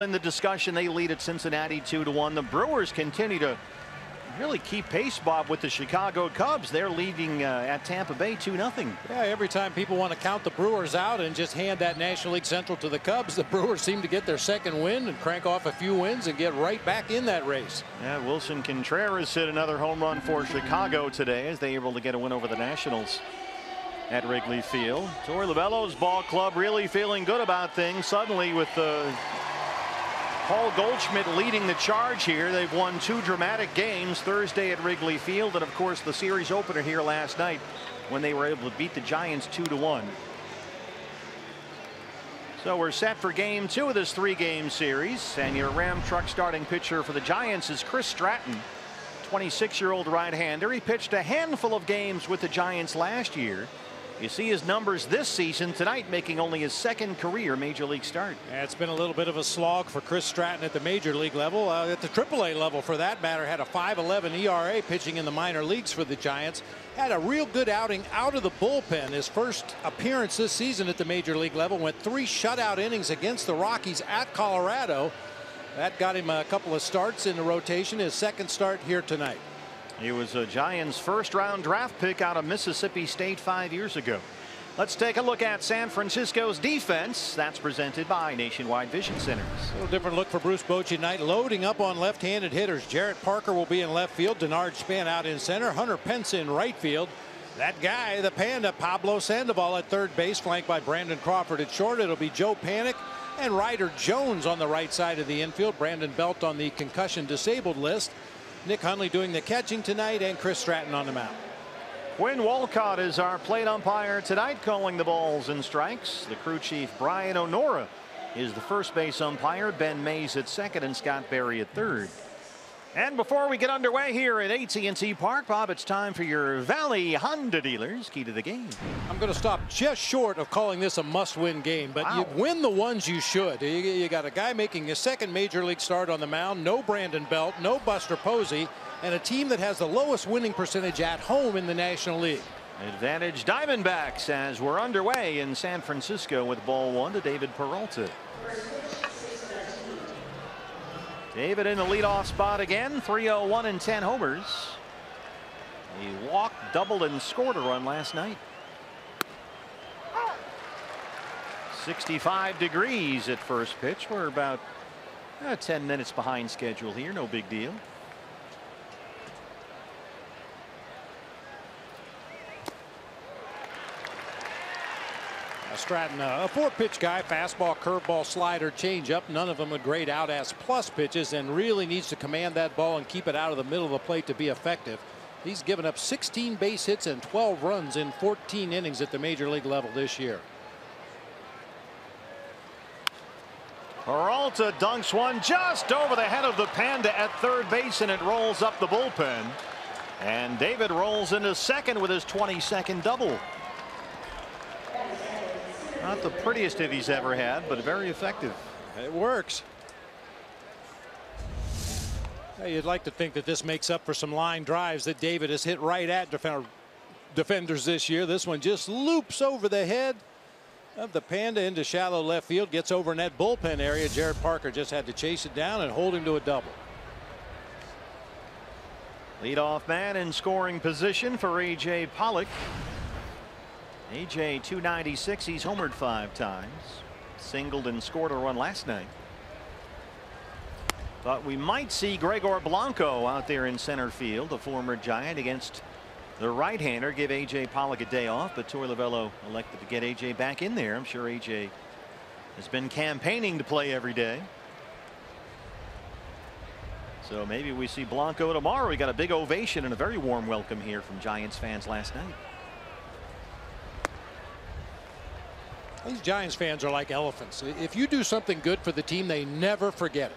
In the discussion, they lead at Cincinnati 2-1. The Brewers continue to really keep pace, Bob, with the Chicago Cubs. They're leading at Tampa Bay 2-0. Yeah, every time people want to count the Brewers out and just hand that National League Central to the Cubs, the Brewers seem to get their second win and crank off a few wins and get right back in that race. Yeah, Wilson Contreras hit another home run for Chicago today as they were able to get a win over the Nationals at Wrigley Field. Torey Lovullo's ball club really feeling good about things suddenly with Paul Goldschmidt leading the charge here. They've won 2 dramatic games Thursday at Wrigley Field, and of course the series opener here last night when they were able to beat the Giants 2-1. So we're set for game 2 of this 3-game series, and your Ram truck starting pitcher for the Giants is Chris Stratton, 26-year-old right-hander. He pitched a handful of games with the Giants last year. You see his numbers this season tonight, making only his 2nd career major league start. Yeah, it's been a little bit of a slog for Chris Stratton at the major league level. At the AAA level, for that matter, had a 5.11 ERA pitching in the minor leagues for the Giants. Had a real good outing out of the bullpen. His first appearance this season at the major league level, went 3 shutout innings against the Rockies at Colorado. That got him a couple of starts in the rotation. His 2nd start here tonight. He was a Giants first-round draft pick out of Mississippi State 5 years ago. Let's take a look at San Francisco's defense. That's presented by Nationwide Vision Centers. A little different look for Bruce Bochy tonight, loading up on left-handed hitters. Jarrett Parker will be in left field. Denard Span out in center. Hunter Pence in right field. That guy, the Panda, Pablo Sandoval at third base, flanked by Brandon Crawford at short. It'll be Joe Panik and Ryder Jones on the right side of the infield. Brandon Belt on the concussion disabled list. Nick Hundley doing the catching tonight, and Chris Stratton on the mound. Quinn Walcott is our plate umpire tonight, calling the balls and strikes. The crew chief Brian O'Nora is the first base umpire. Ben Mays at 2nd and Scott Berry at 3rd. And before we get underway here at AT&T Park, Bob, it's time for your Valley Honda dealers key to the game. I'm going to stop just short of calling this a must-win game, but you win the ones you should. You got a guy making his 2nd major league start on the mound, no Brandon Belt, no Buster Posey, and a team that has the lowest winning percentage at home in the National League. Advantage Diamondbacks as we're underway in San Francisco with ball 1 to David Peralta. David in the leadoff spot again, 301 and 10 homers. He walked, doubled, and scored a run last night. 65 degrees at first pitch. We're about 10 minutes behind schedule here. No big deal. Stratton, a 4-pitch guy, fastball, curveball, slider, changeup. None of them would grade out as plus pitches, and really needs to command that ball and keep it out of the middle of the plate to be effective. He's given up 16 base hits and 12 runs in 14 innings at the major league level this year. Peralta dunks one just over the head of the Panda at third base, and it rolls up the bullpen. And David rolls into 2nd with his 22nd double. Not the prettiest hit he's ever had, but very effective. It works. Hey, you'd like to think that this makes up for some line drives that David has hit right at defenders this year. This one just loops over the head of the Panda into shallow left field, gets over in that bullpen area. Jarrett Parker just had to chase it down and hold him to a double. Leadoff man in scoring position for A.J. Pollock. AJ 296. He's homered 5 times, singled and scored a run last night. But we might see Gregor Blanco out there in center field, the former Giant, against the right-hander. Give AJ Pollock a day off, but Torey Lovullo elected to get AJ back in there. I'm sure AJ has been campaigning to play every day. So maybe we see Blanco tomorrow. We got a big ovation and a very warm welcome here from Giants fans last night. These Giants fans are like elephants. If you do something good for the team, they never forget it.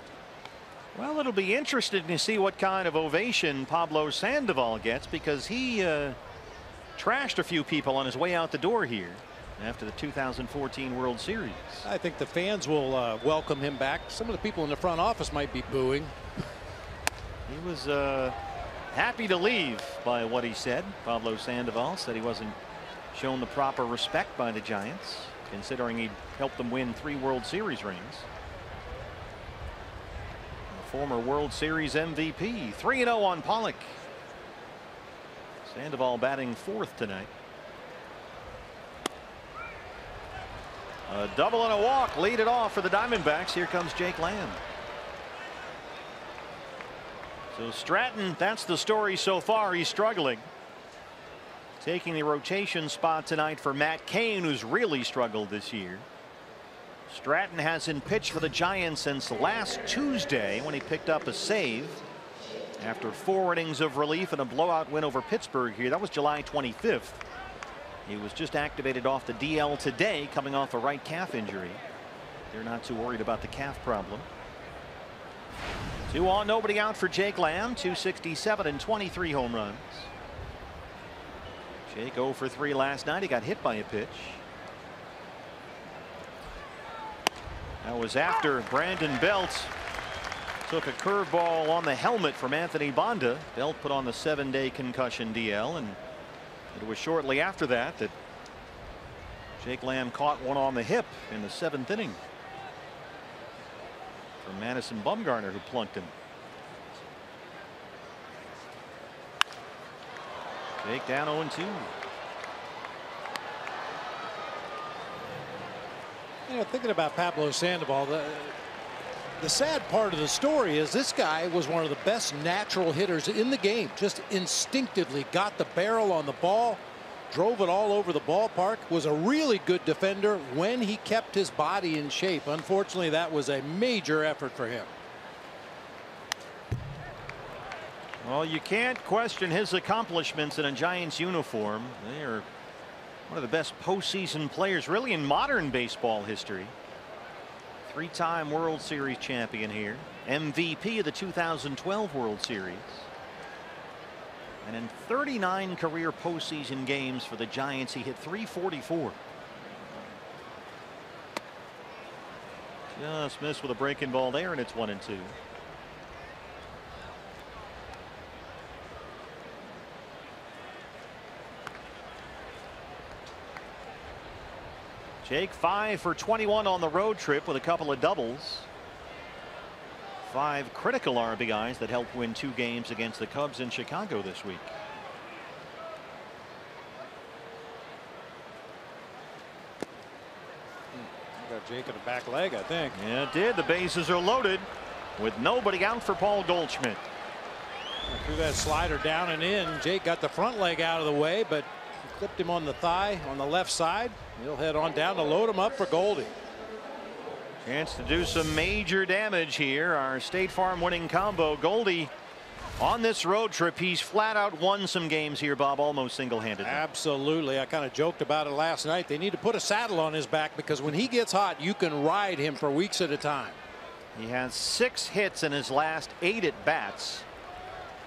Well, it'll be interesting to see what kind of ovation Pablo Sandoval gets, because he trashed a few people on his way out the door here after the 2014 World Series. I think the fans will welcome him back. Some of the people in the front office might be booing. He was happy to leave by what he said. Pablo Sandoval said he wasn't shown the proper respect by the Giants, considering he'd helped them win 3 World Series rings. former World Series MVP. 3-0 on Pollock. Sandoval batting fourth tonight. A double and a walk lead it off for the Diamondbacks. Here comes Jake Lamb. So Stratton, that's the story so far. He's struggling. Taking the rotation spot tonight for Matt Cain, who's really struggled this year. Stratton hasn't pitched for the Giants since last Tuesday when he picked up a save after 4 innings of relief and a blowout win over Pittsburgh here. That was July 25th. He was just activated off the DL today, coming off a right calf injury. They're not too worried about the calf problem. 2 on, nobody out for Jake Lamb. 267 and 23 home runs. Jake 0 for 3 last night. He got hit by a pitch. That was after Brandon Belt took a curveball on the helmet from Anthony Bonda. Belt put on the 7-day concussion DL, and it was shortly after that that Jake Lamb caught one on the hip in the 7th inning from Madison Bumgarner, who plunked him. Jake down 0-2. You know, thinking about Pablo Sandoval, the sad part of the story is this guy was one of the best natural hitters in the game. Just instinctively got the barrel on the ball, drove it all over the ballpark, was a really good defender when he kept his body in shape. Unfortunately, that was a major effort for him. Well, you can't question his accomplishments in a Giants uniform. They are one of the best postseason players really in modern baseball history. 3-time World Series champion here. MVP of the 2012 World Series. And in 39 career postseason games for the Giants, he hit .344. Just missed with a breaking ball there, and it's 1-2. Jake 5 for 21 on the road trip with a couple of doubles. 5 critical RBIs that helped win 2 games against the Cubs in Chicago this week. Got Jake in the back leg, I think. Yeah, it did. The bases are loaded with nobody out for Paul Goldschmidt. Threw that slider down and in. Jake got the front leg out of the way, but clipped him on the thigh on the left side. He'll head on down to load him up for Goldie. Chance to do some major damage here. Our State Farm winning combo. Goldie on this road trip, he's flat out won some games here, Bob, almost single-handedly. Absolutely. I kind of joked about it last night. They need to put a saddle on his back because when he gets hot, you can ride him for weeks at a time. He has 6 hits in his last 8 at bats,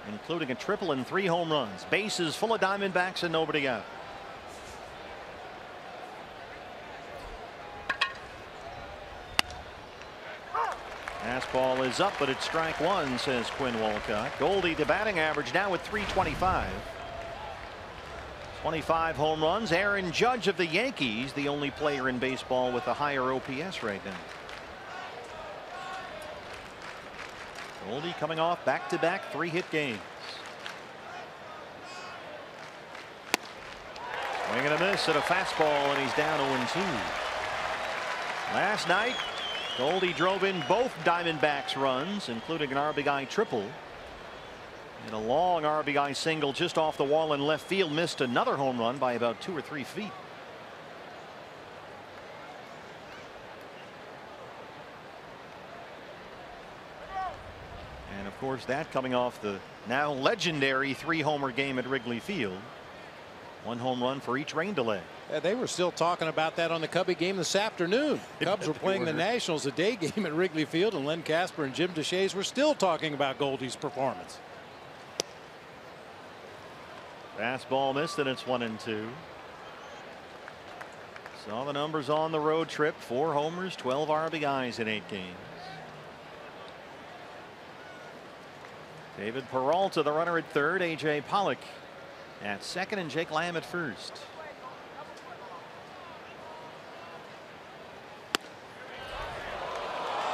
including a triple and 3 home runs. Bases full of Diamondbacks and nobody out. Fastball is up, but it's strike 1, says Quinn Walcott. Goldie, the batting average now at .325. 25 home runs. Aaron Judge of the Yankees, the only player in baseball with a higher OPS right now. Goldie coming off back-to-back 3-hit games. Swing and a miss at a fastball, and he's down 0-2. Last night, Goldie drove in both Diamondbacks runs, including an RBI triple. And a long RBI single just off the wall in left field. Missed another home run by about 2 or 3 feet. And of course, that coming off the now legendary 3-homer game at Wrigley Field. 1 home run for each rain delay. Yeah, they were still talking about that on the Cubby game this afternoon. Cubs were playing the Nationals, a day game at Wrigley Field, and Len Casper and Jim DeShays were still talking about Goldie's performance. Fastball missed, and it's 1-2. Saw the numbers on the road trip. 4 homers, 12 RBIs in 8 games. David Peralta, the runner at third. A.J. Pollock at second, and Jake Lamb at first.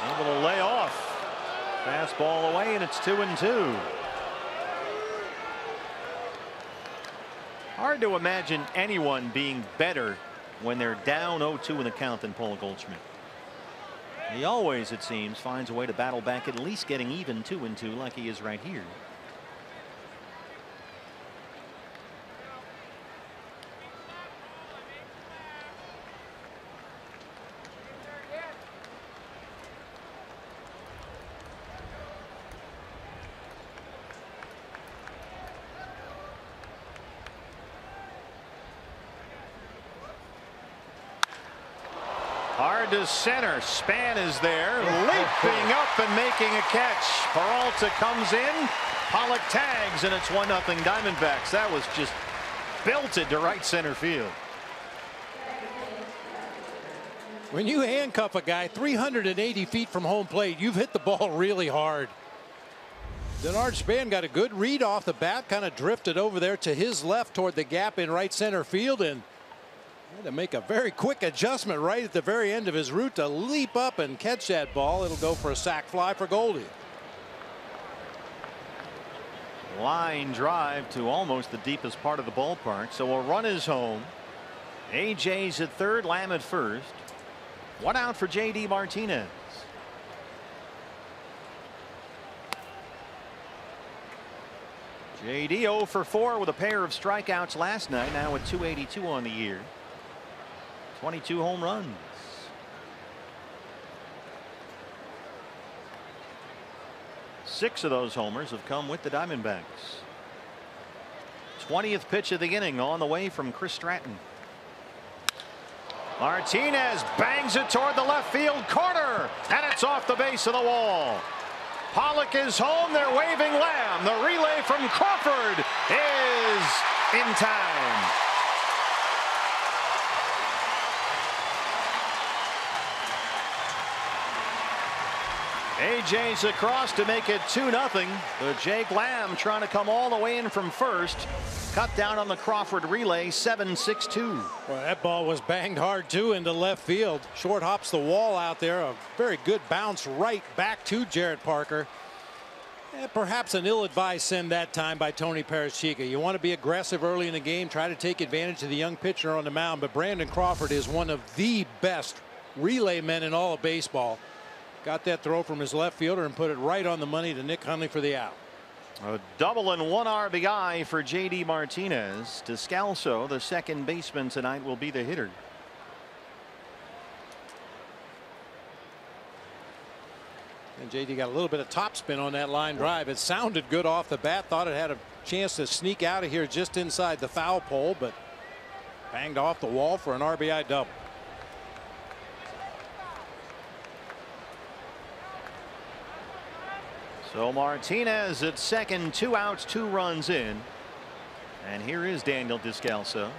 Able to lay off. Fastball away, and it's 2-2. Hard to imagine anyone being better when they're down 0-2 in the count than Paul Goldschmidt. He always, it seems, finds a way to battle back, at least getting even 2-2 like he is right here. Hard to center. Span is there, leaping up and making a catch. Peralta comes in. Pollock tags, and it's 1-0 Diamondbacks. That was just belted to right center field. When you handcuff a guy 380 feet from home plate, you've hit the ball really hard. Denard Span got a good read off the bat, kind of drifted over there to his left toward the gap in right center field, and had to make a very quick adjustment right at the very end of his route to leap up and catch that ball. It'll go for a sac fly for Goldie. Line drive to almost the deepest part of the ballpark. So a run is home. AJ's at third, Lamb at first. One out for JD Martinez. JD 0 for 4 with a pair of strikeouts last night. Now at 282 on the year. 22 home runs. Six of those homers have come with the Diamondbacks. 20th pitch of the inning on the way from Chris Stratton. Martinez bangs it toward the left field corner, and it's off the base of the wall. Pollock is home. They're waving Lamb. The relay from Crawford is in time. AJ's across to make it 2-0. But Jake Lamb trying to come all the way in from first. Cut down on the Crawford relay, 7-6-2. Well, that ball was banged hard too into left field. Short hops the wall out there. A very good bounce right back to Jarrett Parker. Perhaps an ill-advised send that time by Tony Parachica. You want to be aggressive early in the game, try to take advantage of the young pitcher on the mound, but Brandon Crawford is one of the best relay men in all of baseball. Got that throw from his left fielder and put it right on the money to Nick Hundley for the out. A double and 1 RBI for JD Martinez. Descalso, the second baseman tonight, will be the hitter. And JD got a little bit of topspin on that line drive. It sounded good off the bat. Thought it had a chance to sneak out of here just inside the foul pole, but banged off the wall for an RBI double. So Martinez at second, 2 outs, 2 runs in. And here is Daniel Descalso.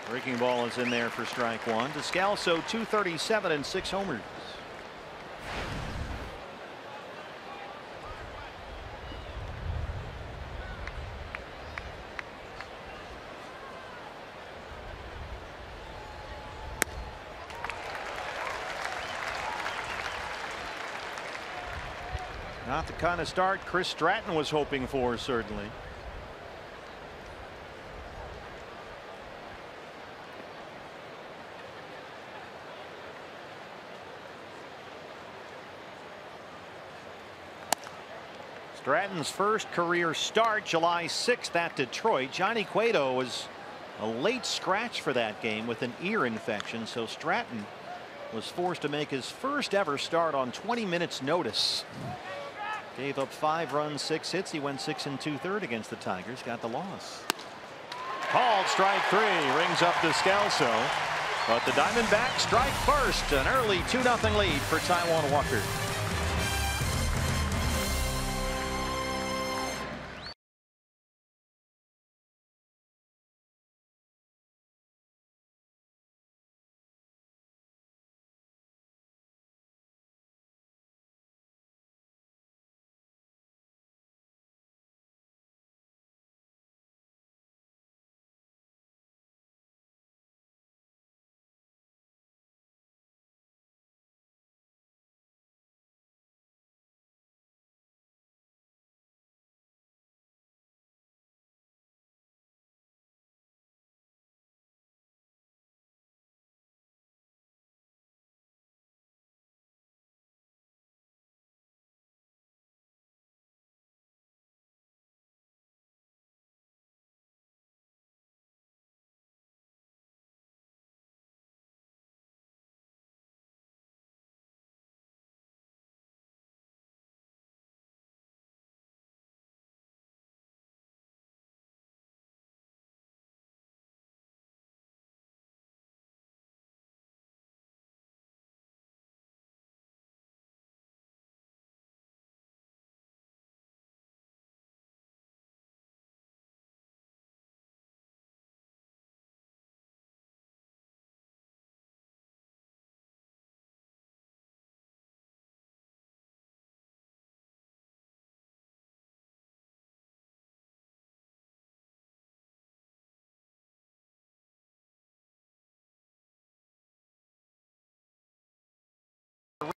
Breaking ball is in there for strike one. Descalso 237 and 6 homers. Not the kind of start Chris Stratton was hoping for, certainly. Stratton's first career start July 6th at Detroit. Johnny Cueto was a late scratch for that game with an ear infection, so Stratton was forced to make his first ever start on 20 minutes notice. Gave up 5 runs, 6 hits. He went 6 2/3 against the Tigers. Got the loss. Called strike 3. Rings up Descalso. But the Diamondbacks strike first. An early 2-0 lead for Taijuan Walker.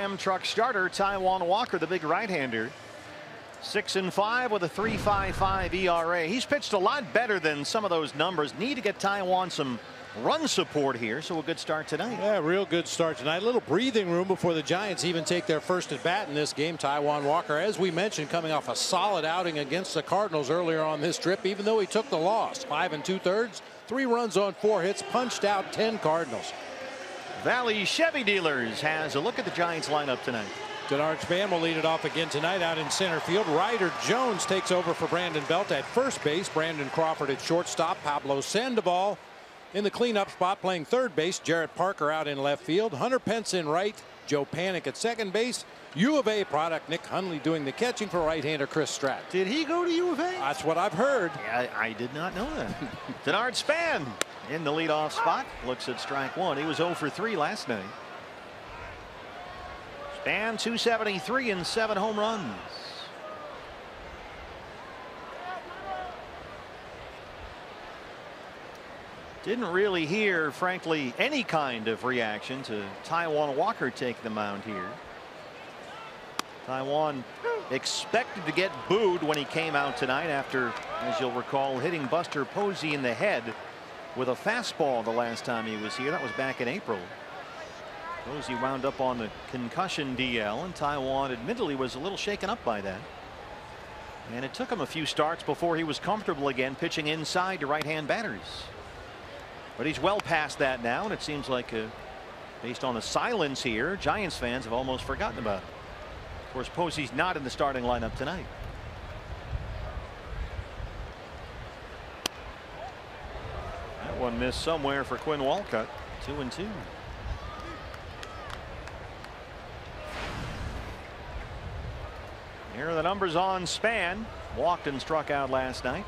Truck starter Taijuan Walker, the big right-hander, 6-5 with a 3.55 ERA. He's pitched a lot better than some of those numbers. Need to get Taijuan some run support here, so a good start tonight. Yeah, real good start tonight. A little breathing room before the Giants even take their first at bat in this game. Taijuan Walker, as we mentioned, coming off a solid outing against the Cardinals earlier on this trip, even though he took the loss. 5 2/3, 3 runs on 4 hits, punched out 10 Cardinals. Valley Chevy Dealers has a look at the Giants lineup tonight. Denard Span will lead it off again tonight out in center field. Ryder Jones takes over for Brandon Belt at first base. Brandon Crawford at shortstop. Pablo Sandoval in the cleanup spot playing third base. Jarrett Parker out in left field. Hunter Pence in right. Joe Panik at second base. U of A product Nick Hundley doing the catching for right-hander Chris Stratt. Did he go to U of A? That's what I've heard. Yeah, I did not know that. Denard Span in the leadoff spot. Looks at strike one. He was 0 for 3 last night. Span 273 and 7 home runs. Didn't really hear, frankly, any kind of reaction to Taijuan Walker taking the mound here. Taijuan expected to get booed when he came out tonight after, as you'll recall, hitting Buster Posey in the head with a fastball the last time he was here. That was back in April. Posey wound up on the concussion DL, and Taijuan admittedly was a little shaken up by that. And it took him a few starts before he was comfortable again pitching inside to right-hand batters. But he's well past that now, and it seems like, based on the silence here, Giants fans have almost forgotten about it. Of course, Posey's not in the starting lineup tonight. That one missed somewhere for Quinn Walcott. 2-2. Here are the numbers on Span. Walked and struck out last night.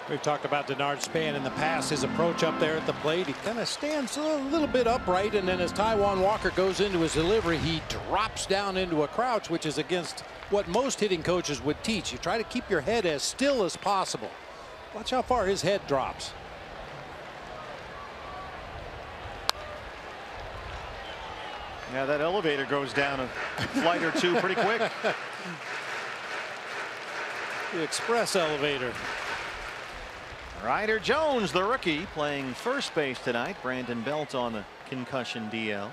We've talked about Denard Span in the past. His approach up there at the plate, he kind of stands a little bit upright, and then as Taijuan Walker goes into his delivery, he drops down into a crouch, which is against what most hitting coaches would teach. You try to keep your head as still as possible. Watch how far his head drops. Yeah, that elevator goes down a flight or two pretty quick. The express elevator. Ryder Jones, the rookie, playing first base tonight. Brandon Belt on the concussion DL.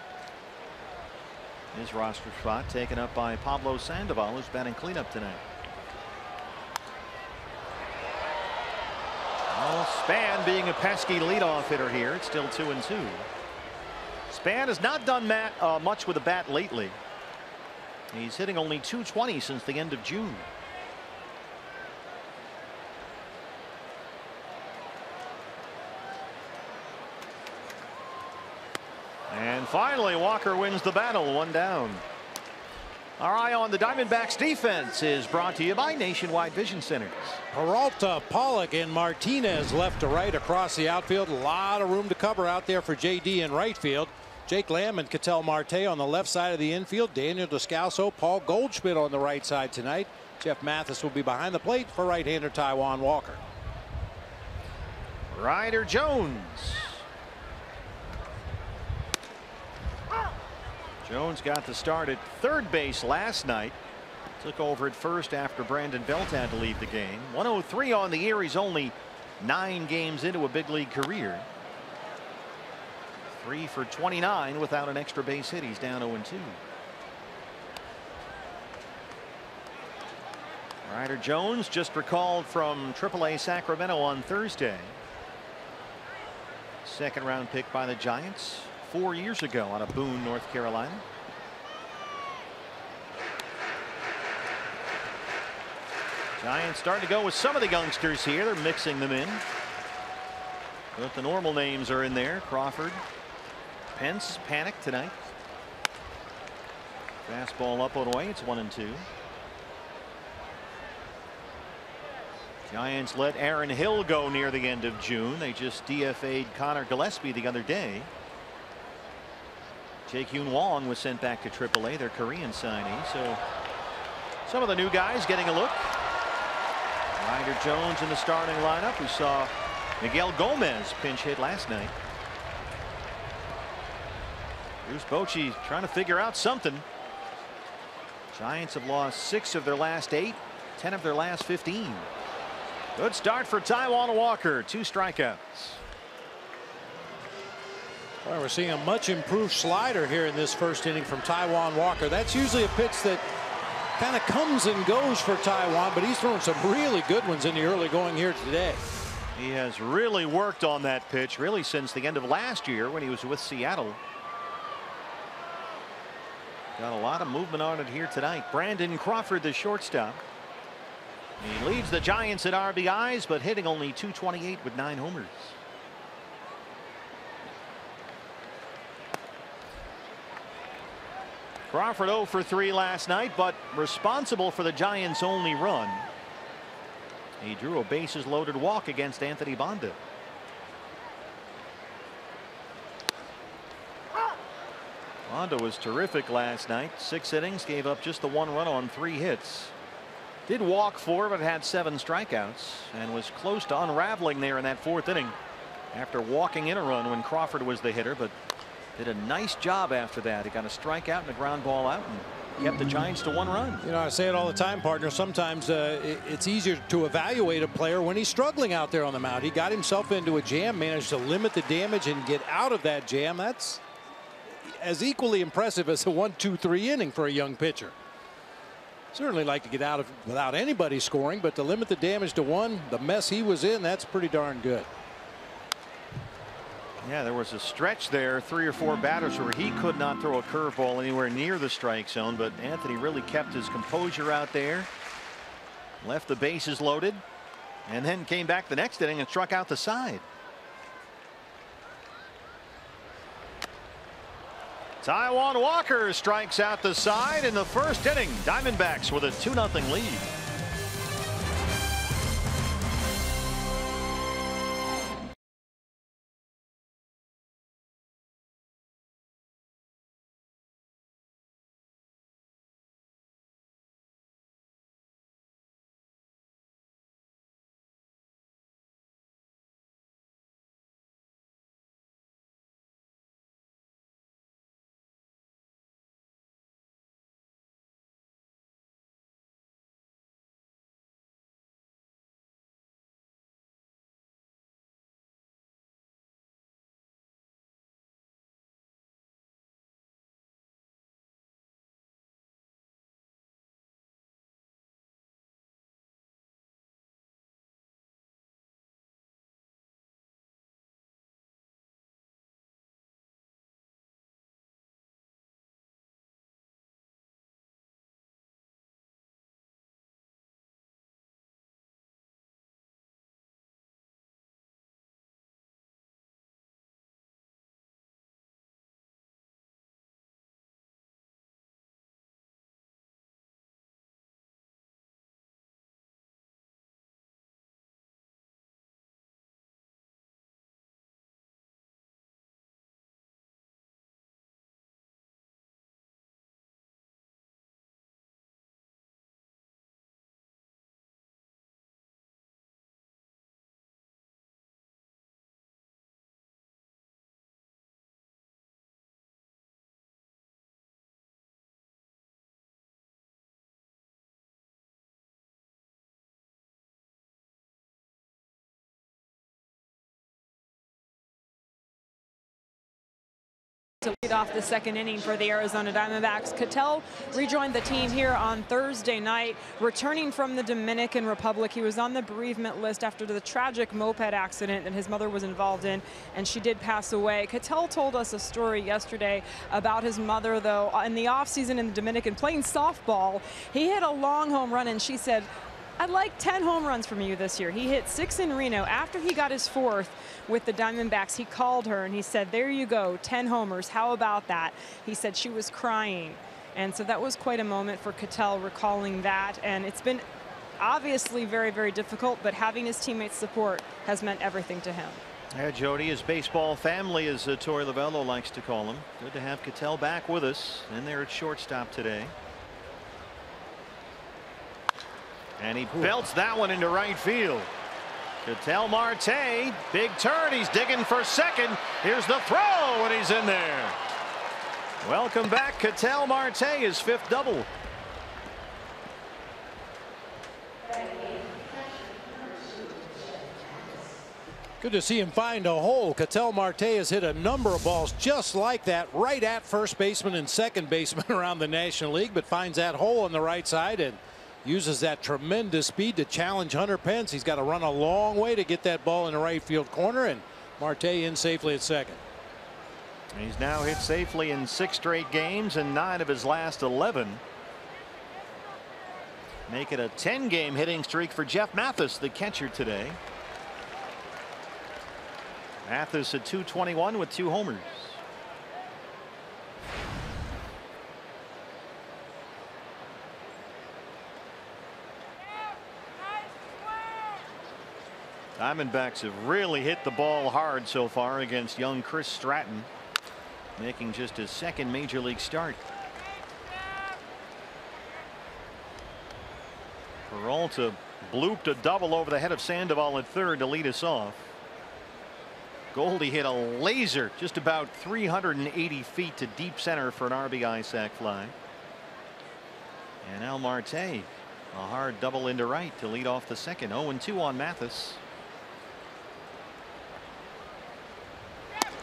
His roster spot taken up by Pablo Sandoval, who's batting cleanup tonight. Well, Span being a pesky leadoff hitter here. It's still 2-2. Span has not done much with the bat lately. He's hitting only .220 since the end of June. And finally, Walker wins the battle, 1 down. Our eye on the Diamondbacks defense is brought to you by Nationwide Vision Centers. Peralta, Pollock, and Martinez left to right across the outfield. A lot of room to cover out there for JD in right field. Jake Lamb and Ketel Marte on the left side of the infield. Daniel Descalso, Paul Goldschmidt on the right side tonight. Jeff Mathis will be behind the plate for right-hander Taijuan Walker. Ryder Jones. Jones got the start at third base last night. Took over at first after Brandon Belt had to leave the game. 103 on the year. He's only 9 games into a big league career. 3 for 29 without an extra base hit. He's down 0-2. Ryder Jones just recalled from AAA Sacramento on Thursday. Second round pick by the Giants 4 years ago out of Boone, North Carolina. Giants starting to go with some of the youngsters here. They're mixing them in. But the normal names are in there. Crawford, Pence, Panik tonight. Fastball up and away. It's 1-2. Giants let Aaron Hill go near the end of June. They just DFA'd Connor Gillespie the other day. Jae-Kyun Wong was sent back to AAA, their Korean signee. So some of the new guys getting a look. Ryder Jones in the starting lineup. We saw Miguel Gomez pinch hit last night. Bruce Bochy trying to figure out something. Giants have lost 6 of their last 8, 10 of their last 15. Good start for Taijuan Walker. 2 strikeouts. Well, we're seeing a much improved slider here in this first inning from Taijuan Walker. That's usually a pitch that kind of comes and goes for Taijuan, but he's thrown some really good ones in the early going here today. He has really worked on that pitch really since the end of last year when he was with Seattle. Got a lot of movement on it here tonight. Brandon Crawford, the shortstop. He leads the Giants at RBIs, but hitting only .228 with 9 homers. Crawford 0 for 3 last night, but responsible for the Giants' only run. He drew a bases loaded walk against Anthony Banda. Banda was terrific last night. 6 innings, gave up just the 1 run on 3 hits. Did walk 4, but had 7 strikeouts and was close to unraveling there in that 4th inning after walking in a run when Crawford was the hitter, but did a nice job after that. He got a strikeout and a ground ball out and kept the Giants to 1 run. You know, I say it all the time, partner. Sometimes it's easier to evaluate a player when he's struggling out there on the mound. He got himself into a jam, managed to limit the damage and get out of that jam. That's as equally impressive as a 1-2-3 inning for a young pitcher. Certainly like to get out of without anybody scoring, but to limit the damage to 1, the mess he was in, that's pretty darn good. Yeah, there was a stretch there, 3 or 4 batters where he could not throw a curveball anywhere near the strike zone, but Anthony really kept his composure out there, left the bases loaded, and then came back the next inning and struck out the side. Taijuan Walker strikes out the side in the first inning. Diamondbacks with a 2-0 lead. To lead off the second inning for the Arizona Diamondbacks. Ketel rejoined the team here on Thursday night, returning from the Dominican Republic. He was on the bereavement list after the tragic moped accident that his mother was involved in, and she did pass away. Ketel told us a story yesterday about his mother, though, in the offseason in the Dominican playing softball. He hit a long home run, and she said, "I'd like 10 home runs from you this year." He hit 6 in Reno. After he got his 4th with the Diamondbacks, he called her and he said, "There you go, 10 homers. How about that?" He said she was crying. And so that was quite a moment for Ketel, recalling that. And it's been obviously very, very difficult, but having his teammates' support has meant everything to him. Yeah, Jody, his baseball family, as Torey Lovullo likes to call him. Good to have Ketel back with us in there at shortstop today. And he belts that one into right field. Ketel Marte, big turn. He's digging for second. Here's the throw, and he's in there. Welcome back, Ketel Marte, his 5th double. Good to see him find a hole. Ketel Marte has hit a number of balls just like that, right at first baseman and second baseman around the National League, but finds that hole on the right side and uses that tremendous speed to challenge Hunter Pence. He's got to run a long way to get that ball in the right field corner, and Marte in safely at second. He's now hit safely in 6 straight games and 9 of his last 11. Make it a 10-game hitting streak for Jeff Mathis, the catcher, today. Mathis at .221 with 2 homers. Diamondbacks have really hit the ball hard so far against young Chris Stratton, making just his 2nd major league start. Peralta blooped a double over the head of Sandoval at third to lead us off. Goldie hit a laser just about 380 feet to deep center for an RBI sac fly. And Al Marte, a hard double into right to lead off the second. 0-2 on Mathis.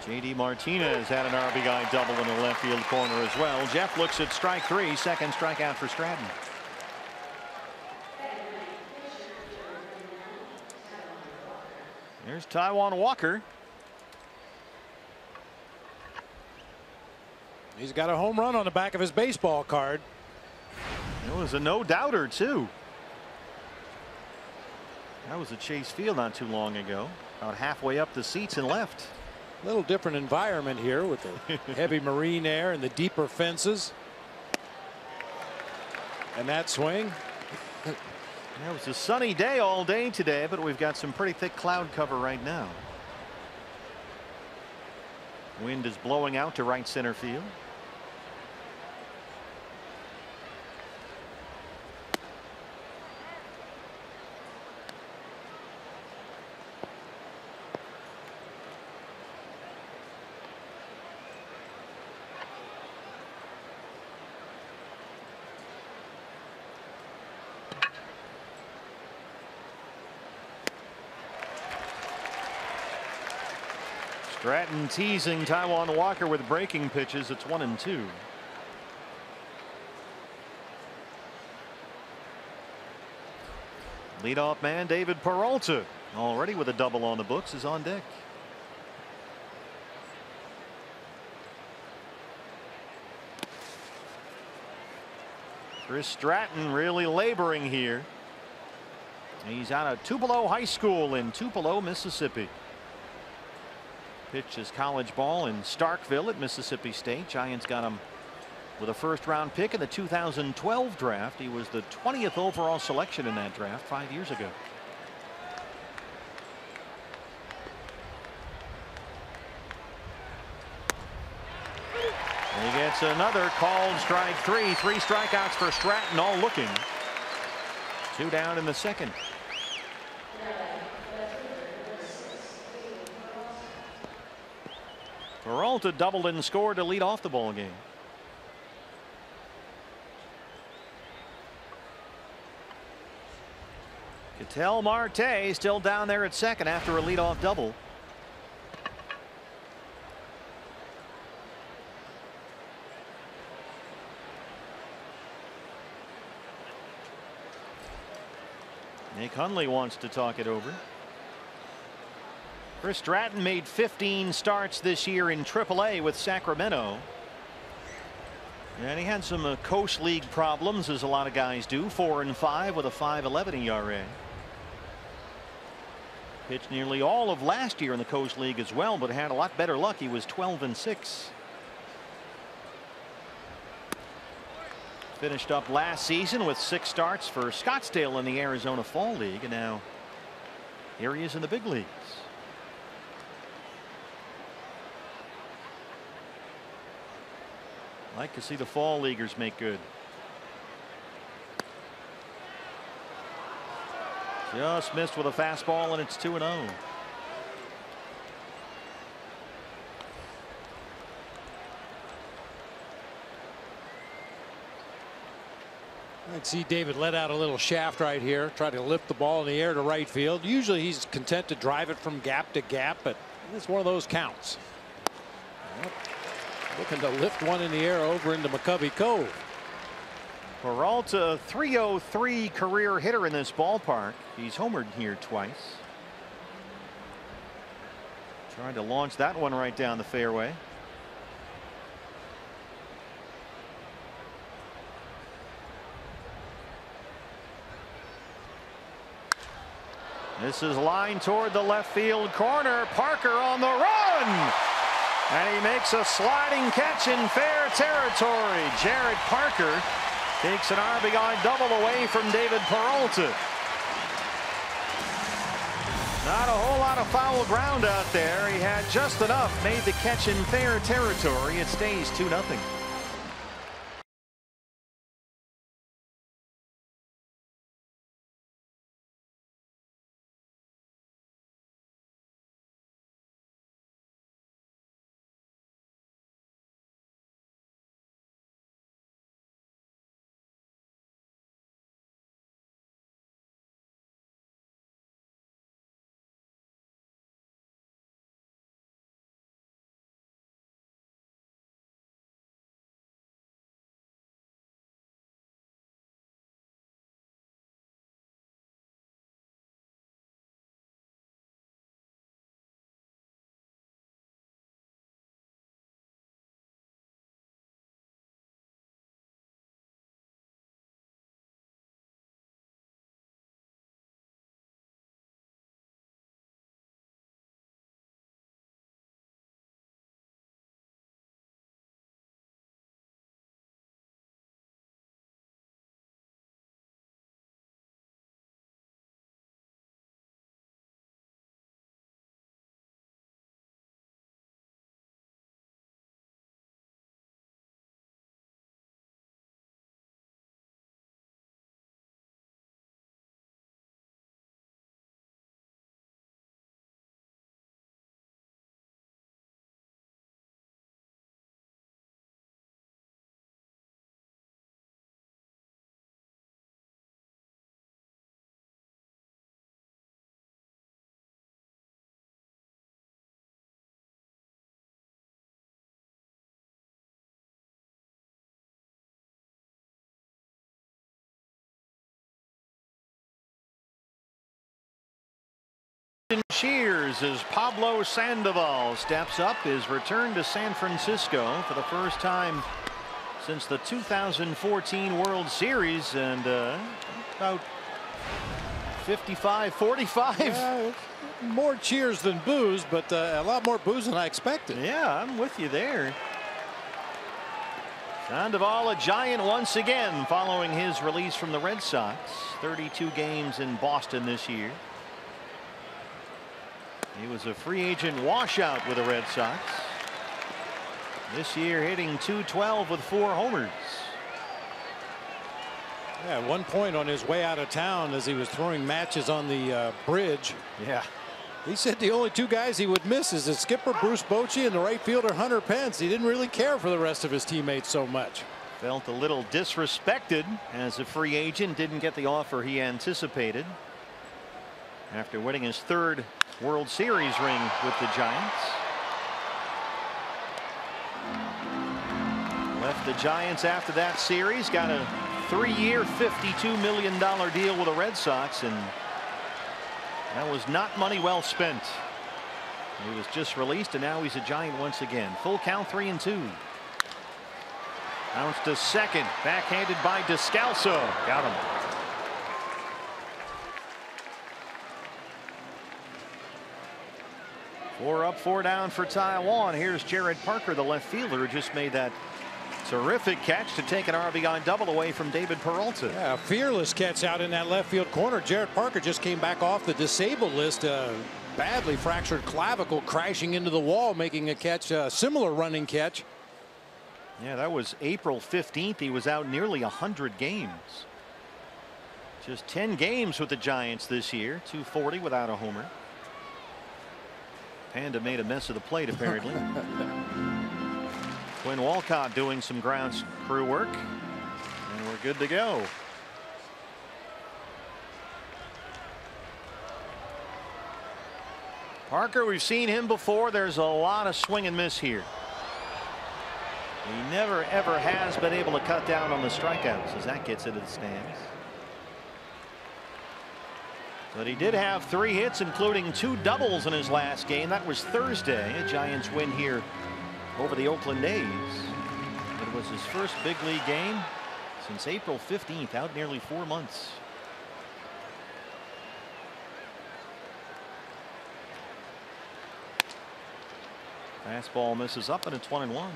JD Martinez had an RBI double in the left field corner as well. Jeff looks at strike 3, second strikeout for Stratton. There's Taijuan Walker. He's got a home run on the back of his baseball card. It was a no-doubter, too. That was at Chase Field not too long ago. About halfway up the seats and left. A little different environment here with the heavy marine air and the deeper fences. And that swing. It was a sunny day all day today, but we've got some pretty thick cloud cover right now. Wind is blowing out to right center field. Stratton teasing Taijuan Walker with breaking pitches. It's 1-2. Leadoff man David Peralta, already with a double on the books, is on deck. Chris Stratton really laboring here. He's out of Tupelo High School in Tupelo, Mississippi. Pitched his college ball in Starkville at Mississippi State. Giants got him with a 1st-round pick in the 2012 draft. He was the 20th overall selection in that draft 5 years ago. And he gets another called strike 3. 3 strikeouts for Stratton, all looking. 2 down in the second. Peralta doubled and scored to lead off the ball game. Ketel Marte still down there at second after a leadoff double. Nick Hundley wants to talk it over. Chris Stratton made 15 starts this year in AAA with Sacramento. And he had some Coast League problems, as a lot of guys do. 4-5 with a 5.11 ERA. Pitched nearly all of last year in the Coast League as well, but had a lot better luck. He was 12-6. Finished up last season with 6 starts for Scottsdale in the Arizona Fall League, and now here he is in the big leagues. Like to see the fall leaguers make good. Just missed with a fastball, and it's 2-0. I'd see David let out a little shaft right here, try to lift the ball in the air to right field. Usually he's content to drive it from gap to gap, but it's one of those counts. Yep. Looking to lift one in the air over into McCovey Cove. Peralta, .303 career hitter in this ballpark. He's homered here twice. Trying to launch that one right down the fairway. This is lined toward the left field corner. Parker on the run. And he makes a sliding catch in fair territory. Jared Parker takes an RBI double away from David Peralta. Not a whole lot of foul ground out there. He had just enough, made the catch in fair territory. It stays 2-0. Cheers as Pablo Sandoval steps up, is returned to San Francisco for the first time since the 2014 World Series, and about 55-45. Yeah, more cheers than boos, but a lot more boos than I expected. Yeah, I'm with you there. Sandoval a giant once again following his release from the Red Sox. 32 games in Boston this year. He was a free agent washout with the Red Sox. This year hitting .212 with 4 homers. Yeah, at one point on his way out of town as he was throwing matches on the bridge. Yeah. He said the only 2 guys he would miss is the skipper Bruce Bochy and the right fielder Hunter Pence. He didn't really care for the rest of his teammates so much. Felt a little disrespected as a free agent. Didn't get the offer he anticipated after winning his 3rd World Series ring with the Giants. Left the Giants after that series, got a 3-year $52 million deal with the Red Sox, and that was not money well spent. He was just released, and now he's a Giant once again. Full count, 3-2. Bounced to second, backhanded by Descalso. Got him. Four up, 4 down for Taiwan. Here's Jared Parker, the left fielder, who just made that terrific catch to take an RBI double away from David Peralta. Yeah, a fearless catch out in that left field corner. Jared Parker just came back off the disabled list. Badly fractured clavicle, crashing into the wall, making a catch, a similar running catch. Yeah, that was April 15th. He was out nearly 100 games. Just 10 games with the Giants this year. 240 without a homer. Panda made a mess of the plate apparently. Quinn Walcott doing some ground crew work. And we're good to go. Parker, we've seen him before. There's a lot of swing and miss here. He never ever has been able to cut down on the strikeouts as that gets into the stands. But he did have 3 hits, including 2 doubles in his last game. That was Thursday. A Giants win here over the Oakland A's. It was his first big league game since April 15th, out nearly 4 months. Fastball misses up, and it's 1-1.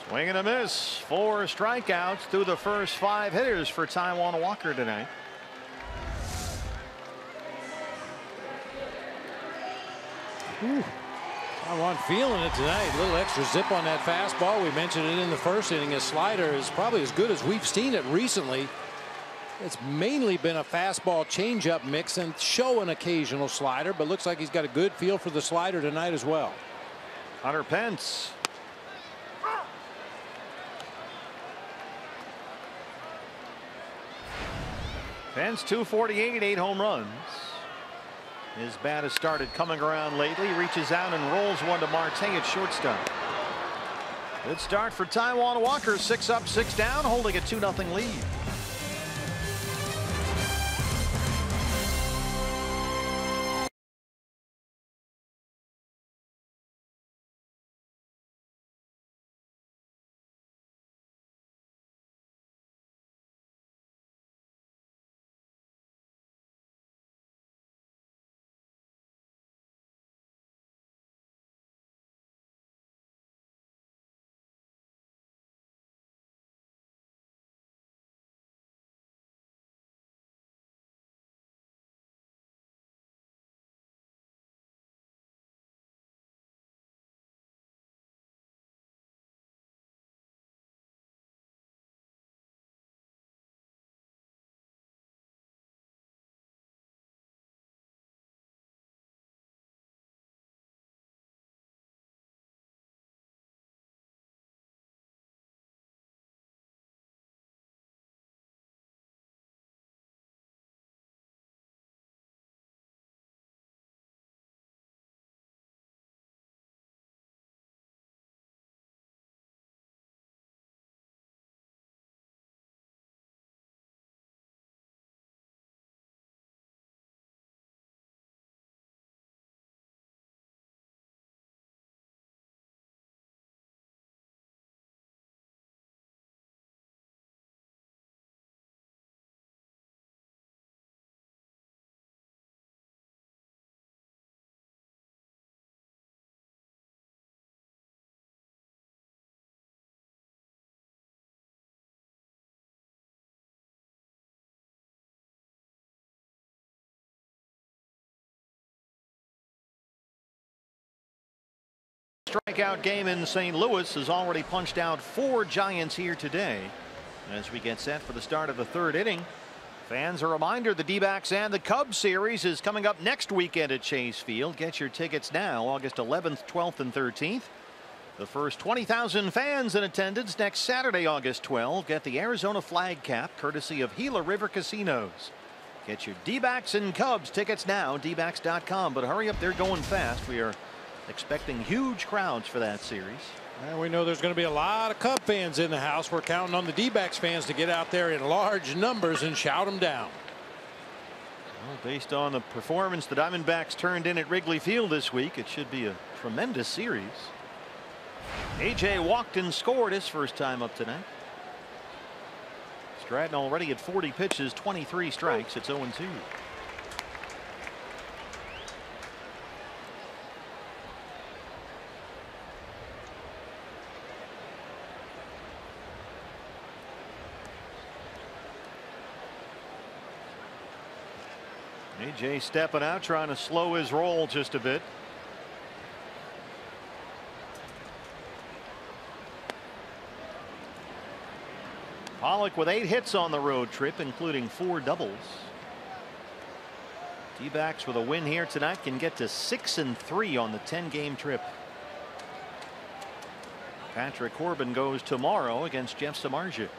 Swing and a miss. 4 strikeouts through the first 5 hitters for Taijuan Walker tonight. Taijuan feeling it tonight. A little extra zip on that fastball. We mentioned it in the first inning. His slider is probably as good as we've seen it recently. It's mainly been a fastball changeup mix and show an occasional slider, but looks like he's got a good feel for the slider tonight as well. Hunter Pence. Pence 248, 8 home runs. His bat has started coming around lately. Reaches out and rolls one to Marte at shortstop. Good start for Taijuan Walker. 6 up, 6 down, holding a 2-0 lead. Strikeout game in St. Louis has already punched out 4 Giants here today. As we get set for the start of the 3rd inning, fans, a reminder the D-backs and the Cubs series is coming up next weekend at Chase Field. Get your tickets now, August 11th, 12th, and 13th. The first 20,000 fans in attendance next Saturday, August 12th, get the Arizona flag cap courtesy of Gila River Casinos. Get your D-backs and Cubs tickets now, dbacks.com. But hurry up, they're going fast. We are expecting huge crowds for that series. And we know there's going to be a lot of Cub fans in the house. We're counting on the D-backs fans to get out there in large numbers and shout them down. Well, based on the performance the Diamondbacks turned in at Wrigley Field this week, it should be a tremendous series. AJ walked and scored his first time up tonight. Stratton already at 40 pitches, 23 strikes. It's 0-2. AJ stepping out, trying to slow his roll just a bit. Pollock with 8 hits on the road trip, including 4 doubles. D-backs with a win here tonight can get to 6-3 on the 10-game trip. Patrick Corbin goes tomorrow against Jeff Samardzija.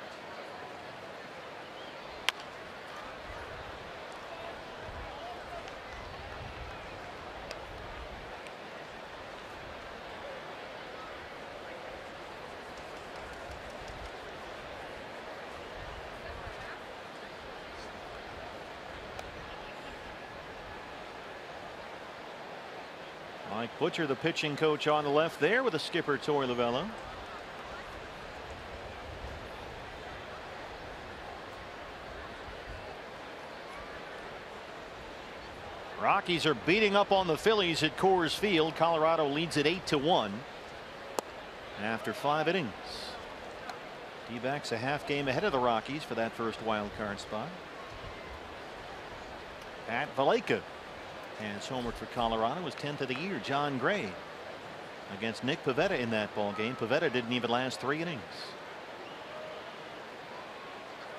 Mike Butcher, the pitching coach, on the left there with the skipper Torey Lovullo. Rockies are beating up on the Phillies at Coors Field. Colorado leads it 8-1 after 5 innings. D-backs a half game ahead of the Rockies for that first wild card spot. Pat Valaika has homered for Colorado, his 10th of the year. John Gray against Nick Pivetta in that ball game. Pivetta didn't even last 3 innings.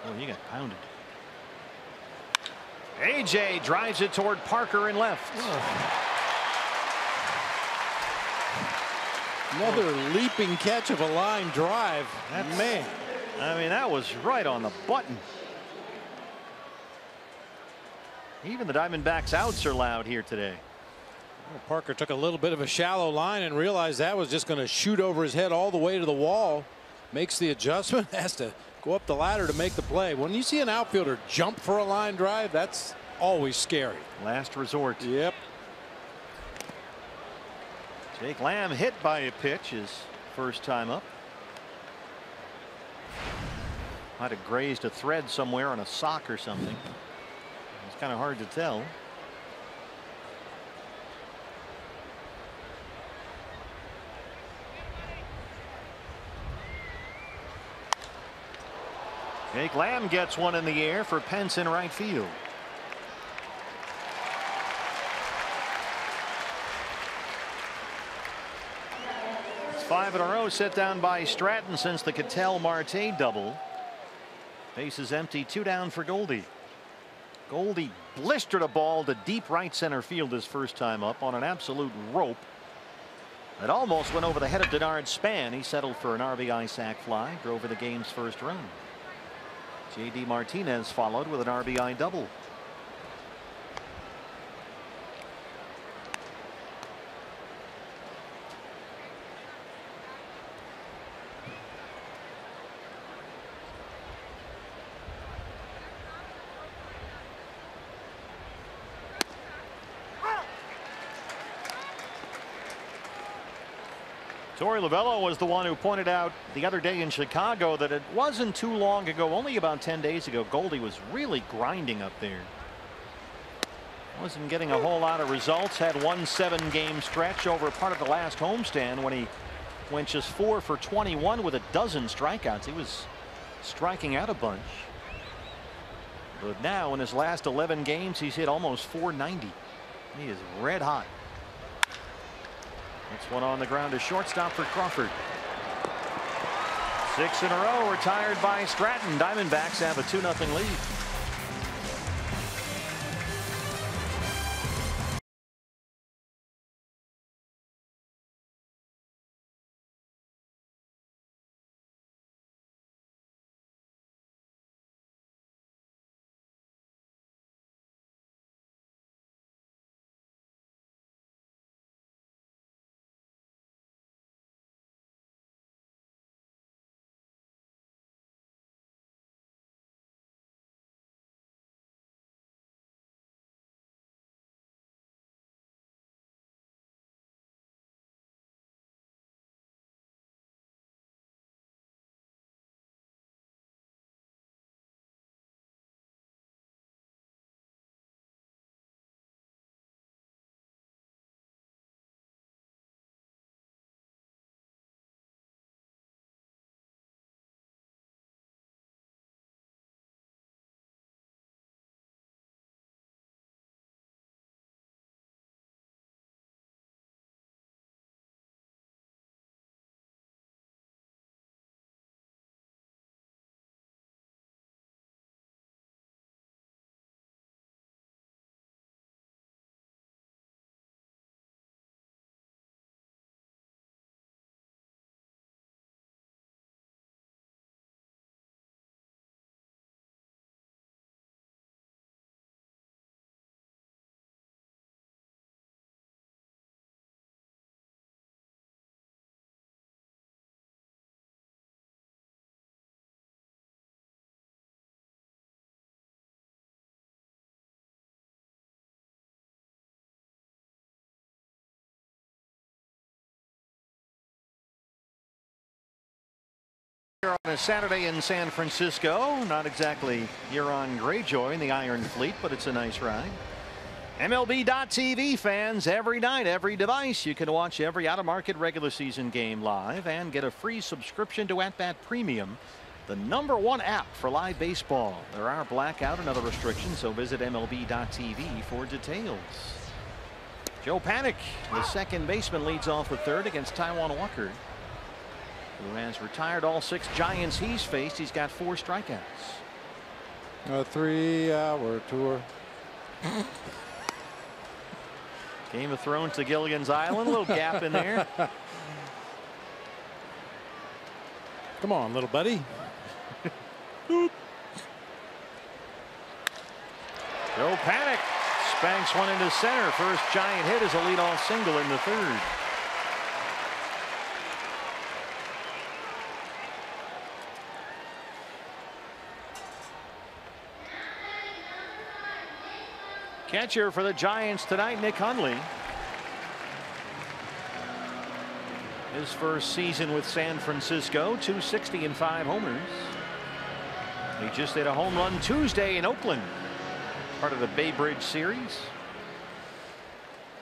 Oh, he got pounded. AJ drives it toward Parker in left. Another leaping catch of a line drive. That man. I mean, that was right on the button. Even the Diamondbacks outs are loud here today. Well, Parker took a little bit of a shallow line and realized that was just going to shoot over his head all the way to the wall. Makes the adjustment, has to go up the ladder to make the play. When you see an outfielder jump for a line drive, that's always scary. Last resort. Yep. Jake Lamb hit by a pitch his first time up. Might have grazed a thread somewhere on a sock or something. It's kind of hard to tell. Jake Lamb gets one in the air for Pence in right field. It's 5 in a row set down by Stratton since the Ketel Marte double. Bases empty, 2 down for Goldie. Goldie blistered a ball to deep right center field his first time up on an absolute rope. It almost went over the head of Denard Span. He settled for an RBI sac fly, drove in the game's first run. J.D. Martinez followed with an RBI double. Torey Lovullo was the one who pointed out the other day in Chicago that it wasn't too long ago, only about 10 days ago, Goldie was really grinding up there. Wasn't getting a whole lot of results. Had one 7-game stretch over part of the last homestand when he went just 4 for 21 with a dozen strikeouts. He was striking out a bunch. But now in his last 11 games, he's hit almost 490. He is red hot. That's one on the ground to shortstop for Crawford. 6 in a row retired by Stratton. Diamondbacks have a 2-0 lead. On a Saturday in San Francisco, not exactly Huron Greyjoy in the Iron Fleet, but it's a nice ride. MLB.TV fans, every night, every device, you can watch every out-of-market regular season game live and get a free subscription to At Bat Premium, the #1 app for live baseball. There are blackout and other restrictions, so visit MLB.TV for details. Joe Panik, the second baseman, leads off the third against Taijuan Walker, who has retired all 6 Giants he's faced. He's got 4 strikeouts. A 3-hour tour. Game of Thrones to Gilligan's Island. A little gap in there. Come on, little buddy. Joe Panik spanks one into center. First Giant hit is a leadoff single in the third. Catcher for the Giants tonight, Nick Hundley. His first season with San Francisco, 260 and 5 homers. He just hit a home run Tuesday in Oakland, part of the Bay Bridge series.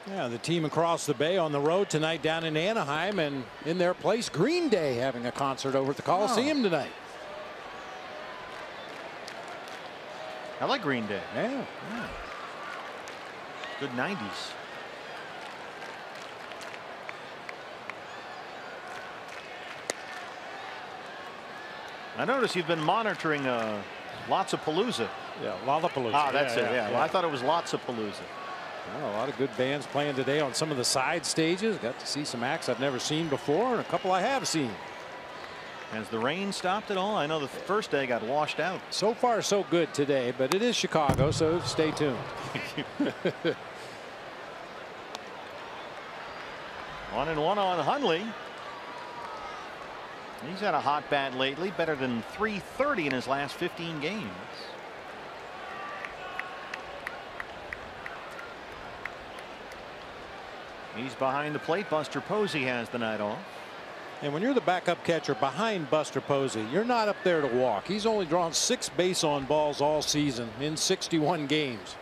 Yeah, the team across the bay on the road tonight down in Anaheim, and in their place, Green Day having a concert over at the Coliseum tonight. I like Green Day. Yeah. Good 90s. I notice you've been monitoring Lots of Palooza. Yeah, Lollapalooza. Ah, that's it. Yeah. Well, I thought it was Lots of Palooza. Well, a lot of good bands playing today on some of the side stages. Got to see some acts I've never seen before, and a couple I have seen. Has the rain stopped at all? I know the first day got washed out. So far, so good today, but it is Chicago, so stay tuned. 1-1 on Hundley. He's had a hot bat lately, better than .330 in his last 15 games. He's behind the plate. Buster Posey has the night off. And when you're the backup catcher behind Buster Posey, you're not up there to walk. He's only drawn 6 base on balls all season in 61 games.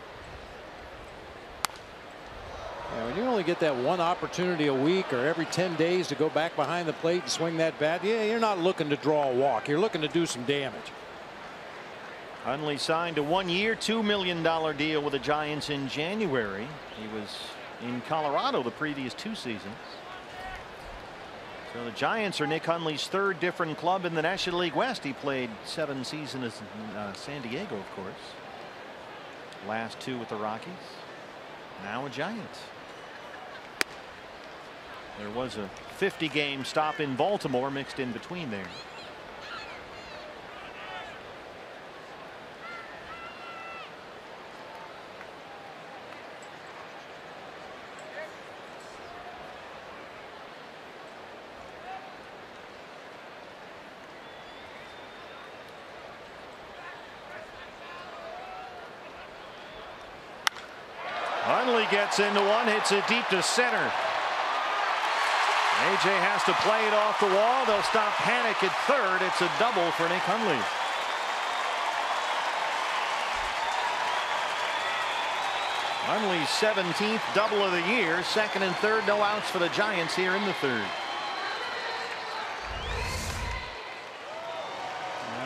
Yeah, when you only get that one opportunity a week or every 10 days to go back behind the plate and swing that bat, yeah, you're not looking to draw a walk. You're looking to do some damage. Hundley signed a 1-year, $2 million deal with the Giants in January. He was in Colorado the previous 2 seasons. So the Giants are Nick Hundley's 3rd different club in the National League West. He played 7 seasons in San Diego, of course. Last 2 with the Rockies. Now a Giant. There was a 50-game stop in Baltimore mixed in between there. Hundley gets into one, hits it deep to center. AJ has to play it off the wall. They'll stop Panik at third. It's a double for Nick Hundley. Hundley's 17th double of the year. 2nd and 3rd, no outs for the Giants here in the 3rd.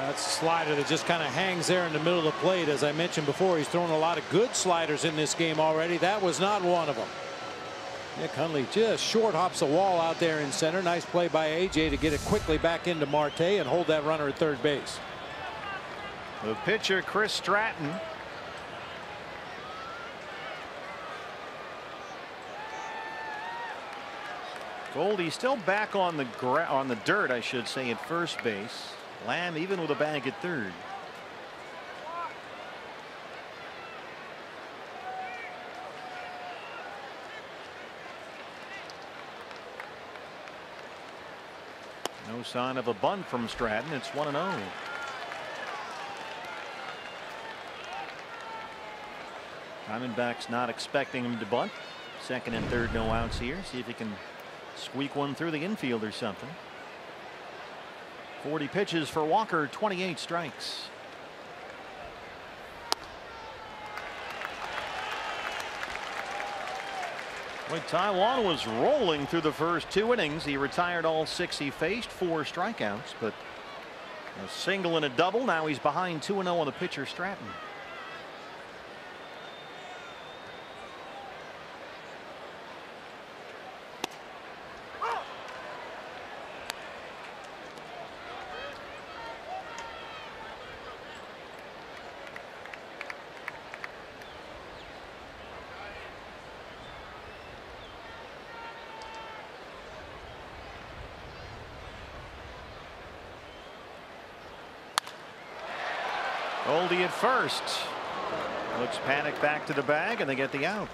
That's a slider that just kind of hangs there in the middle of the plate. As I mentioned before, he's thrown a lot of good sliders in this game already. That was not one of them. Nick Hundley just short hops the wall out there in center. Nice play by AJ to get it quickly back into Marte and hold that runner at third base. The pitcher, Chris Stratton. Goldie still back on the dirt, I should say, at first base. Lamb even with a bag at third. No sign of a bunt from Stratton. It's 1-0. Diamondbacks not expecting him to bunt. 2nd and 3rd, no outs here. See if he can squeak one through the infield or something. 40 pitches for Walker, 28 strikes. When Taijuan was rolling through the first 2 innings, he retired all 6 he faced, 4 strikeouts, but a single and a double. Now he's behind 2-0 on the pitcher Stratton. Oldie at first. Looks panicked back to the bag, and they get the out.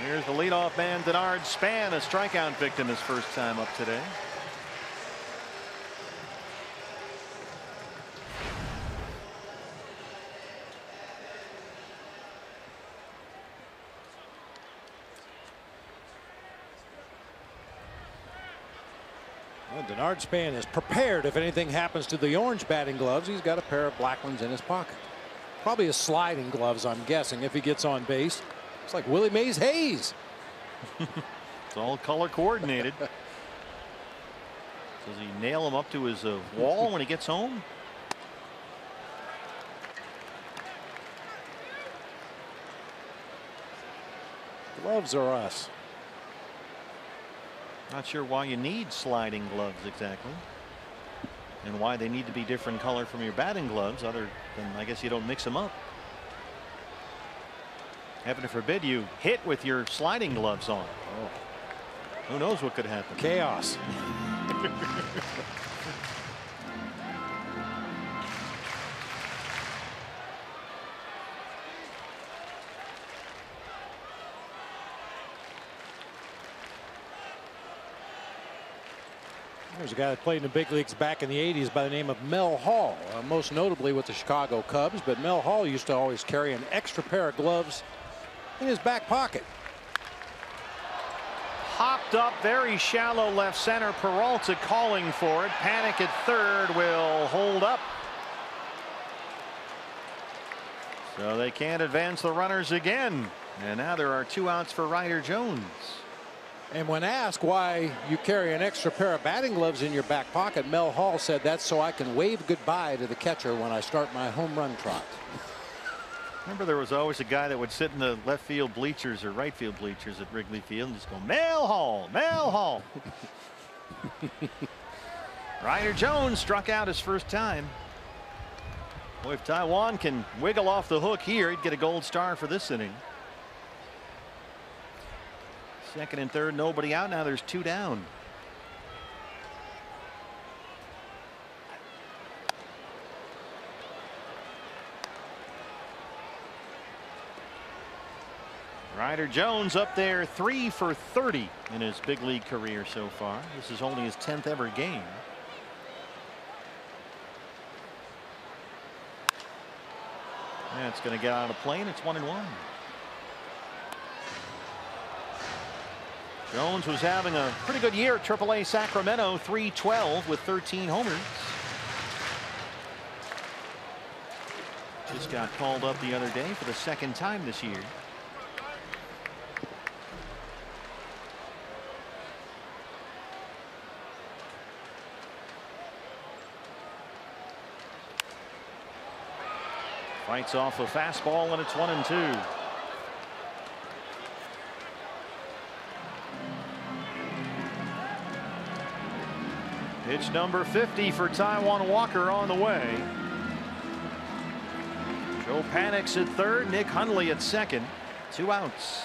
Here's the leadoff man, Denard Span, a strikeout victim his first time up today. Denard Span is prepared if anything happens to the orange batting gloves. He's got a pair of black ones in his pocket. Probably his sliding gloves, I'm guessing, if he gets on base. It's like Willie Mays Hayes. It's all color coordinated. Does he nail him up to his wall when he gets home? Gloves are us. Not sure why you need sliding gloves exactly, and why they need to be different color from your batting gloves, other than I guess you don't mix them up. Heaven forbid you hit with your sliding gloves on. Oh. Who knows what could happen? Chaos. There's a guy that played in the big leagues back in the 80s by the name of Mel Hall, most notably with the Chicago Cubs. But Mel Hall used to always carry an extra pair of gloves in his back pocket. Hopped up, very shallow left center. Peralta calling for it. Panic at third, will hold up. So they can't advance the runners again. And now there are 2 outs for Ryder Jones. And when asked why you carry an extra pair of batting gloves in your back pocket, Mel Hall said, "That's so I can wave goodbye to the catcher when I start my home run trot." Remember, there was always a guy that would sit in the left field bleachers or right field bleachers at Wrigley Field and just go, "Mel Hall, Mel Hall." Ryder Jones struck out his first time. Boy, if Taijuan can wiggle off the hook here, he'd get a gold star for this inning. Second and third, nobody out. Now there's 2 down. Ryder Jones up there 3 for 30 in his big league career so far. This is only his 10th ever game. That's going to get out of play, and it's 1-1. Jones was having a pretty good year at AAA Sacramento, .312 with 13 homers. Just got called up the other day for the 2nd time this year. Fights off a fastball, and it's 1-2. Pitch number 50 for Taijuan Walker on the way. Joe Panic's at third, Nick Hundley at second. 2 outs.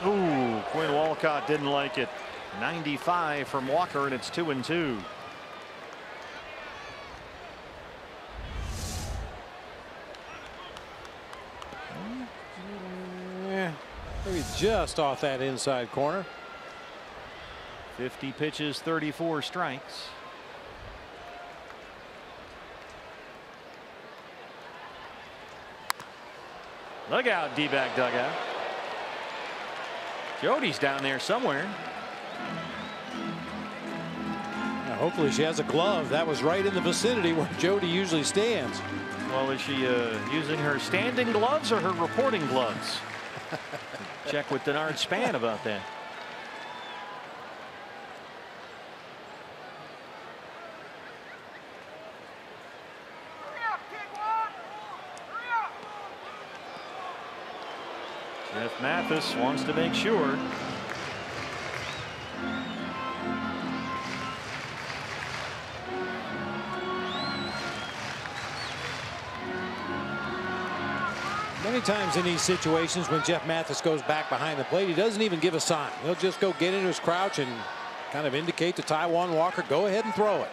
Ooh, Quinn Walcott didn't like it. 95 from Walker, and it's 2-2. Maybe just off that inside corner. 50 pitches, 34 strikes. Look out, D-back dugout. Jody's down there somewhere. Now, hopefully she has a glove. That was right in the vicinity where Jody usually stands. Well, is she using her standing gloves or her reporting gloves? Check with Denard Span about that. Jeff Mathis wants to make sure. Many times in these situations when Jeff Mathis goes back behind the plate, he doesn't even give a sign. He'll just go get into his crouch and kind of indicate to Taijuan Walker, go ahead and throw it.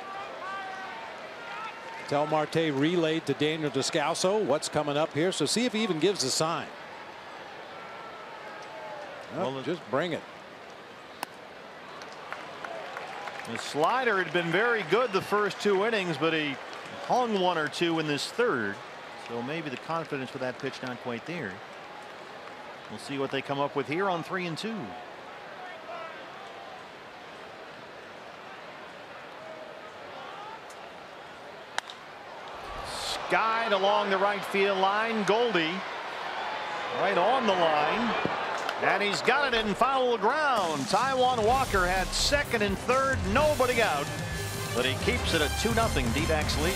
Tel Marte relayed to Daniel Descalso what's coming up here, so see if he even gives a sign. Well, just bring it. The slider had been very good the first 2 innings, but he hung 1 or 2 in this third. So maybe the confidence with that pitch not quite there. We'll see what they come up with here on 3-2. Skied along the right field line. Goldie right on the line. And he's got it in foul ground. Taijuan Walker had second and third, nobody out, but he keeps it a 2-0 D-backs lead.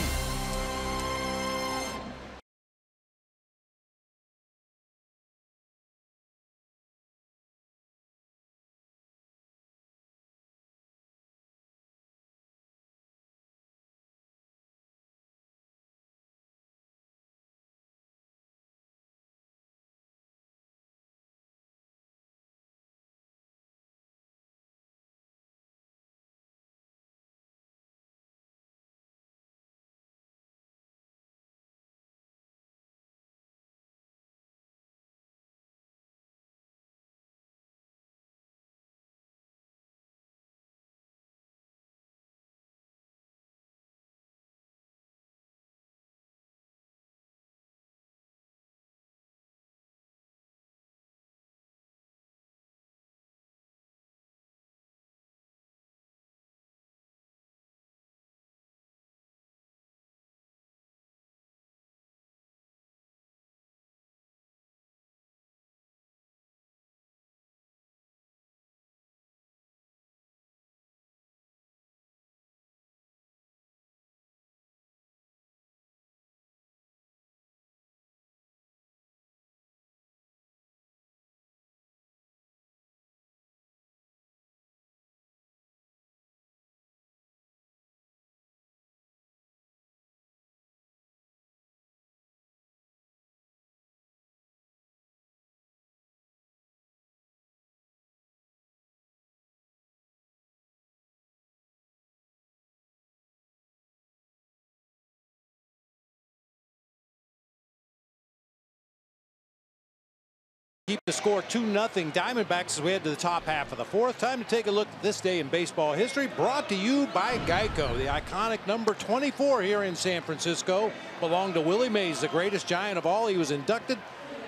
Keep the score 2-0 Diamondbacks as we head to the top half of the fourth. Time to take a look at this day in baseball history, brought to you by Geico. The iconic number 24 here in San Francisco belonged to Willie Mays, the greatest Giant of all. He was inducted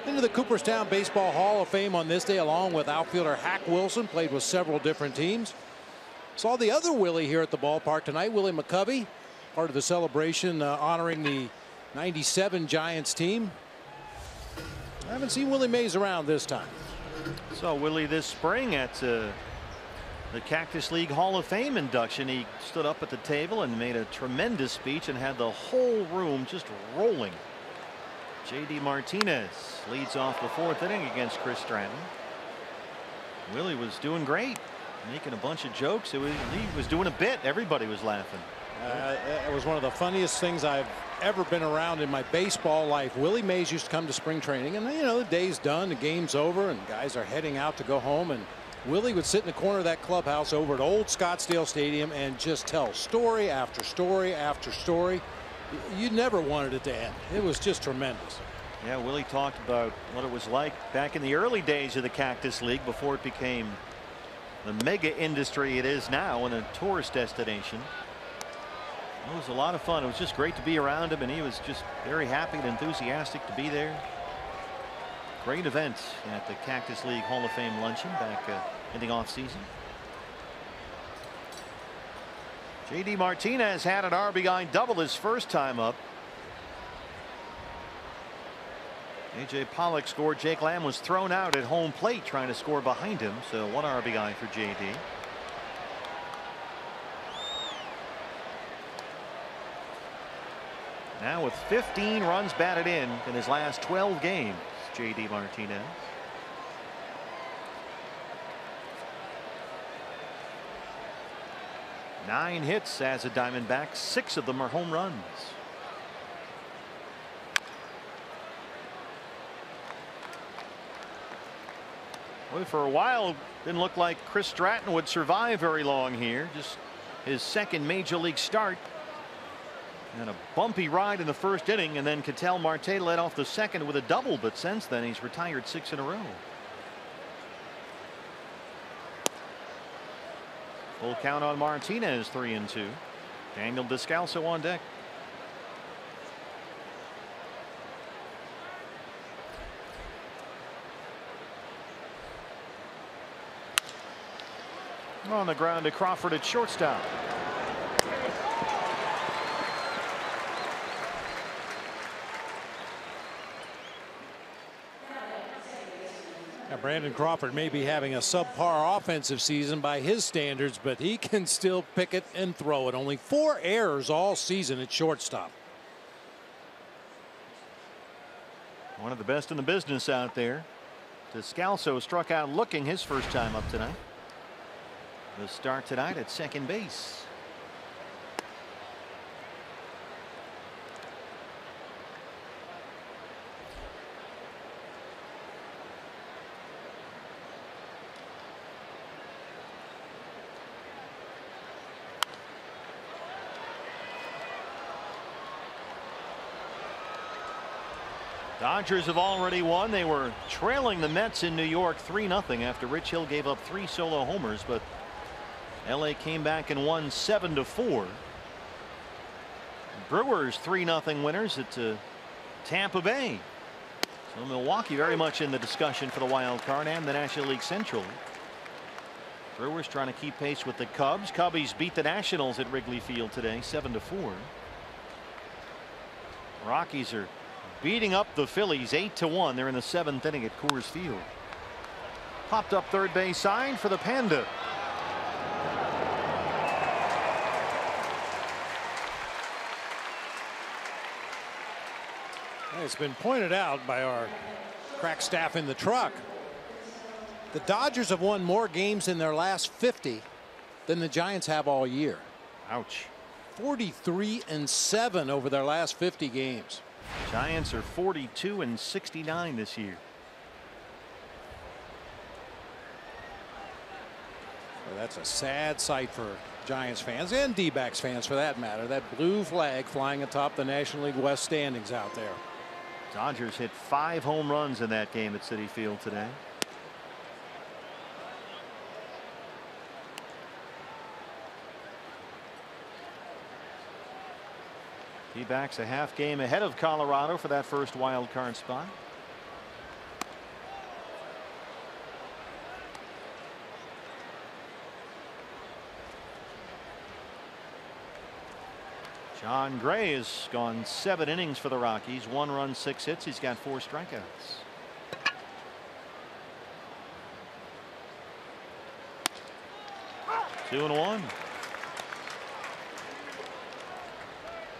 into the Cooperstown Baseball Hall of Fame on this day, along with outfielder Hack Wilson. Played with several different teams. Saw the other Willie here at the ballpark tonight, Willie McCovey, part of the celebration honoring the '97 Giants team. I haven't seen Willie Mays around this time. Saw Willie this spring at the Cactus League Hall of Fame induction. He stood up at the table and made a tremendous speech and had the whole room just rolling. J.D. Martinez leads off the fourth inning against Chris Stratton. Willie was doing great, making a bunch of jokes. He was doing a bit. Everybody was laughing. It was one of the funniest things I've ever been around in my baseball life. Willie Mays used to come to spring training, and you know, the day's done, the game's over, and guys are heading out to go home, and Willie would sit in the corner of that clubhouse over at Old Scottsdale Stadium and just tell story after story after story. You never wanted it to end. It was just tremendous. Yeah, Willie talked about what it was like back in the early days of the Cactus League before it became the mega industry it is now and a tourist destination. It was a lot of fun. It was just great to be around him, and he was just very happy and enthusiastic to be there. Great event at the Cactus League Hall of Fame luncheon back in the offseason. JD Martinez had an RBI double his first time up. AJ Pollock scored. Jake Lamb was thrown out at home plate trying to score behind him, so 1 RBI for JD. Now with 15 runs batted in his last 12 games, JD Martinez. Nine hits as a Diamondback. 6 of them are home runs. Well, for a while, didn't look like Chris Stratton would survive very long here. Just his second major league start. And a bumpy ride in the first inning, and then Ketel Marte led off the second with a double, but since then he's retired 6 in a row. Full count on Martinez, 3-2. Daniel Descalso on deck. On the ground to Crawford at shortstop. Now, Brandon Crawford may be having a subpar offensive season by his standards, but he can still pick it and throw it. Only 4 errors all season at shortstop. One of the best in the business out there. Descalso struck out looking his first time up tonight. The start tonight at second base. Dodgers have already won. They were trailing the Mets in New York 3-0 after Rich Hill gave up 3 solo homers, but LA came back and won 7-4. Brewers 3-0 winners at Tampa Bay. So Milwaukee very much in the discussion for the wild card and the National League Central. Brewers trying to keep pace with the Cubs. Cubbies beat the Nationals at Wrigley Field today 7-4. Rockies are beating up the Phillies 8-1. They're in the 7th inning at Coors Field. Popped up third base sign for the Panda. It's been pointed out by our crack staff in the truck. The Dodgers have won more games in their last 50 than the Giants have all year. Ouch. 43-7 over their last 50 games. Giants are 42-69 this year. Well, that's a sad sight for Giants fans and D-backs fans for that matter. That blue flag flying atop the National League West standings out there. Dodgers hit 5 home runs in that game at Citi Field today. D-backs a half game ahead of Colorado for that first wild card spot. John Gray has gone 7 innings for the Rockies. 1 run, 6 hits. He's got 4 strikeouts. Two and 1.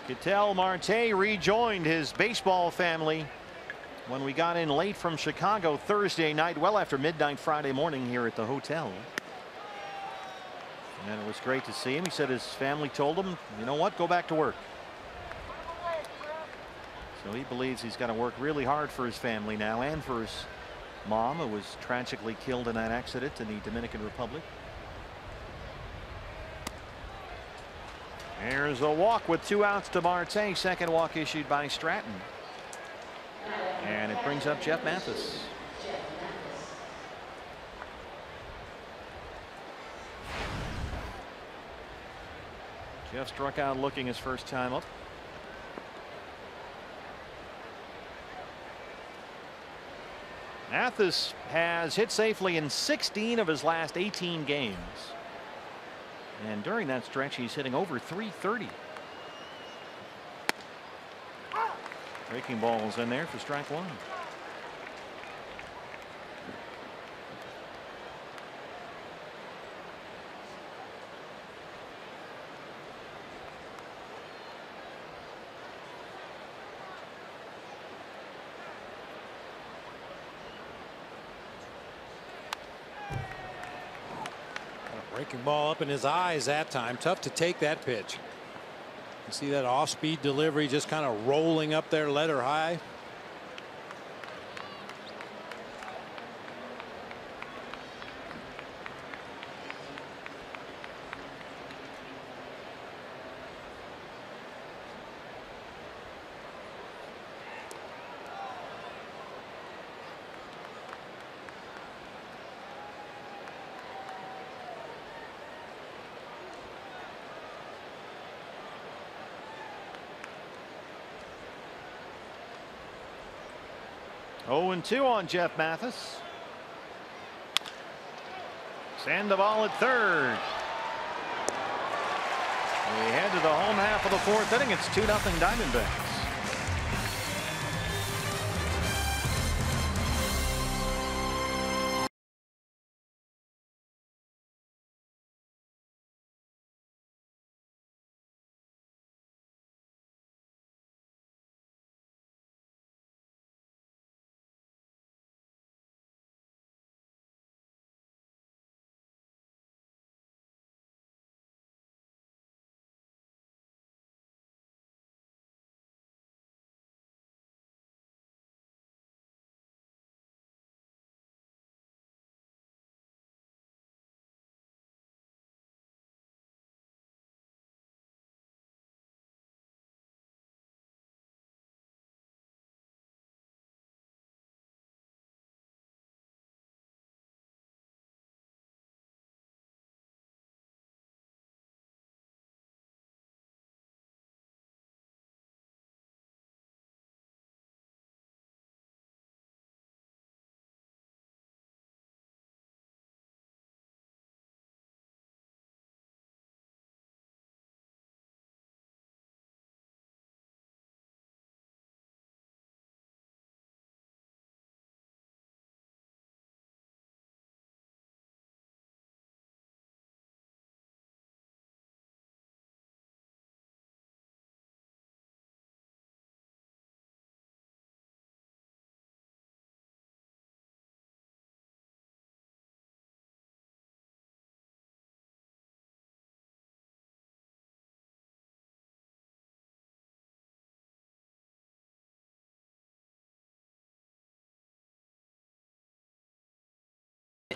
Ketel Marte rejoined his baseball family when we got in late from Chicago Thursday night, well after midnight Friday morning here at the hotel. And it was great to see him. He said his family told him, you know what, go back to work. So he believes he's got to work really hard for his family now and for his mom, who was tragically killed in that accident in the Dominican Republic. There's a walk with 2 outs to Marte. Second walk issued by Stratton. And it brings up Jeff Mathis. Jeff struck out looking his first time up. Mathis has hit safely in 16 of his last 18 games. And during that stretch, he's hitting over .330. Breaking balls in there for strike one. Breaking ball up in his eyes that time. Tough to take that pitch. You see that off-speed delivery just kind of rolling up there letter high. Oh, 2 on Jeff Mathis. Sandoval at third. We head to the home half of the fourth inning. It's 2-0 Diamondbacks.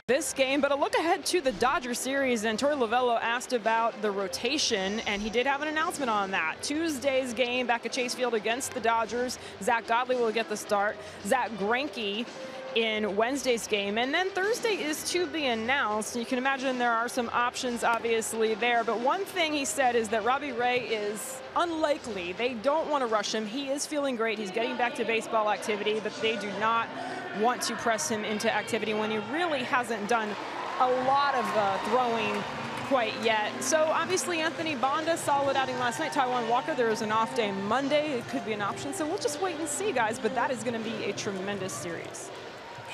This game, but a look ahead to the Dodger series, and Torey Lovullo asked about the rotation, and he did have an announcement on that. Tuesday's game back at Chase Field against the Dodgers, Zach Godley will get the start. Zach Greinke in Wednesday's game, and then Thursday is to be announced. You can imagine there are some options obviously there, but one thing he said is that Robbie Ray is unlikely. They don't want to rush him. He is feeling great. He's getting back to baseball activity, but they do not want to press him into activity when he really hasn't done a lot of throwing quite yet. So obviously Anthony Bonda, solid outing last night. Taijuan Walker, there is an off day Monday. It could be an option, so we'll just wait and see, guys, but that is going to be a tremendous series.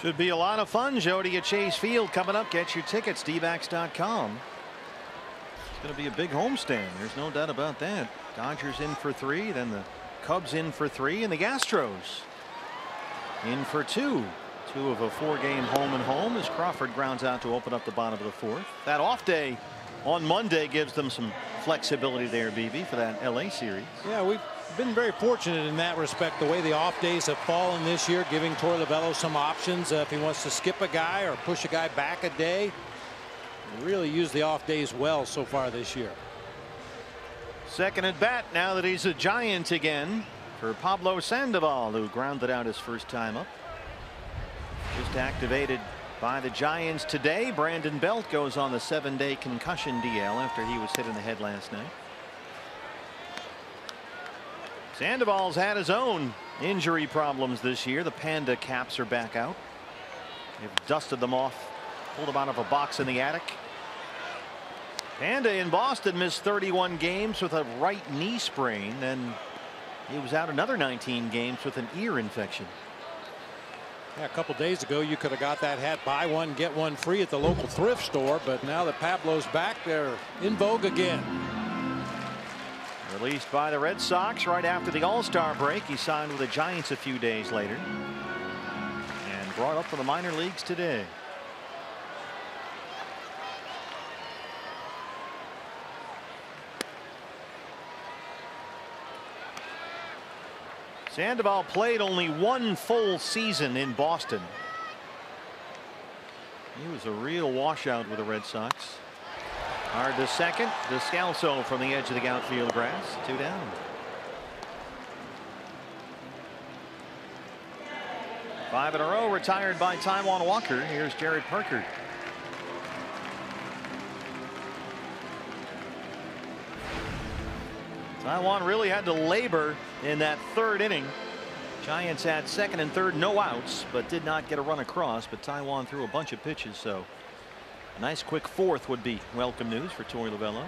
Should be a lot of fun, Jody, at Chase Field coming up. Get your tickets, dbacks.com. It's going to be a big homestand. There's no doubt about that. Dodgers in for 3, then the Cubs in for 3, and the Astros in for 2. 2 of a 4-game home and home as Crawford grounds out to open up the bottom of the 4th. That off day on Monday gives them some flexibility there, BB, for that LA series. Yeah, we've been very fortunate in that respect, the way the off days have fallen this year, giving Torey Lovullo some options if he wants to skip a guy or push a guy back a day. He really used the off days well so far this year. Second at bat now that he's a Giant again for Pablo Sandoval, who grounded out his first time up. Just activated by the Giants today. Brandon Belt goes on the 7-day concussion DL after he was hit in the head last night. Sandoval's had his own injury problems this year. The Panda caps are back out. They've dusted them off, pulled them out of a box in the attic. Panda in Boston missed 31 games with a right knee sprain, and he was out another 19 games with an ear infection. Yeah, a couple days ago you could have got that hat, buy one get one free at the local thrift store, but now that Pablo's back, they're in vogue again. Released by the Red Sox right after the All-Star break. He signed with the Giants a few days later and brought up for the minor leagues today. Sandoval played only one full season in Boston. He was a real washout with the Red Sox. Hard to second. Descalso from the edge of the outfield grass. 2 down. Five in a row retired by Taijuan Walker. Here's Jared Parker. Taijuan really had to labor in that third inning. Giants had second and third, no outs, but did not get a run across. But Taijuan threw a bunch of pitches, so a nice quick fourth would be welcome news for Torey Lovullo.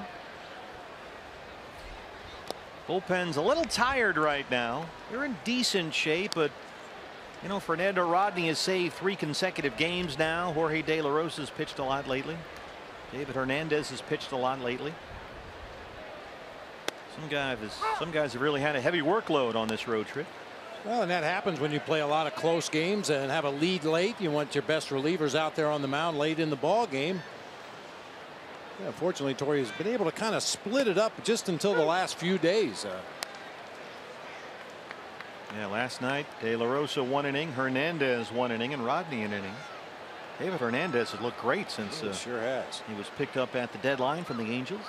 Bullpen's a little tired right now. They're in decent shape, but you know, Fernando Rodney has saved 3 consecutive games now. Jorge De La Rosa's pitched a lot lately. David Hernandez has pitched a lot lately. Some guys have really had a heavy workload on this road trip. Well, and that happens when you play a lot of close games and have a lead late. You want your best relievers out there on the mound late in the ball game. Yeah, fortunately, Torey has been able to kind of split it up just until the last few days. Yeah, last night De La Rosa 1 inning, Hernandez 1 inning, and Rodney an inning. David Hernandez has looked great since sure has. He was picked up at the deadline from the Angels.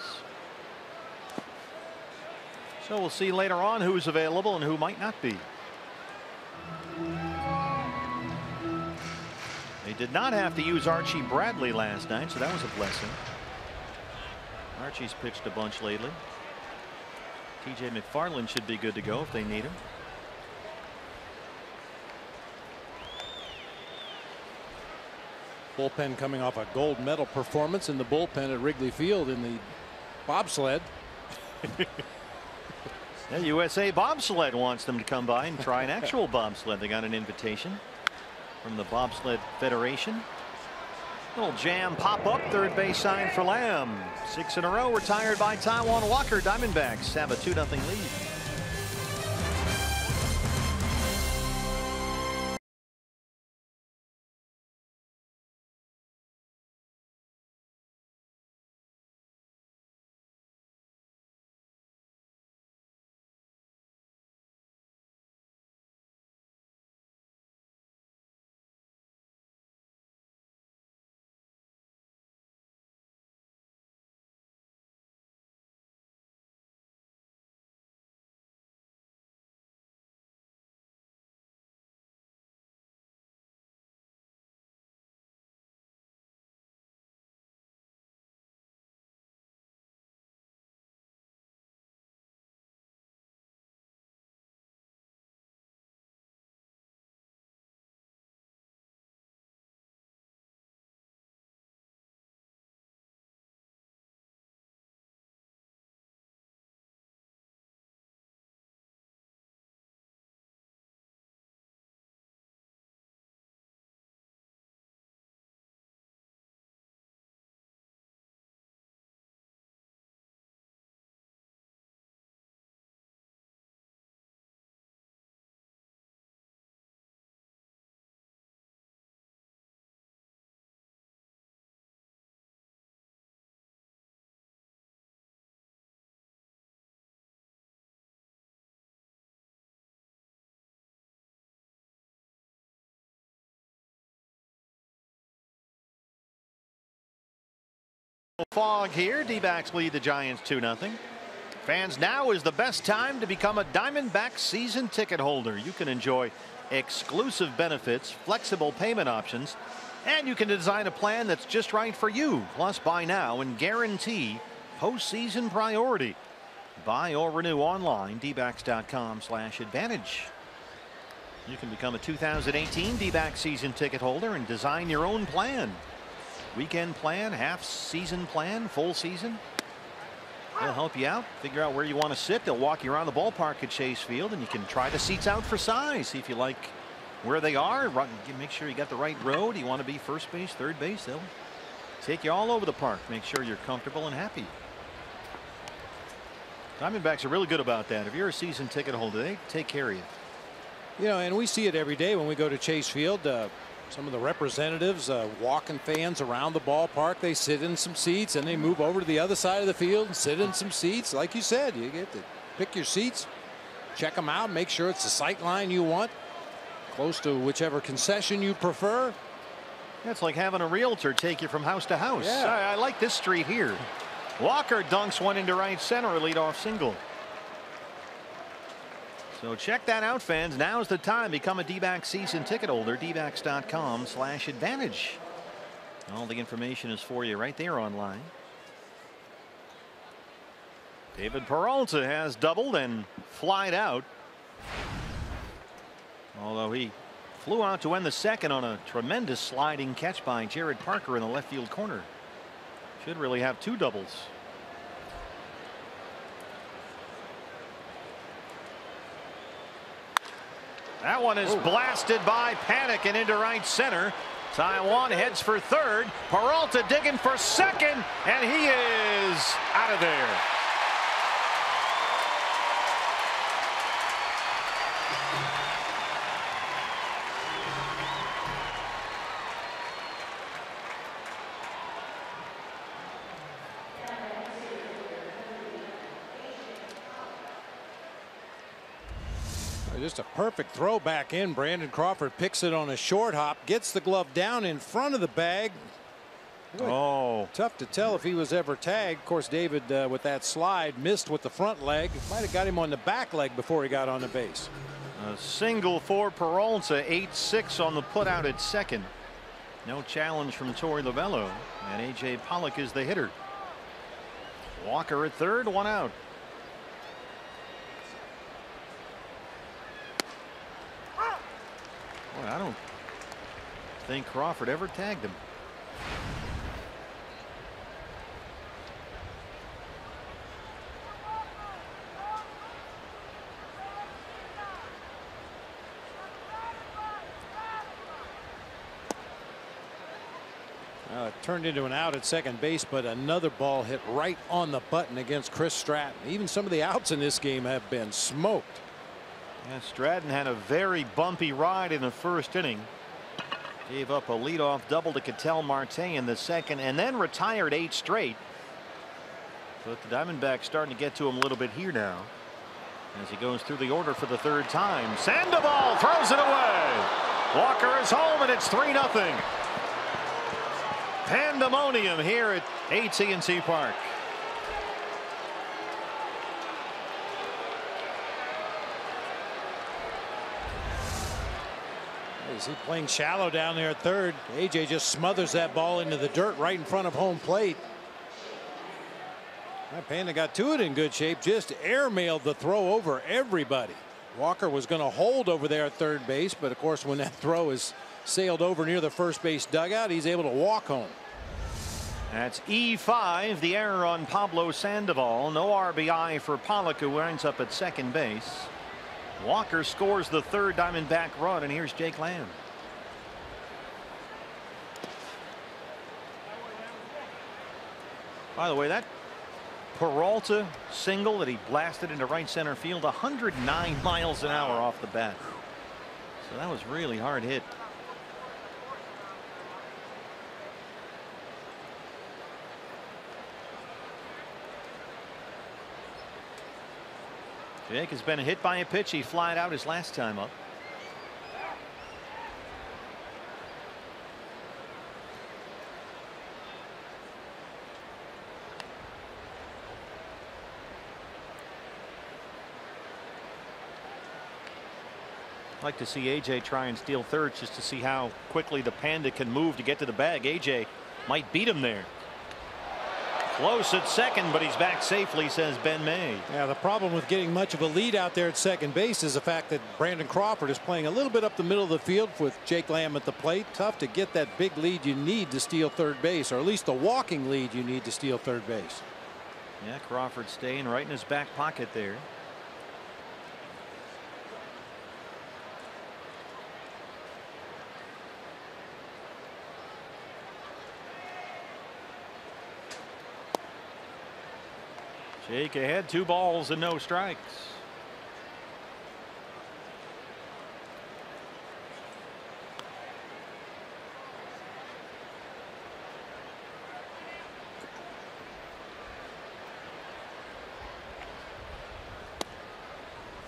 So we'll see later on who's available and who might not be. They did not have to use Archie Bradley last night, so that was a blessing. Archie's pitched a bunch lately. TJ McFarland should be good to go if they need him. Bullpen coming off a gold medal performance in the bullpen at Wrigley Field in the bobsled. Yeah, USA Bobsled wants them to come by and try an actual bobsled. They got an invitation from the Bobsled Federation. Little jam pop up, third base sign for Lamb. 6 in a row retired by Taijuan Walker. Diamondbacks have a 2-0 lead. Fog here. D-backs lead the Giants 2-0. Fans, now is the best time to become a Diamondbacks season ticket holder. You can enjoy exclusive benefits, flexible payment options, and you can design a plan that's just right for you. Plus, buy now and guarantee postseason priority. Buy or renew online, dbacks.com/advantage. You can become a 2018 D-backs season ticket holder and design your own plan. Weekend plan, half season plan, full season. They'll help you out, figure out where you want to sit. They'll walk you around the ballpark at Chase Field, and you can try the seats out for size. See if you like where they are. Make sure you got the right row. Do you want to be first base, third base? They'll take you all over the park. Make sure you're comfortable and happy. Diamondbacks are really good about that. If you're a season ticket holder, they take care of you. You know, and we see it every day when we go to Chase Field. Some of the representatives walking fans around the ballpark. They sit in some seats and they move over to the other side of the field and sit in some seats. Like you said, you get to pick your seats, check them out, make sure it's the sight line you want, close to whichever concession you prefer. It's like having a realtor take you from house to house. Yeah. I like this street here. Walker dunks one into right center, a leadoff single. So check that out, fans. Now's the time. Become a D-backs season ticket holder. dbacks.com/advantage. All the information is for you right there online. David Peralta has doubled and flied out. Although he flew out to end the second on a tremendous sliding catch by Jared Parker in the left field corner. Should really have two doubles. That one is blasted by Panic and into right center. Taiwan heads for third. Peralta digging for second, and he is out of there. Just a perfect throw back in. Brandon Crawford picks it on a short hop, gets the glove down in front of the bag. Boy, tough to tell if he was ever tagged. Of course, David with that slide missed with the front leg. Might have got him on the back leg before he got on the base. A single for Peralta, 8-6 on the putout at second. No challenge from Torey Lovullo, and A.J. Pollock is the hitter. Walker at third, one out. Boy, I don't think Crawford ever tagged him. It turned into an out at second base, but another ball hit right on the button against Chris Stratton. Even some of the outs in this game have been smoked. Yeah, Stratton had a very bumpy ride in the first inning. Gave up a leadoff double to Ketel Marte in the second, and then retired 8 straight. But the Diamondbacks starting to get to him a little bit here now, as he goes through the order for the third time. Sandoval throws it away. Walker is home, and it's 3-0. Pandemonium here at AT&T Park. Is he playing shallow down there at third? AJ just smothers that ball into the dirt right in front of home plate. Panda got to it in good shape, just airmailed the throw over everybody. Walker was going to hold over there at third base, but of course when that throw is sailed over near the first base dugout, he's able to walk home. That's E5, the error on Pablo Sandoval. No RBI for Pollock, who winds up at second base. Walker scores the third Diamondback run, and here's Jake Lamb. By the way, that Peralta single that he blasted into right center field, 109 miles an hour off the bat. So that was really hard hit. Jake has been hit by a pitch. He flied out his last time up. I'd like to see AJ try and steal third, just to see how quickly the Panda can move to get to the bag. AJ might beat him there. Close at second, but he's back safely, says Ben May. Yeah, the problem with getting much of a lead out there at second base is the fact that Brandon Crawford is playing a little bit up the middle of the field with Jake Lamb at the plate. Tough to get that big lead you need to steal third base, or at least the walking lead you need to steal third base. Yeah, Crawford staying right in his back pocket there. Jake ahead, 2 balls and no strikes.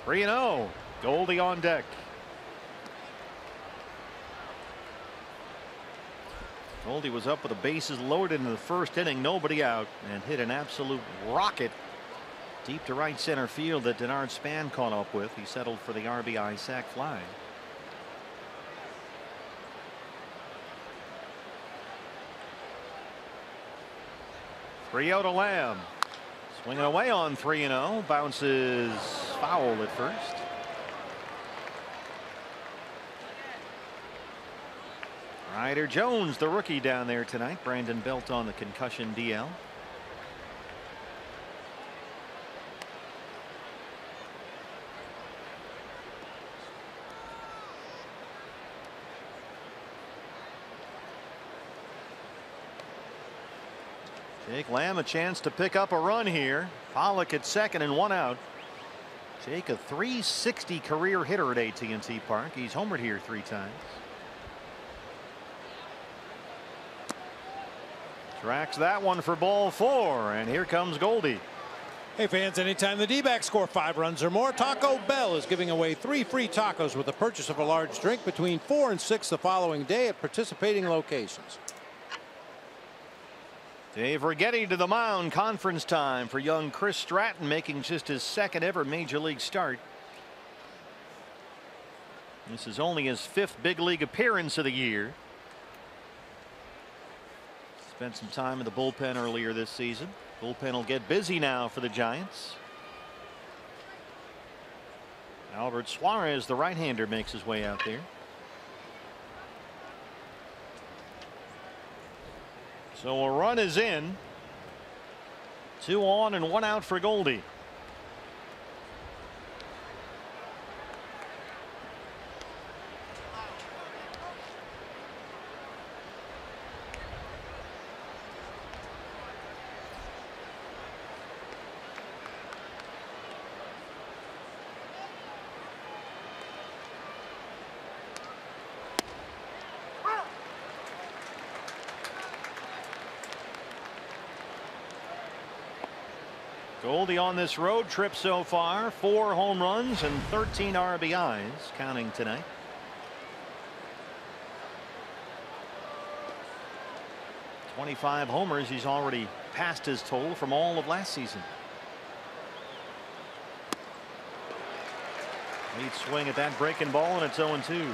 Three and 0. Goldie on deck. Goldie was up with the bases loaded in the first inning, nobody out, and hit an absolute rocket deep to right center field that Denard Span caught up with. He settled for the RBI sac fly. Three out to Lamb. Swinging away on 3-0. Bounces foul at first. Ryder Jones, the rookie down there tonight. Brandon Belt on the concussion DL. Jake Lamb a chance to pick up a run here. Pollock at second and 1 out. Jake a .360 career hitter at AT&T Park. He's homered here 3 times. Tracks that one for ball 4, and here comes Goldie. Hey fans, anytime the D-backs score 5 runs or more, Taco Bell is giving away 3 free tacos with the purchase of a large drink between 4 and 6 the following day at participating locations. Dave Righetti to the mound. Conference time for young Chris Stratton, making just his 2nd ever major league start. This is only his 5th big league appearance of the year. Spent some time in the bullpen earlier this season. Bullpen will get busy now for the Giants. Albert Suarez, the right-hander, makes his way out there. So a run is in. 2 on and 1 out for Goldie. Goldie on this road trip so far, 4 home runs and 13 RBIs, counting tonight. .25 homers. He's already passed his total from all of last season. Lead swing at that breaking ball, and it's 0-2.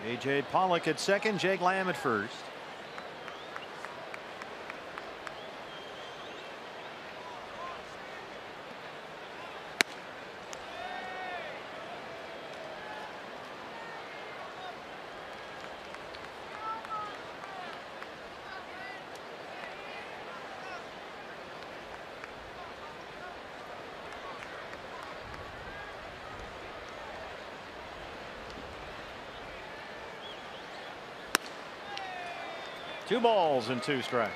A.J. Pollock at second, Jake Lamb at first. Two balls and 2 strikes.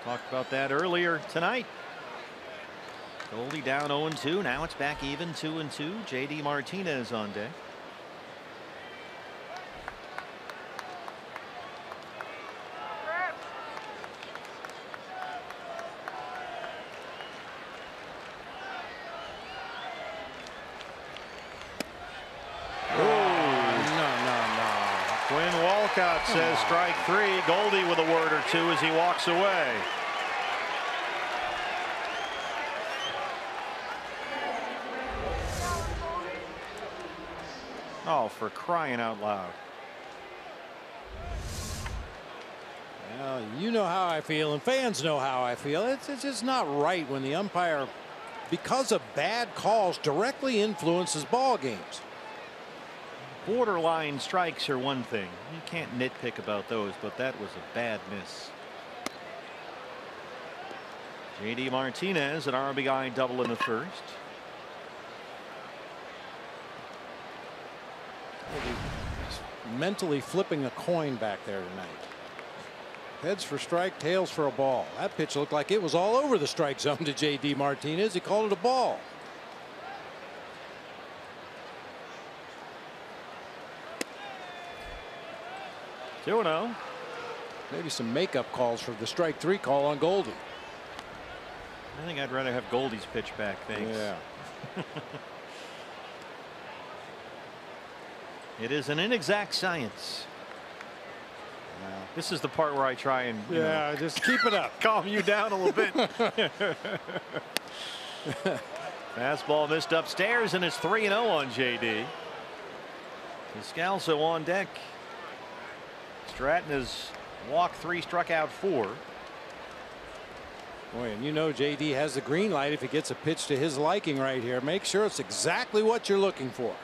Talked about that earlier tonight. Goldie down 0-2. Now it's back even 2-2. J.D. Martinez on deck. Says strike 3. Goldie with a word or 2 as he walks away. Oh, for crying out loud. Well, you know how I feel, and fans know how I feel. It's just not right when the umpire, because of bad calls, directly influences ball games. Borderline strikes are one thing. You can't nitpick about those, but that was a bad miss. JD Martinez, an RBI double in the first. Mentally flipping a coin back there tonight. Heads for strike, tails for a ball. That pitch looked like it was all over the strike zone to JD Martinez. He called it a ball. Two-0. Maybe some makeup calls for the strike three call on Goldie. I think I'd rather have Goldie's pitch back. Thanks. Yeah. It is an inexact science. This is the part where I try and just keep it up. calm you down a little bit. Fastball missed upstairs, and it's 3-0 on JD. Descalso on deck. Stratton has walked 3, struck out 4. Boy, and you know JD has the green light if he gets a pitch to his liking right here. Make sure it's exactly what you're looking for.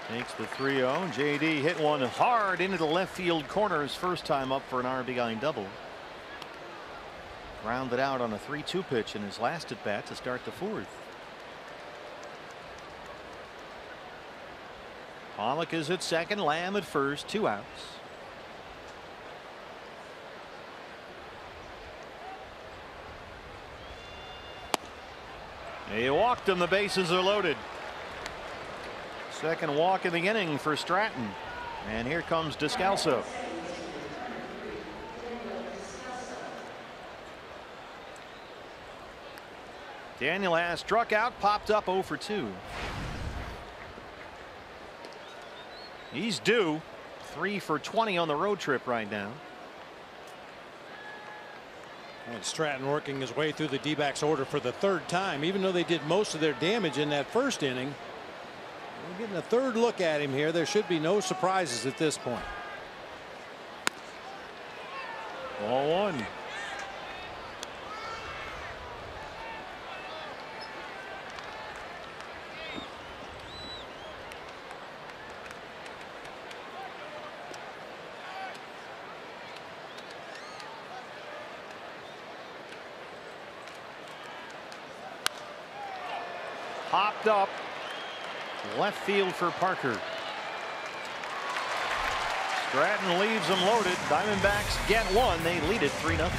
Takes the 3-0. JD hit one hard into the left field corner his first time up for an RBI double. Grounded out on a 3-2 pitch in his last at bat to start the 4th. Pollock is at second, Lamb at first, 2 outs. He walked him, the bases are loaded. Second walk in the inning for Stratton, and here comes Descalso. Daniel has struck out, popped up 0 for 2. He's due. 3 for 20 on the road trip right now. And Stratton working his way through the D-backs order for the 3rd time. Even though they did most of their damage in that first inning, we're getting a 3rd look at him here. There should be no surprises at this point. Ball 1. Popped up left field for Parker. Stratton leaves them loaded. Diamondbacks get one. They lead it 3-0.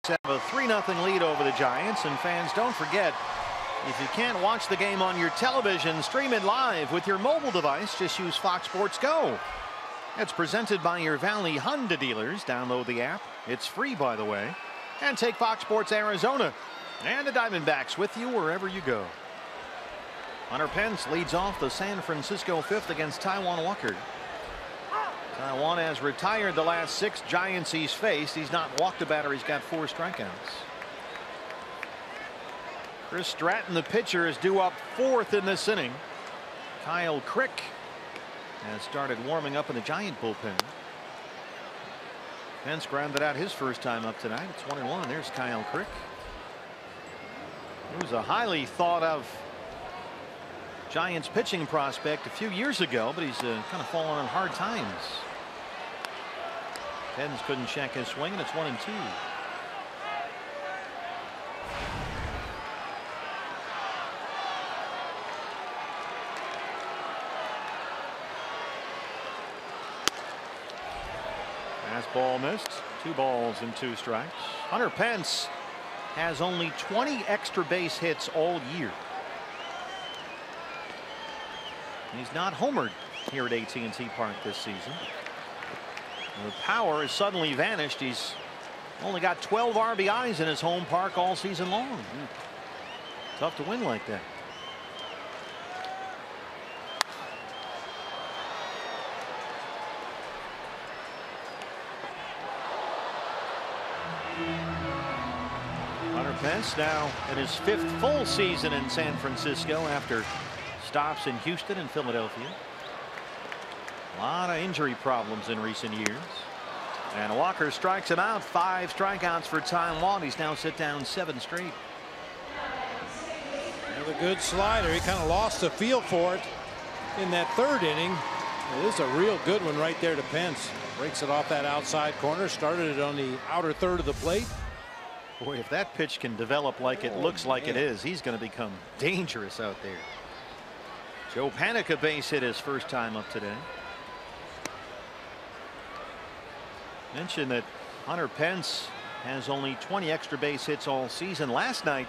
have a 3-0 lead over the Giants. And fans, don't forget, if you can't watch the game on your television, stream it live with your mobile device. Just use Fox Sports Go. It's presented by your Valley Honda dealers. Download the app. It's free, by the way. And take Fox Sports Arizona and the Diamondbacks with you wherever you go. Hunter Pence leads off the San Francisco fifth against Taijuan Walker. Taijuan has retired the last 6 Giants he's faced. He's not walked a batter. He's got 4 strikeouts. Chris Stratton, the pitcher, is due up 4th in this inning. Kyle Crick has started warming up in the Giant bullpen. Pence grounded out his first time up tonight. It's 1-1. There's Kyle Crick. He was a highly thought of Giants pitching prospect a few years ago, but he's kind of fallen on hard times. Pence couldn't check his swing, and it's 1-2. Fastball missed. 2 balls and 2 strikes. Hunter Pence has only 20 extra base hits all year. He's not homered here at AT&T Park this season. The power has suddenly vanished. He's only got 12 RBIs in his home park all season long. Tough to win like that. Hunter Pence now in his 5th full season in San Francisco after stops in Houston and Philadelphia. A lot of injury problems in recent years. And Walker strikes him out. 5 strikeouts for Taijuan. He's now sit down 7 straight. Another good slider. He kind of lost the feel for it in that 3rd inning. This is a real good one right there to Pence. Breaks it off that outside corner. Started it on the outer 3rd of the plate. Boy, if that pitch can develop like it looks like it is, he's going to become dangerous out there. Joe Panik, a base hit his first time up today. Mentioned that Hunter Pence has only 20 extra base hits all season. Last night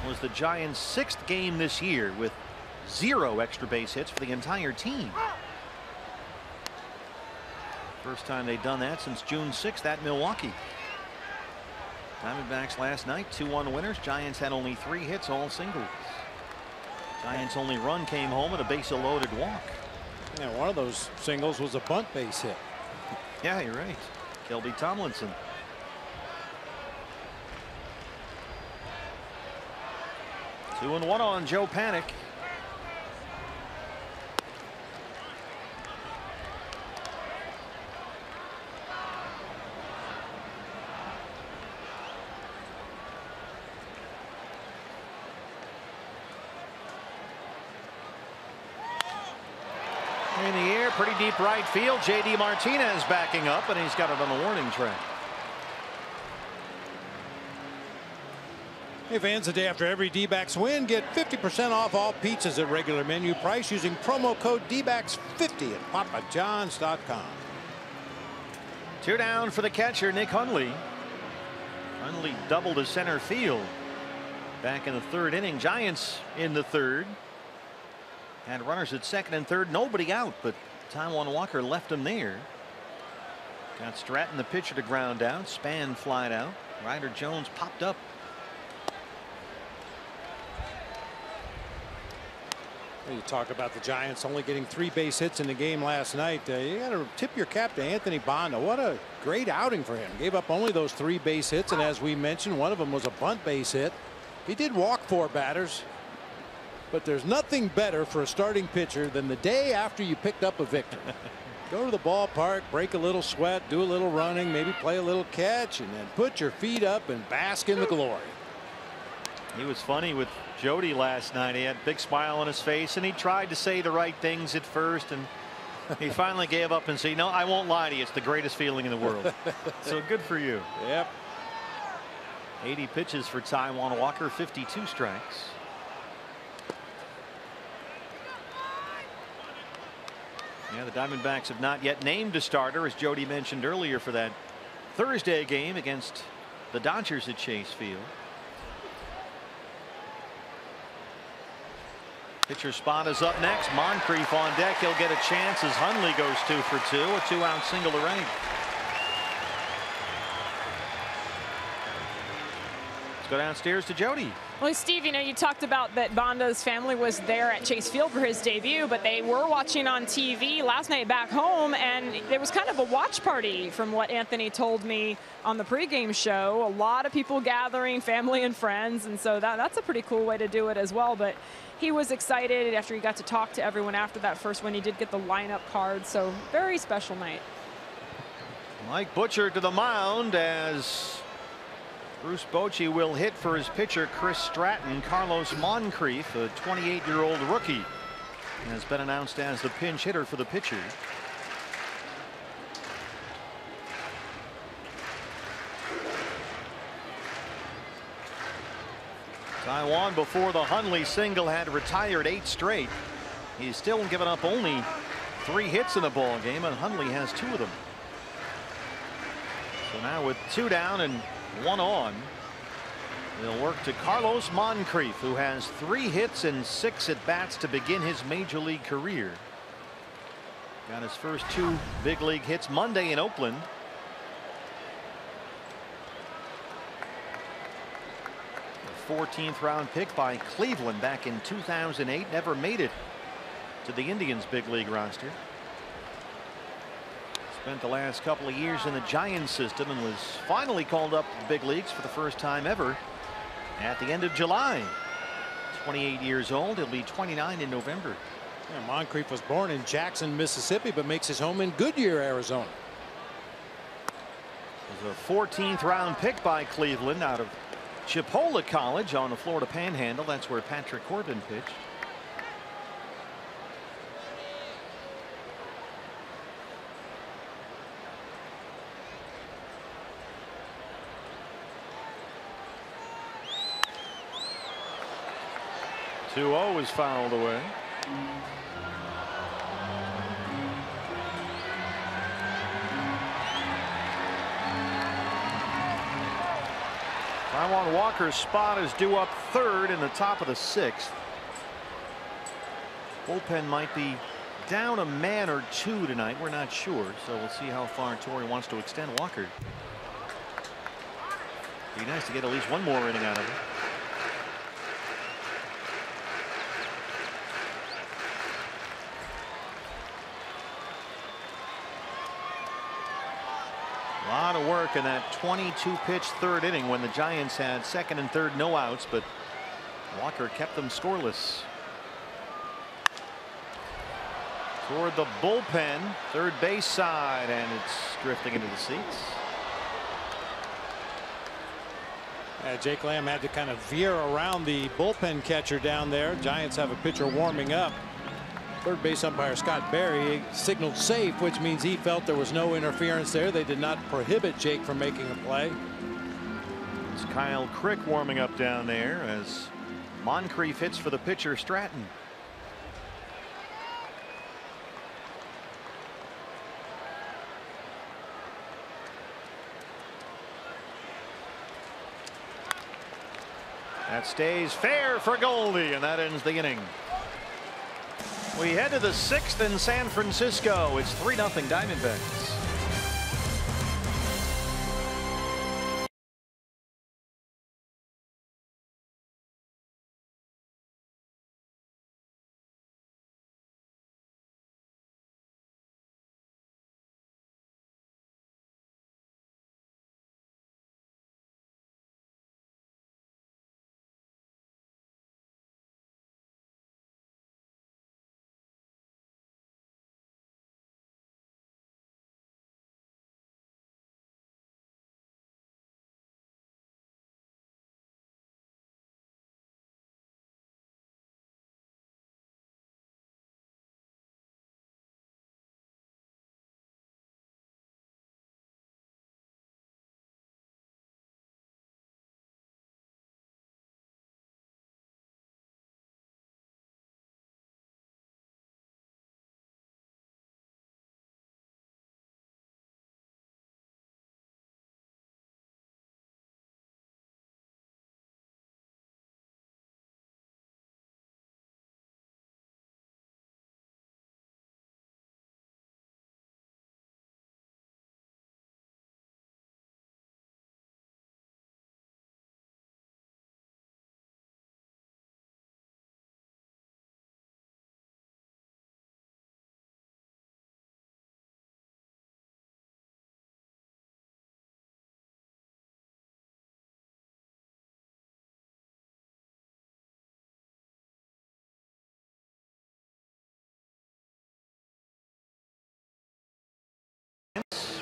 was the Giants' 6th game this year with 0 extra base hits for the entire team. First time they've done that since June 6th at Milwaukee. Diamondbacks last night 2-1 winners. Giants had only 3 hits, all singles. Giants' only run came home at a base-loaded walk. Yeah, one of those singles was a bunt base hit. Yeah, you're right. Kelby Tomlinson. Two and 1 on Joe Panik. In the air, pretty deep right field. JD Martinez backing up, and he's got it on the warning track. Hey fans, the day after every D-backs win, get 50% off all pizzas at regular menu price using promo code DBACKS50 at papajohns.com. 2 down for the catcher, Nick Hundley. Hundley doubled to center field back in the 3rd inning. Giants in the 3rd. Had runners at 2nd and 3rd. Nobody out, but Taijuan Walker left him there. Got Stratton, the pitcher, to ground out. Span flied out. Ryder Jones popped up. You talk about the Giants only getting 3 base hits in the game last night. You got to tip your cap to Anthony Banda. What a great outing for him. Gave up only those 3 base hits, and as we mentioned, one of them was a bunt base hit. He did walk 4 batters. But there's nothing better for a starting pitcher than the day after you picked up a victory. Go to the ballpark, break a little sweat, do a little running, maybe play a little catch, and then put your feet up and bask in the glory. He was funny with Jody last night. He had a big smile on his face, and he tried to say the right things at first, and he finally gave up and said, "No, I won't lie to you. It's the greatest feeling in the world." So good for you. Yep. 80 pitches for Taijuan Walker, 52 strikes. Yeah, the Diamondbacks have not yet named a starter, as Jody mentioned earlier, for that Thursday game against the Dodgers at Chase Field. Pitcher spot is up next. Moncrief on deck. He'll get a chance as Hundley goes 2 for 2. A 2-out single to right. Let's go downstairs to Jody. Well, Steve, you talked about that Bonda's family was there at Chase Field for his debut, but they were watching on TV last night back home, and there was kind of a watch party from what Anthony told me on the pregame show. A lot of people gathering, family and friends, and so that's a pretty cool way to do it as well. But he was excited after he got to talk to everyone after that first win. He did get the lineup card, so very special night. Mike Butcher to the mound as Bruce Bochy will hit for his pitcher Chris Stratton. Carlos Moncrief, a 28-year-old rookie, has been announced as the pinch hitter for the pitcher. Taiwan, before the Hundley single, had retired 8 straight. He's still given up only 3 hits in the ball game, and Hundley has 2 of them. So now with 2 down and 1 on, they'll work to Carlos Moncrief, who has 3 hits and 6 at bats to begin his major league career. Got his first 2 big league hits Monday in Oakland. The 14th round pick by Cleveland back in 2008, never made it to the Indians' big league roster. Spent the last couple of years in the Giants system and was finally called up to the big leagues for the first time ever at the end of July. 28 years old. He'll be 29 in November. Yeah, Moncrief was born in Jackson, Mississippi, but makes his home in Goodyear, Arizona. It was a 14th round pick by Cleveland out of Chipola College on the Florida Panhandle. That's where Patrick Corbin pitched. .2-0 is fouled away. Taijuan Walker's spot is due up 3rd in the top of the 6th. Bullpen might be down a man or 2 tonight. We're not sure, so we'll see how far Torrey wants to extend Walker. Be nice to get at least 1 more inning out of him. A lot of work in that 22-pitch 3rd inning when the Giants had 2nd and 3rd no outs, but Walker kept them scoreless. Toward the bullpen, 3rd base side, and it's drifting into the seats. Jake Lamb had to kind of veer around the bullpen catcher down there. Giants have a pitcher warming up. 3rd base umpire Scott Berry signaled safe, which means he felt there was no interference there. They did not prohibit Jake from making a play. It's Kyle Crick warming up down there as Moncrief hits for the pitcher Stratton. That stays fair for Goldie, and that ends the inning. We head to the 6th in San Francisco. It's 3-0 Diamondbacks.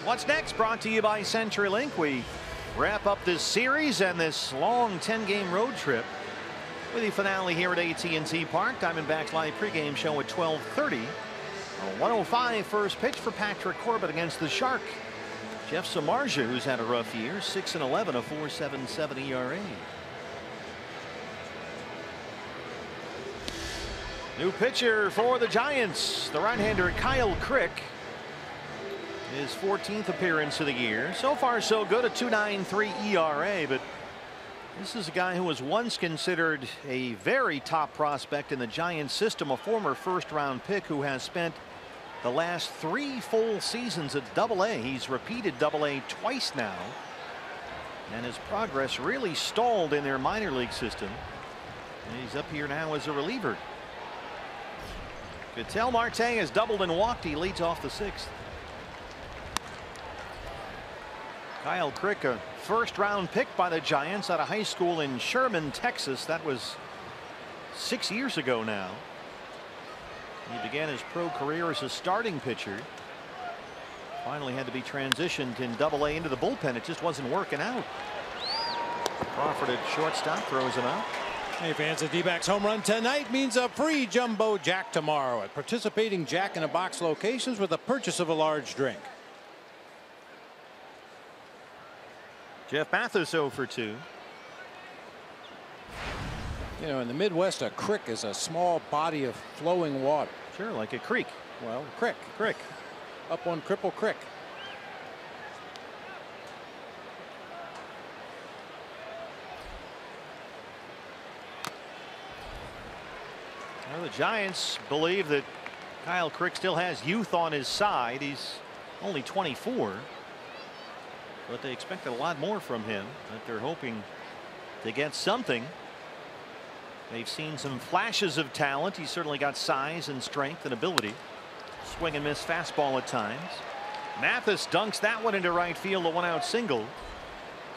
What's next? Brought to you by CenturyLink. We wrap up this series and this long 10-game road trip with the finale here at AT&T Park. Diamondbacks live pregame show at 12:30. A 105 first pitch for Patrick Corbett against the Shark. Jeff Samardzija, who's had a rough year, 6-11, a 4.77 ERA. New pitcher for the Giants, the right-hander Kyle Crick. His 14th appearance of the year. So far so good, a 2.93 ERA, but this is a guy who was once considered a very top prospect in the Giants system, a former first-round pick who has spent the last 3 full seasons at Double-A. He's repeated Double-A twice now, and his progress really stalled in their minor league system. And he's up here now as a reliever. Ketel Marte has doubled and walked. He leads off the 6th. Kyle Crick, a first-round pick by the Giants out of high school in Sherman, Texas. That was 6 years ago now. He began his pro career as a starting pitcher. Finally had to be transitioned in Double-A into the bullpen. It just wasn't working out. Crawford at shortstop throws him out. Hey fans, the D-backs home run tonight means a free jumbo jack tomorrow at participating Jack in a Box locations with a purchase of a large drink. Jeff Mathis 0 for 2. You know, in the Midwest, a creek is a small body of flowing water. Sure, like a creek. Well, creek. Up on Cripple Creek. Well, the Giants believe that Kyle Crick still has youth on his side. He's only 24. But they expected a lot more from him. But they're hoping to get something. They've seen some flashes of talent. He's certainly got size and strength and ability. Swing and miss fastball at times. Mathis dunks that one into right field, a 1-out single.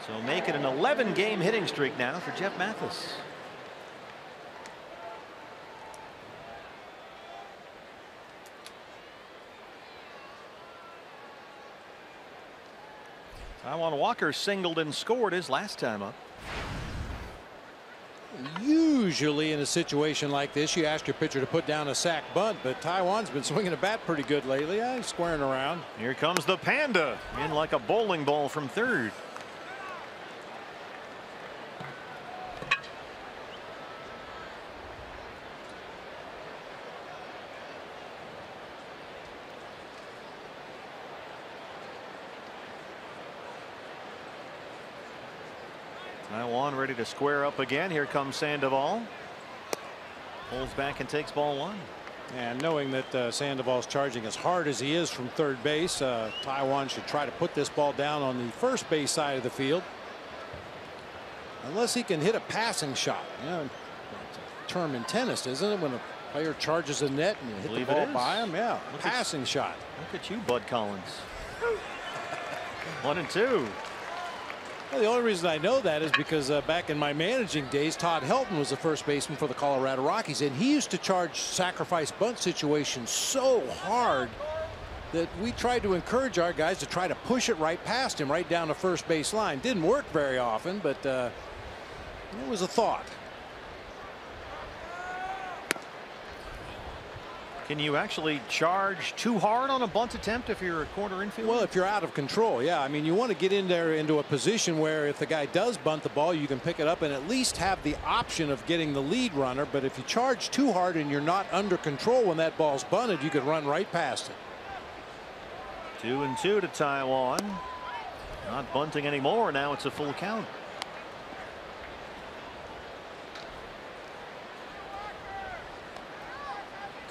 So make it an 11-game hitting streak now for Jeff Mathis. Taijuan Walker singled and scored his last time up. Usually in a situation like this, you ask your pitcher to put down a sac bunt, but Taijuan's been swinging a bat pretty good lately. He's squaring around. Here comes the Panda in like a bowling ball from third. Taijuan ready to square up again. Here comes Sandoval. Pulls back and takes ball 1. And knowing that Sandoval's charging as hard as he is from third base, Taijuan should try to put this ball down on the first base side of the field. Unless he can hit a passing shot. You know, it's a term in tennis, isn't it? When a player charges a net and you hit the ball by him. Yeah, passing shot. Look at you, Bud Collins. 1 and 2. Well, the only reason I know that is because back in my managing days, Todd Helton was the first baseman for the Colorado Rockies, and he used to charge sacrifice bunt situations so hard that we tried to encourage our guys to try to push it right past him, right down the first base line. Didn't work very often, but it was a thought. Can you actually charge too hard on a bunt attempt if you're a corner infielder? Well, if you're out of control, yeah. I mean, you want to get in there into a position where if the guy does bunt the ball, you can pick it up and at least have the option of getting the lead runner. But if you charge too hard and you're not under control when that ball's bunted, you could run right past it. 2 and 2 to Taijuan. Not bunting anymore. Now it's a full count.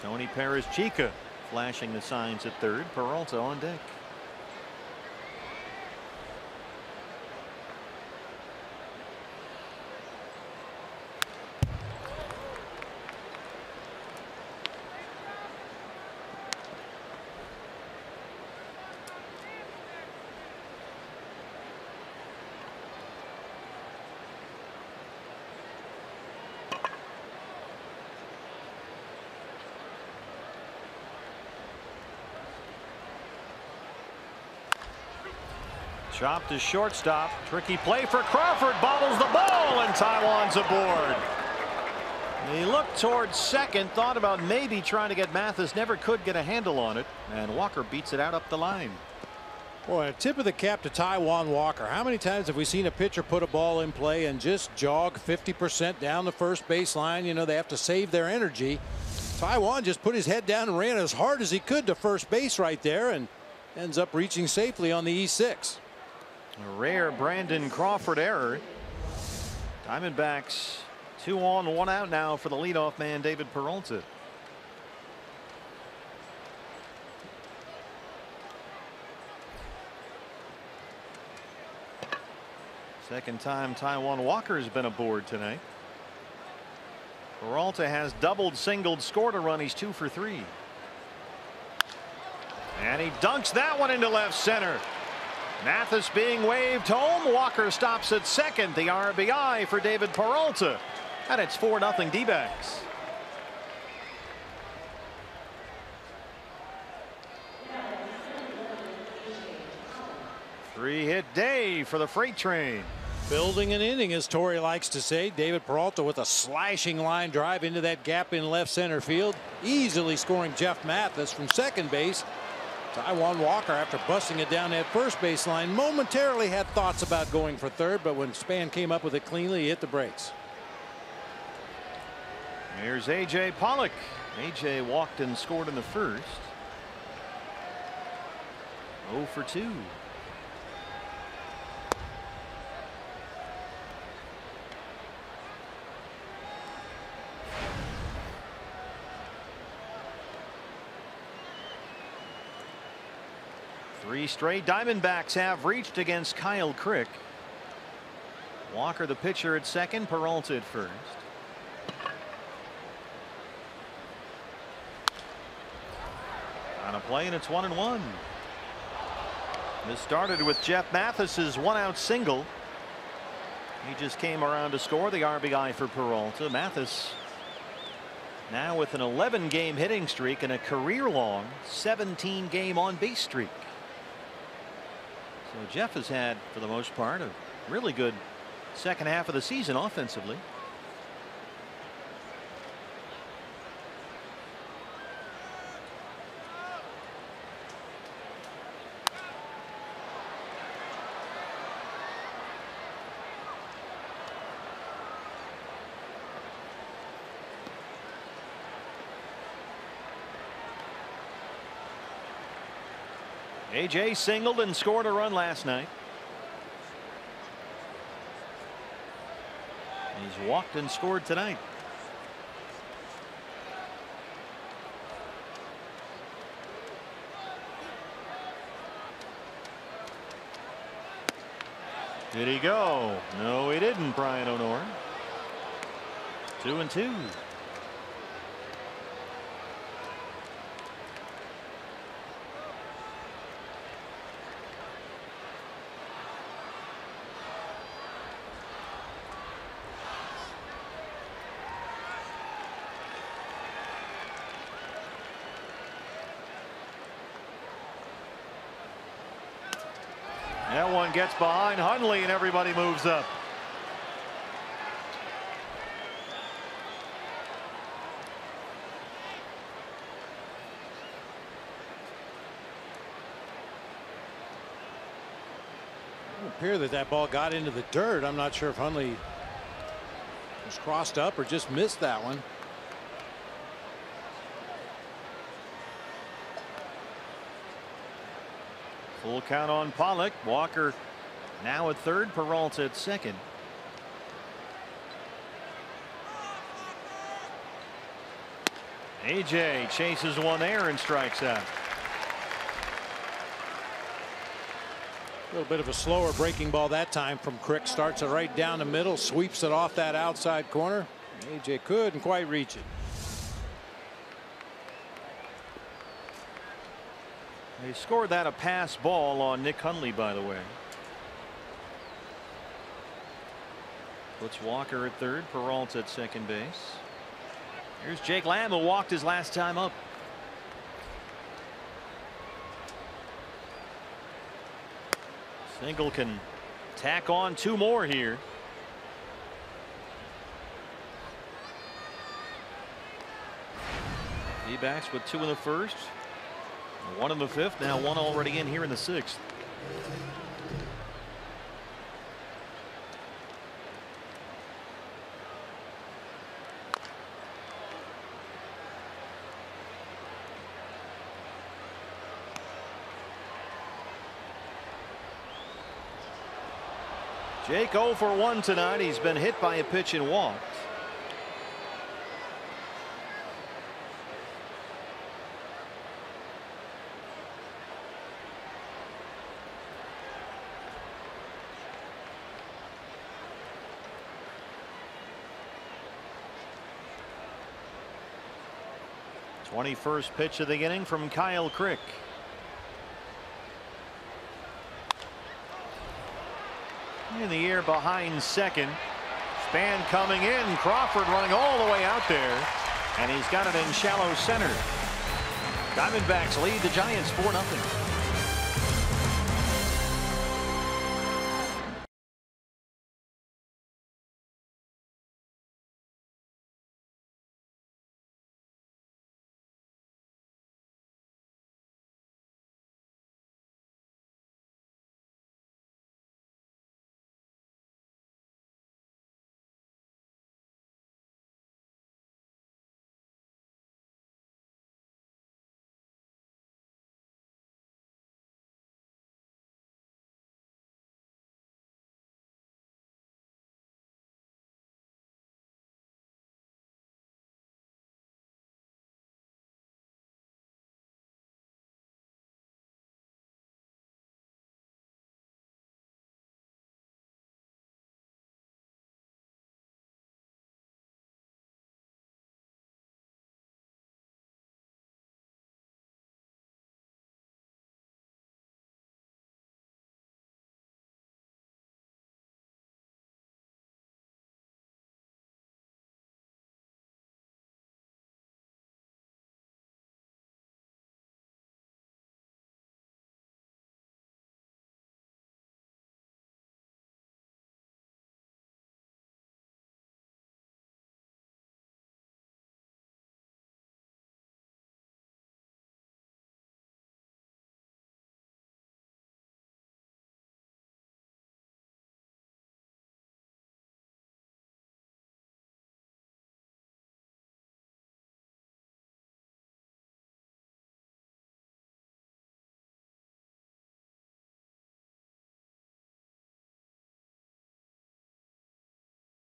Tony Perez-Chica flashing the signs at third. Peralta on deck. Chopped to shortstop. Tricky play for Crawford. Bobbles the ball, and Taiwan's aboard. He looked towards second, thought about maybe trying to get Mathis, never could get a handle on it, and Walker beats it out up the line. Boy, a tip of the cap to Taiwan Walker. How many times have we seen a pitcher put a ball in play and just jog 50% down the first baseline? You know, they have to save their energy. Taiwan just put his head down and ran as hard as he could to first base right there and ends up reaching safely on the E6. A rare Brandon Crawford error. Diamondbacks 2 on 1 out now for the leadoff man David Peralta. Second time Taiwan Walker has been aboard tonight. Peralta has doubled, singled, scored a run. He's 2 for 3. And he dunks that one into left center. Mathis being waved home. Walker stops at second. The RBI for David Peralta. And it's 4-0 D-backs. Three-hit day for the freight train. Building an inning, as Torrey likes to say. David Peralta with a slashing line drive into that gap in left center field, easily scoring Jeff Mathis from second base. Taiwan Walker, after busting it down that first baseline, momentarily had thoughts about going for third, but when Span came up with it cleanly, he hit the brakes. Here's A.J. Pollock. A.J. walked and scored in the first. 0 for 2. Three straight Diamondbacks have reached against Kyle Crick. Walker the pitcher at second, Peralta at first. On a play, and it's 1-1. This started with Jeff Mathis's 1-out single. He just came around to score the RBI for Peralta. Mathis now with an 11-game hitting streak and a career-long 17-game on-base streak. So Jeff has had, for the most part, a really good second half of the season offensively. AJ singled and scored a run last night. He's walked and scored tonight. Did he go? No, he didn't, Brian O'Neill. 2-2. That one gets behind Hundley and everybody moves up. It would appear that that ball got into the dirt. I'm not sure if Hundley was crossed up or just missed that one. Full count on Pollock. Walker now at third, Peralta at second. AJ chases one there and strikes out. A little bit of a slower breaking ball that time from Crick. Starts it right down the middle, sweeps it off that outside corner. AJ couldn't quite reach it. He scored that a pass ball on Nick Hundley, by the way. Puts Walker at third, Peralta at second base. Here's Jake Lamb, who walked his last time up. Single can tack on 2 more here. D-backs with 2 in the first, 1 in the fifth, now 1 already in here in the sixth. Jake 0 for 1 tonight. He's been hit by a pitch and walked. First pitch of the inning from Kyle Crick. In the air behind second. Span coming in. Crawford running all the way out there. And he's got it in shallow center. Diamondbacks lead the Giants 4-0.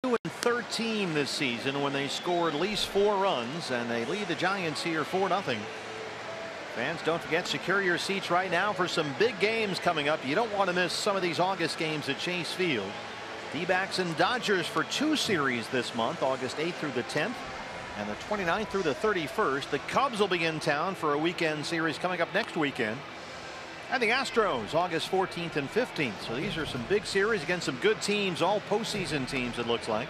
And 13 this season when they score at least 4 runs, and they lead the Giants here 4-0. Fans, don't forget, secure your seats right now for some big games coming up. You don't want to miss some of these August games at Chase Field. D-backs and Dodgers for 2 series this month, August 8th through the 10th and the 29th through the 31st. The Cubs will be in town for a weekend series coming up next weekend. And the Astros August 14th and 15th. So these are some big series against some good teams, all postseason teams it looks like.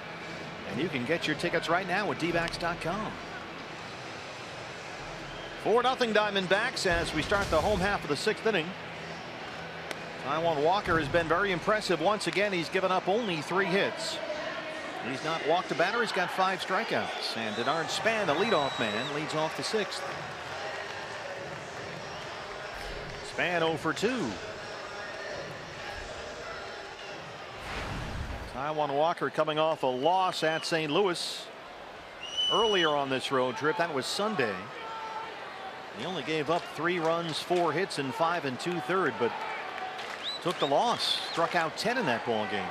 And you can get your tickets right now at dbacks.com. 4-0 Diamondbacks as we start the home half of the 6th inning. Taijuan Walker has been very impressive once again. He's given up only 3 hits. He's not walked a batter. He's got 5 strikeouts. And Denard Span, the leadoff man, leads off the 6th. Span 0 for 2. Taijuan Walker coming off a loss at St. Louis earlier on this road trip. That was Sunday. He only gave up 3 runs, 4 hits, and 5 2/3, but took the loss. Struck out 10 in that ball game.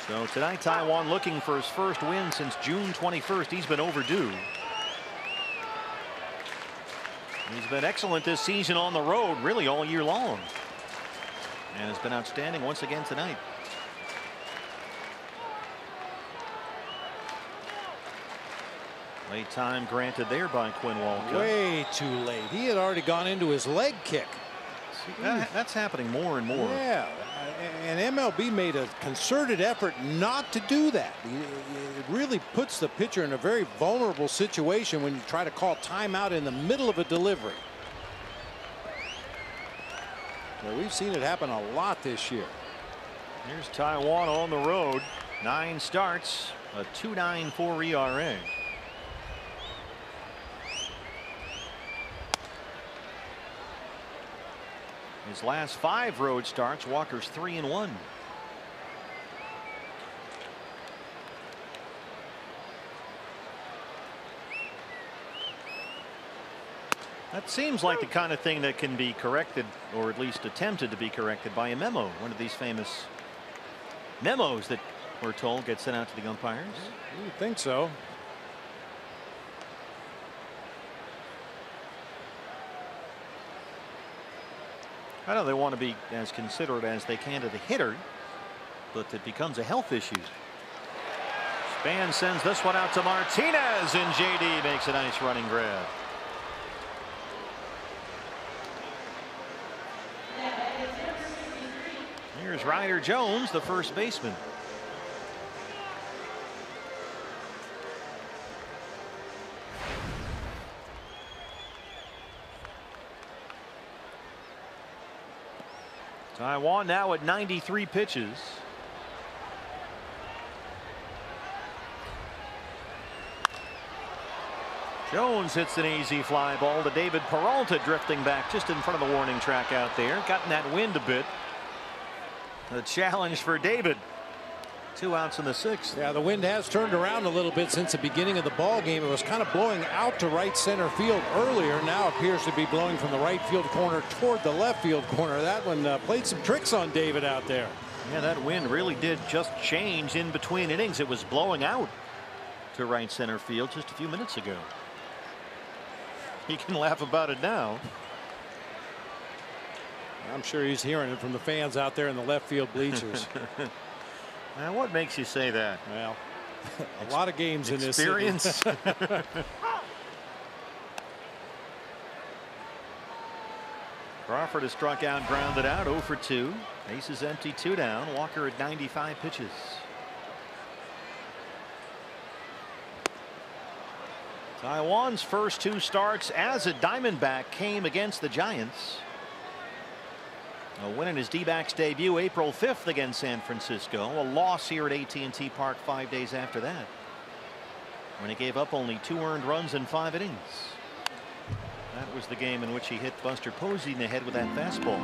So tonight, Taijuan looking for his first win since June 21st. He's been overdue. He's been excellent this season on the road, really all year long, and has been outstanding once again tonight. Late time granted there by Quinn Walker. Way too late. He had already gone into his leg kick. That's happening more and more. Yeah, and MLB made a concerted effort not to do that. It really puts the pitcher in a very vulnerable situation when you try to call timeout in the middle of a delivery. Yeah, we've seen it happen a lot this year. Here's Taiwan on the road. 9 starts, a 2.94 ERA. His last 5 road starts, Walker's 3-1. That seems like the kind of thing that can be corrected, or at least attempted to be corrected, by a memo. One of these famous memos that we're told get sent out to the umpires. You would think so. I know they want to be as considerate as they can to the hitter, but it becomes a health issue. Span sends this one out to Martinez, and JD makes a nice running grab. Here's Ryder Jones, the first baseman. Taiwan now at 93 pitches. Jones hits an easy fly ball to David Peralta, drifting back just in front of the warning track out there. Gotten that wind a bit. A challenge for David. 2 outs in the 6th. Yeah, the wind has turned around a little bit since the beginning of the ball game. It was kind of blowing out to right center field earlier. Now appears to be blowing from the right field corner toward the left field corner. That one played some tricks on David out there. Yeah, that wind really did just change in between innings. It was blowing out to right center field just a few minutes ago. He can laugh about it now. I'm sure he's hearing it from the fans out there in the left field bleachers. Now, what makes you say that? Well, a lot of games in this experience. Crawford has struck out, grounded out, 0 for 2. Bases empty, 2 down. Walker at 95 pitches. Taiwan's first 2 starts as a Diamondback came against the Giants. A win in his D-backs debut April 5th against San Francisco. A loss here at AT&T Park 5 days after that, when he gave up only 2 earned runs in 5 innings. That was the game in which he hit Buster Posey in the head with that fastball.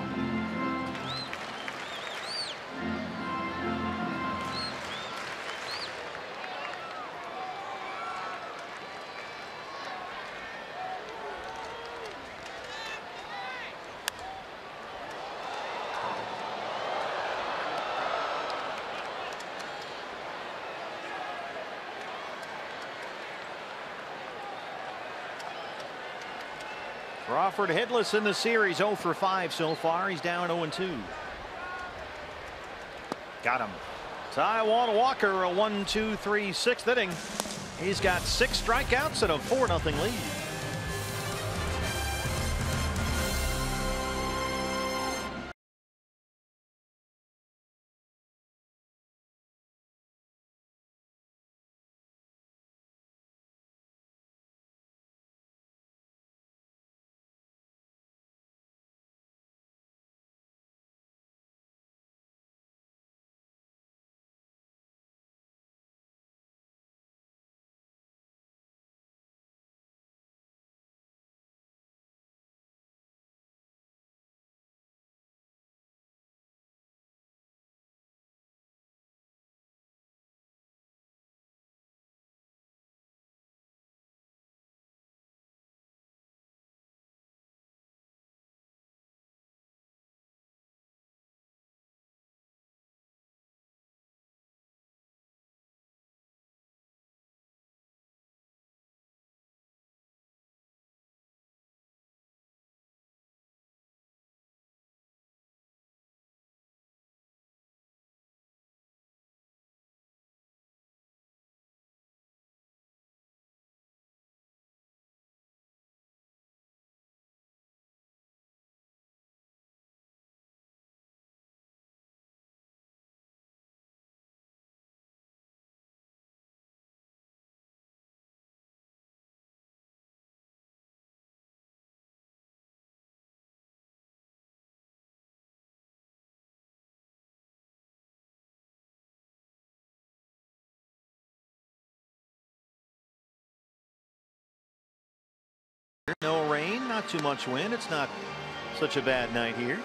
Crawford hitless in the series, 0 for 5 so far. He's down 0-2. Got him. Taiwan Walker, a 1-2-3 6th inning. He's got 6 strikeouts and a 4-0 lead. No rain, not too much wind. It's not such a bad night here.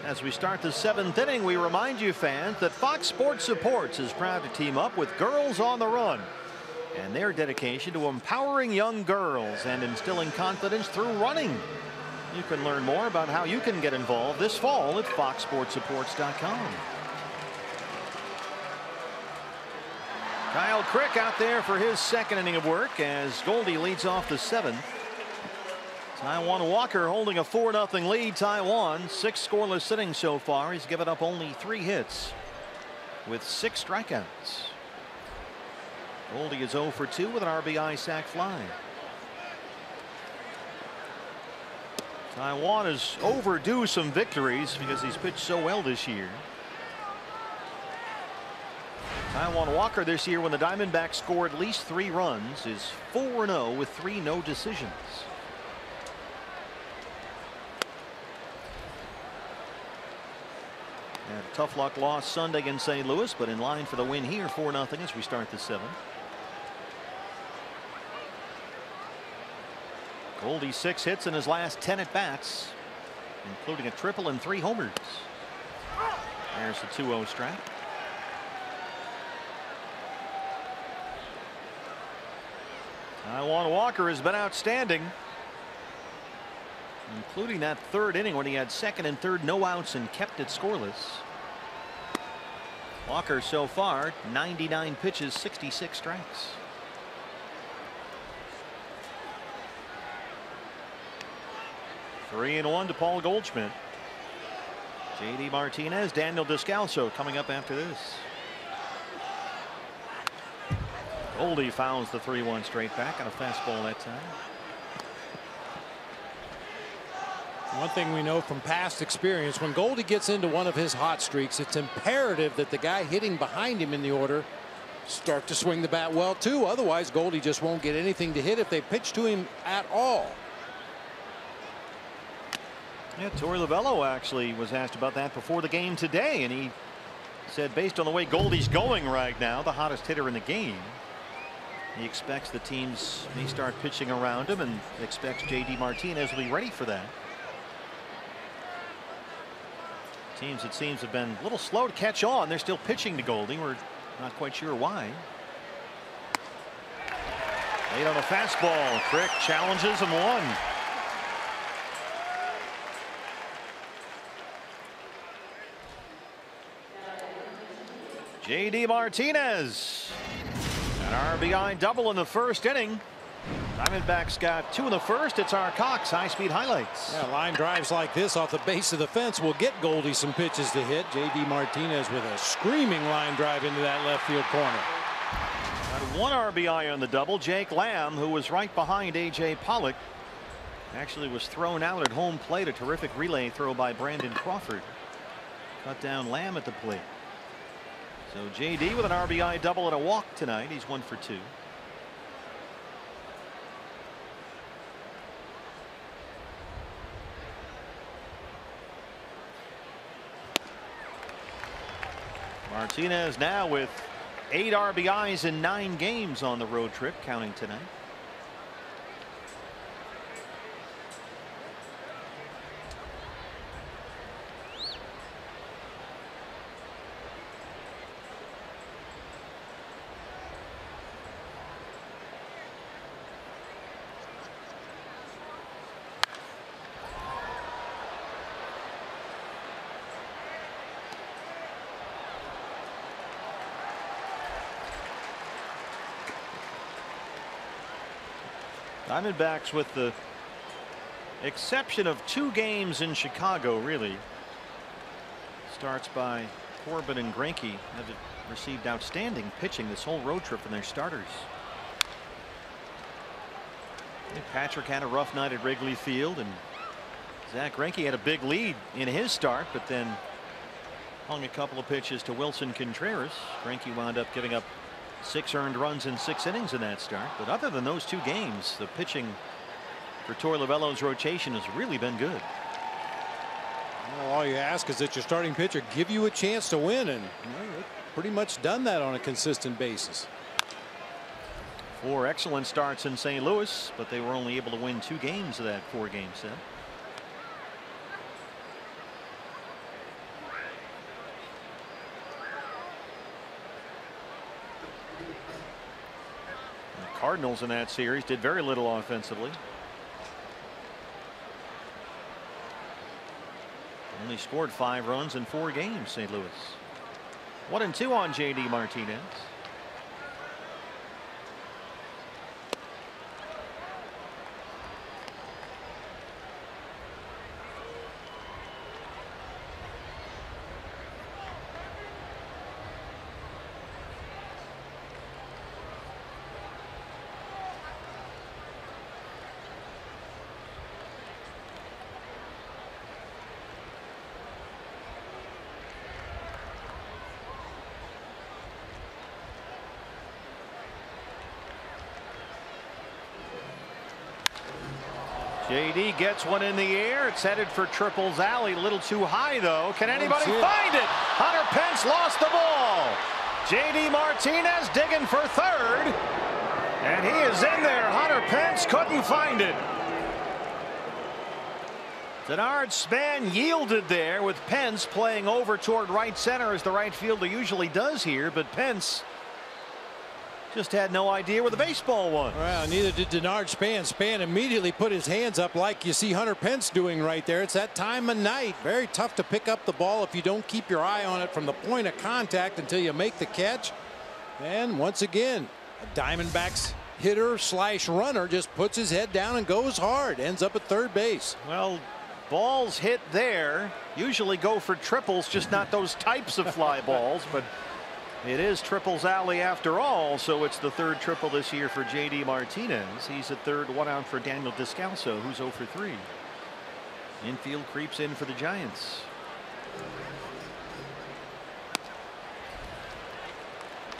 As we start the 7th inning, we remind you fans that Fox Sports Supports is proud to team up with Girls on the Run and their dedication to empowering young girls and instilling confidence through running. You can learn more about how you can get involved this fall at foxsportsupports.com. Kyle Crick out there for his 2nd inning of work as Goldie leads off the 7th. Taijuan Walker holding a 4-0 lead. Taijuan 6 scoreless innings so far. He's given up only 3 hits with 6 strikeouts. Goldie is 0 for 2 with an RBI sac fly. Taijuan is overdue some victories because he's pitched so well this year. Taijuan Walker this year, when the Diamondbacks score at least 3 runs, is 4-0 with 3 no decisions. And a tough luck loss Sunday in St. Louis, but in line for the win here, 4-0 as we start the 7th. Goldie 6 hits in his last 10 at bats, including a triple and 3 homers. There's the 2-0 strike. Taijuan Walker has been outstanding, including that 3rd inning when he had 2nd and 3rd no outs and kept it scoreless. Walker so far 99 pitches, 66 strikes. Three and 1 to Paul Goldschmidt. JD Martinez, Daniel Descalso coming up after this. Goldie fouls the 3-1 straight back on a fastball that time. One thing we know from past experience, when Goldie gets into one of his hot streaks, it's imperative that the guy hitting behind him in the order start to swing the bat well too. Otherwise Goldie just won't get anything to hit if they pitch to him at all. Yeah, Torey Lovullo actually was asked about that before the game today, and he said based on the way Goldie's going right now, the hottest hitter in the game, he expects the teams may start pitching around him and expects JD Martinez will be ready for that. Teams, it seems, have been a little slow to catch on. They're still pitching to Goldie. We're not quite sure why. Late on a fastball. Crick challenges and won. JD Martinez. An RBI double in the 1st inning. Diamondbacks got 2 in the 1st. It's our Cox high-speed highlights. Yeah, line drives like this off the base of the fence will get Goldie some pitches to hit. JD Martinez with a screaming line drive into that left field corner. Got 1 RBI on the double. Jake Lamb, who was right behind A.J. Pollock, actually was thrown out at home plate. A terrific relay throw by Brandon Crawford. Cut down Lamb at the plate. So JD with an RBI double and a walk tonight. He's 1 for 2. Martinez now with 8 RBIs in 9 games on the road trip, counting tonight. Diamondbacks, with the exception of 2 games in Chicago, really. Starts by Corbin and Greinke have received outstanding pitching this whole road trip from their starters. And Patrick had a rough night at Wrigley Field, and Zach Greinke had a big lead in his start, but then hung a couple of pitches to Wilson Contreras. Greinke wound up giving up 6 earned runs in 6 innings in that start. But other than those 2 games, the pitching for Torey Lovullo's rotation has really been good. Well, all you ask is that your starting pitcher give you a chance to win, and they've pretty much done that on a consistent basis. 4 excellent starts in St. Louis, but they were only able to win 2 games of that 4-game set. The Cardinals in that series did very little offensively. Only scored 5 runs in 4 games, St. Louis. 1-2 on J.D. Martinez. J.D. gets one in the air. It's headed for Triple's alley. A little too high, though. Can anybody find it? Hunter Pence lost the ball. J.D. Martinez digging for third. And he is in there. Hunter Pence couldn't find it. Denard Span yielded there with Pence playing over toward right center as the right fielder usually does here. But Pence just had no idea where the baseball was. Well, neither did Denard Span. Span immediately put his hands up like you see Hunter Pence doing right there. It's that time of night. Very tough to pick up the ball if you don't keep your eye on it from the point of contact until you make the catch. And once again, a Diamondbacks hitter / runner just puts his head down and goes hard. Ends up at third base. Well, balls hit there usually go for triples, just not those types of fly balls. But it is Triple's alley after all, so it's the 3rd triple this year for J.D. Martinez. He's at third, 1 out for Daniel Descalso, who's 0 for 3. Infield creeps in for the Giants.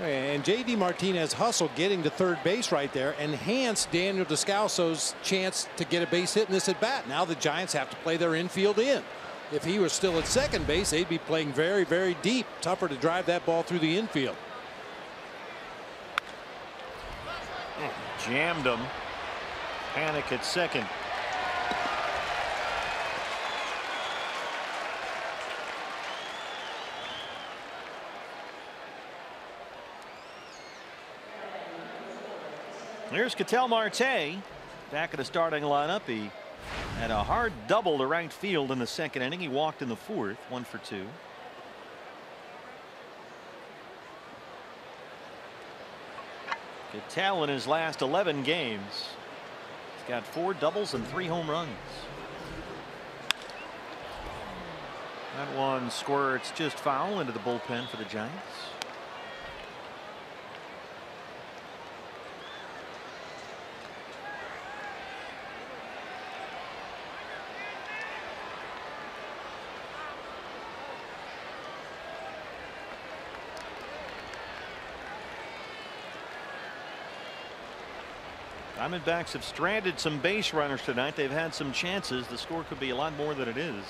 And J.D. Martinez hustle getting to third base right there enhanced Daniel Descalso's chance to get a base hit in this at bat. Now the Giants have to play their infield in. If he was still at second base, they'd be playing very, very deep. Tougher to drive that ball through the infield. Jammed him. Panic at second. Here's Ketel Marte back at the starting lineup. He had a hard double to right field in the 2nd inning. He walked in the 4th, 1 for 2. Ketel in his last 11 games. He's got 4 doubles and 3 home runs. That one squirts just foul into the bullpen for the Giants. Diamondbacks have stranded some base runners tonight. They've had some chances. The score could be a lot more than it is.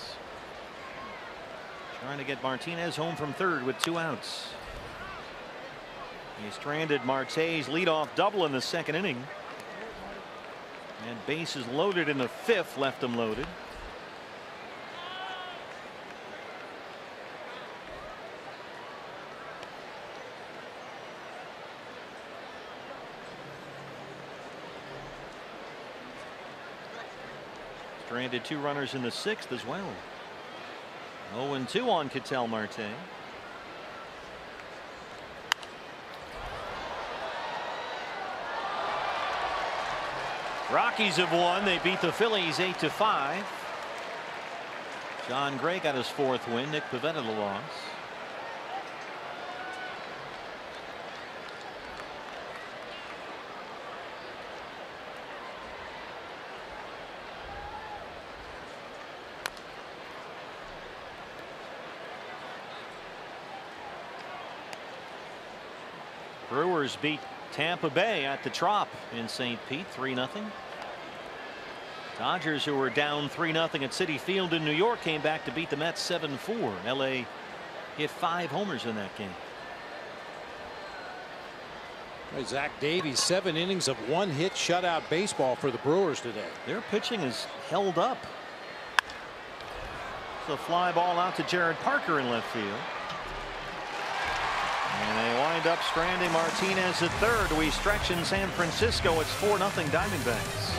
Trying to get Martinez home from third with 2 outs. He stranded Marte's leadoff double in the 2nd inning. And bases loaded in the 5th left him loaded. Stranded 2 runners in the 6th as well. 0-2 on Ketel Marte. Rockies have won. They beat the Phillies 8-5. John Gray got his 4th win. Nick Pivetta the loss. Brewers beat Tampa Bay at the Trop in St. Pete 3-0. Dodgers, who were down 3-0 at Citi Field in New York, came back to beat the Mets 7-4. LA hit 5 homers in that game. Zach Davies, 7 innings of 1-hit shutout baseball for the Brewers today. Their pitching is held up. It's a fly ball out to Jared Parker in left field. And they wind up stranding Martinez at third. We stretch in San Francisco. It's 4-0 Diamondbacks.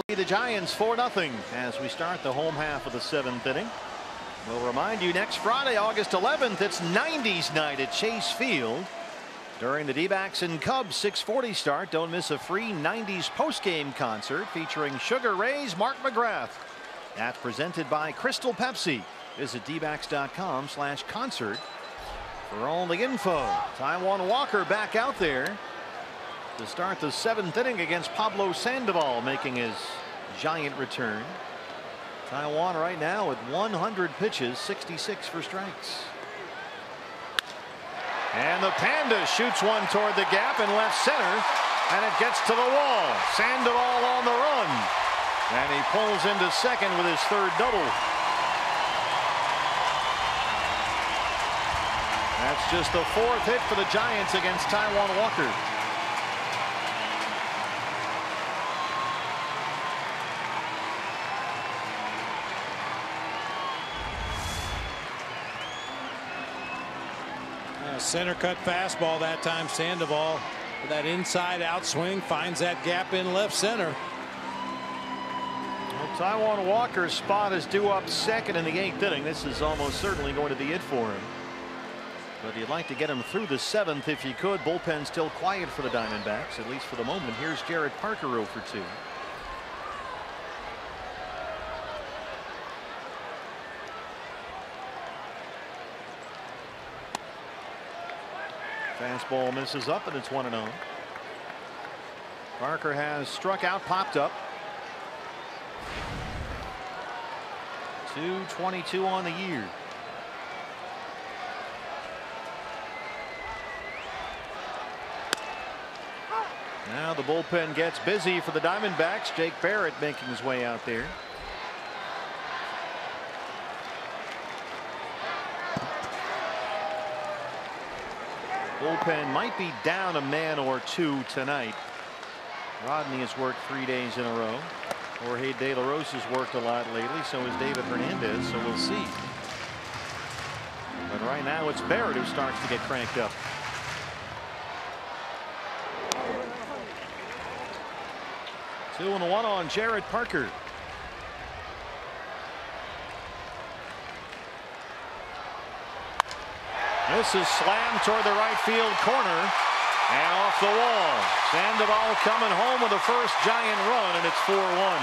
The Giants 4-0 as we start the home half of the 7th inning. We'll remind you next Friday, August 11th, it's 90s night at Chase Field. During the D-backs and Cubs 6:40 start, don't miss a free 90s postgame concert featuring Sugar Ray's Mark McGrath. That's presented by Crystal Pepsi. Visit dbacks.com/concert for all the info. Taijuan Walker back out there to start the 7th inning against Pablo Sandoval, making his Giant return. Taijuan right now with 100 pitches, 66 for strikes. And the Panda shoots one toward the gap in left center, and it gets to the wall. Sandoval on the run, and he pulls into second with his 3rd double. That's just the 4th hit for the Giants against Taijuan Walker. Center cut fastball that time. Sandoval with that inside out swing finds that gap in left center. Well, Taijuan Walker's spot is due up second in the 8th inning. This is almost certainly going to be it for him. But you'd like to get him through the 7th if you could. Bullpen still quiet for the Diamondbacks, at least for the moment. Here's Jared Parker 0 for 2. Fastball misses up, and it's 1-0. Parker has struck out, popped up. 222 on the year. Now the bullpen gets busy for the Diamondbacks. Jake Barrett making his way out there. Bullpen might be down a man or two tonight. Rodney has worked 3 days in a row. Jorge De La Rosa's worked a lot lately, so has David Hernandez, so we'll see. But right now it's Barrett who starts to get cranked up. Two and one on Jared Parker. This is slammed toward the right field corner and off the wall. Sandoval coming home with the first Giant run, and it's 4-1.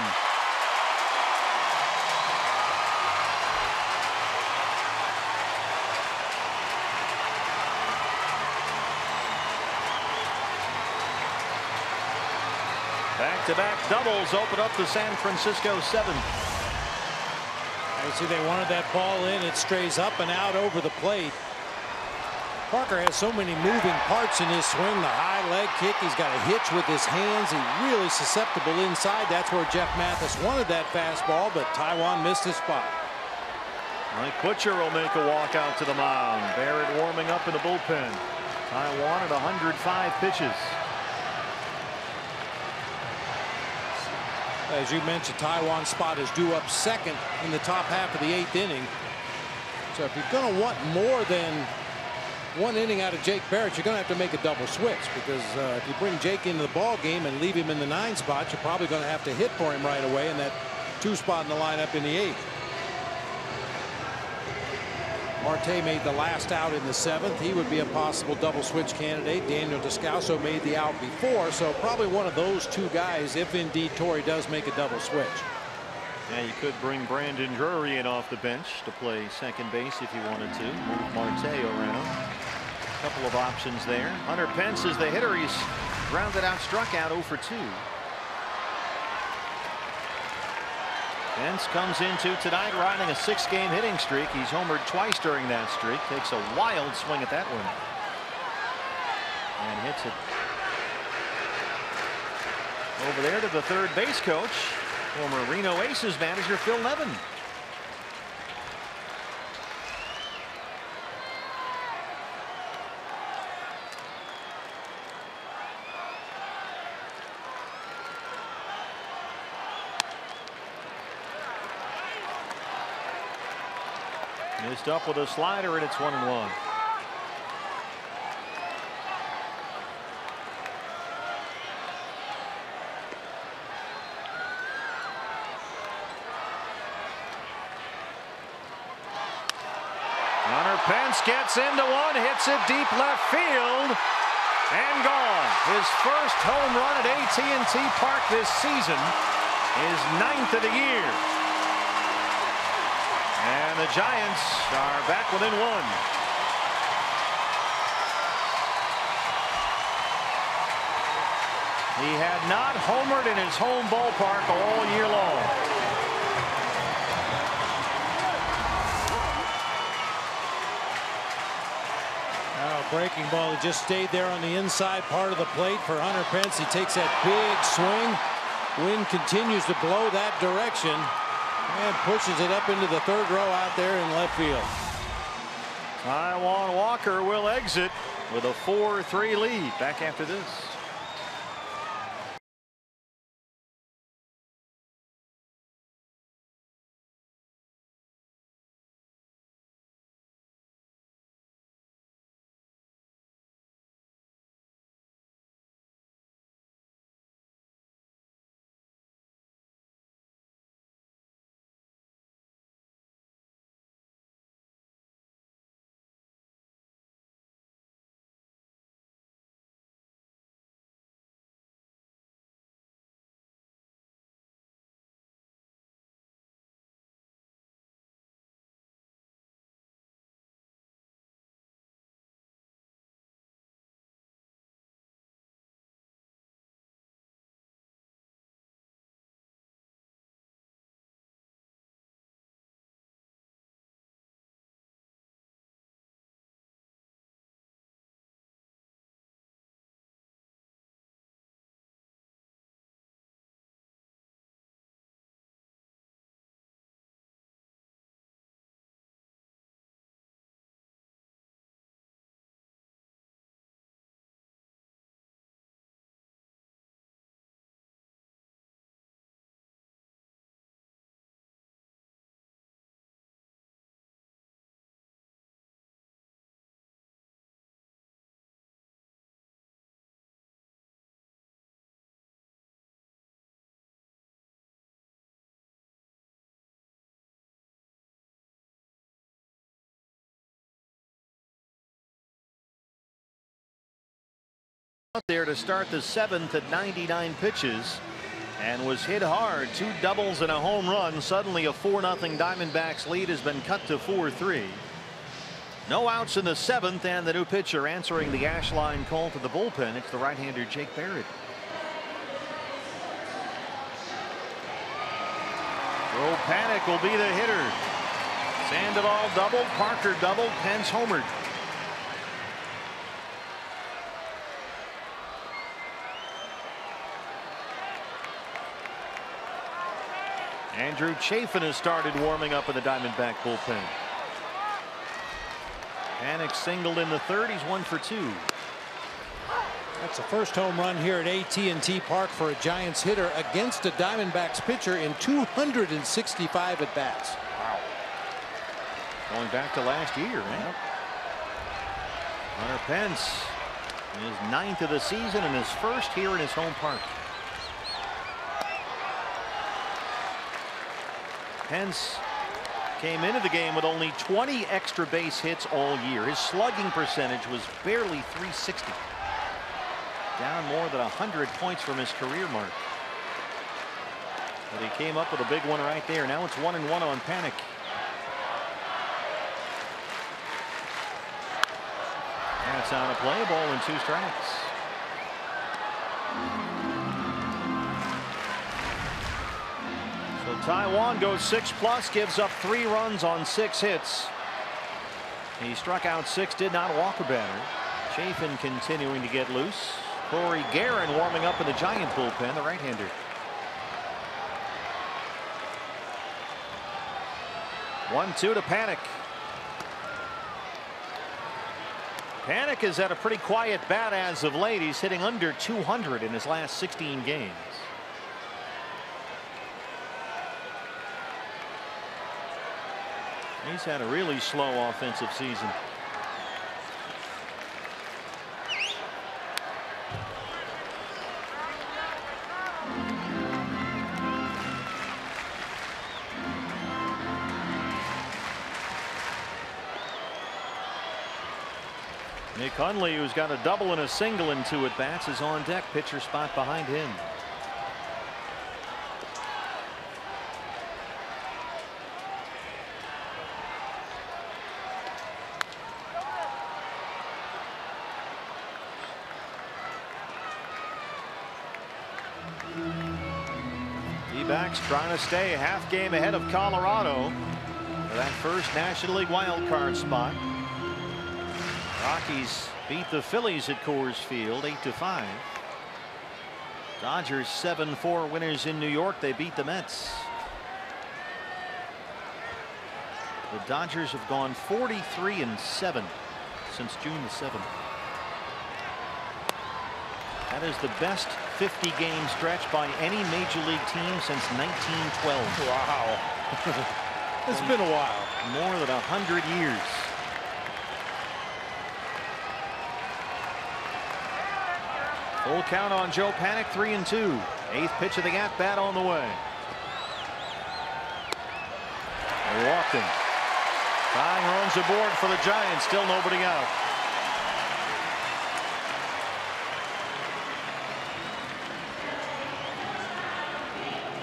Back-to-back doubles open up the San Francisco seventh. You see they wanted that ball in. It strays up and out over the plate. Parker has so many moving parts in his swing. The high leg kick. He's got a hitch with his hands. He's really susceptible inside. That's where Jeff Mathis wanted that fastball, but Taijuan missed his spot. Mike Butcher will make a walk out to the mound. Barrett warming up in the bullpen. Taijuan at 105 pitches. As you mentioned, Taijuan's spot is due up second in the top half of the 8th inning. So if you're going to want more than one inning out of Jake Barrett, you're going to have to make a double switch, because if you bring Jake into the ball game and leave him in the 9 spot, you're probably going to have to hit for him right away in that 2 spot in the lineup in the 8th. Marte made the last out in the 7th. He would be a possible double switch candidate. Daniel Descalso made the out before, so probably one of those 2 guys if indeed Torrey does make a double switch. Yeah, you could bring Brandon Drury in off the bench to play second base if you wanted to. Move Marte around. A couple of options there. Hunter Pence is the hitter. He's grounded out, struck out 0 for 2. Pence comes into tonight riding a 6-game hitting streak. He's homered twice during that streak. Takes a wild swing at that one and hits it over there to the third base coach, former Reno Aces manager Phil Nevin. Missed up with a slider, and it's 1-1. Hunter Pence gets into one, hits it deep left field, and gone. His first home run at AT&T Park this season, his 9th of the year. And the Giants are back within 1. He had not homered in his home ballpark all year long. Breaking ball. He just stayed there on the inside part of the plate for Hunter Pence. He takes that big swing. Wind continues to blow that direction and pushes it up into the 3rd row out there in left field. Taijuan Walker will exit with a 4-3 lead. Back after this. Out there to start the 7th at 99 pitches and was hit hard. 2 doubles and a home run. Suddenly a 4-0 Diamondbacks lead has been cut to 4-3. No outs in the 7th, and the new pitcher answering the Ashline call to the bullpen. It's the right-hander Jake Barrett. Joe Panik will be the hitter. Sandoval doubled, Parker doubled, Pence homered. Andrew Chafin has started warming up in the Diamondback bullpen. Panik singled in the third. He's 1 for 2. That's the first home run here at AT&T Park for a Giants hitter against a Diamondbacks pitcher in 265 at bats. Wow. Going back to last year, man. Yep. Hunter Pence, his 9th of the season and his first here in his home park. Pence came into the game with only 20 extra base hits all year. His slugging percentage was barely .360. Down more than 100 points from his career mark. But he came up with a big one right there. Now it's 1-1 on Panik. That's on a play, ball and 2 strikes. So Taiwan goes 6+, gives up 3 runs on 6 hits. He struck out 6, did not walk a batter. Chafin continuing to get loose. Corey Guerin warming up in the Giant bullpen, the right-hander. One-two to Panik. Panik has had a pretty quiet bat as of late. He's hitting under 200 in his last 16 games. He's had a really slow offensive season. Nick Hundley, who's got a double and a single in 2 at bats, is on deck. Pitcher spot behind him. D-backs trying to stay a half game ahead of Colorado for that first National League wild card spot. Rockies beat the Phillies at Coors Field 8-5. Dodgers 7-4 winners in New York. They beat the Mets. The Dodgers have gone 43-7 since June the 7th. That is the best 50-game stretch by any major league team since 1912. Wow. It's been a while. More than 100 years. Full count on Joe Panik, 3-2. 8th pitch of the at-bat on the way. They walked him. Tying runs aboard for the Giants. Still nobody out.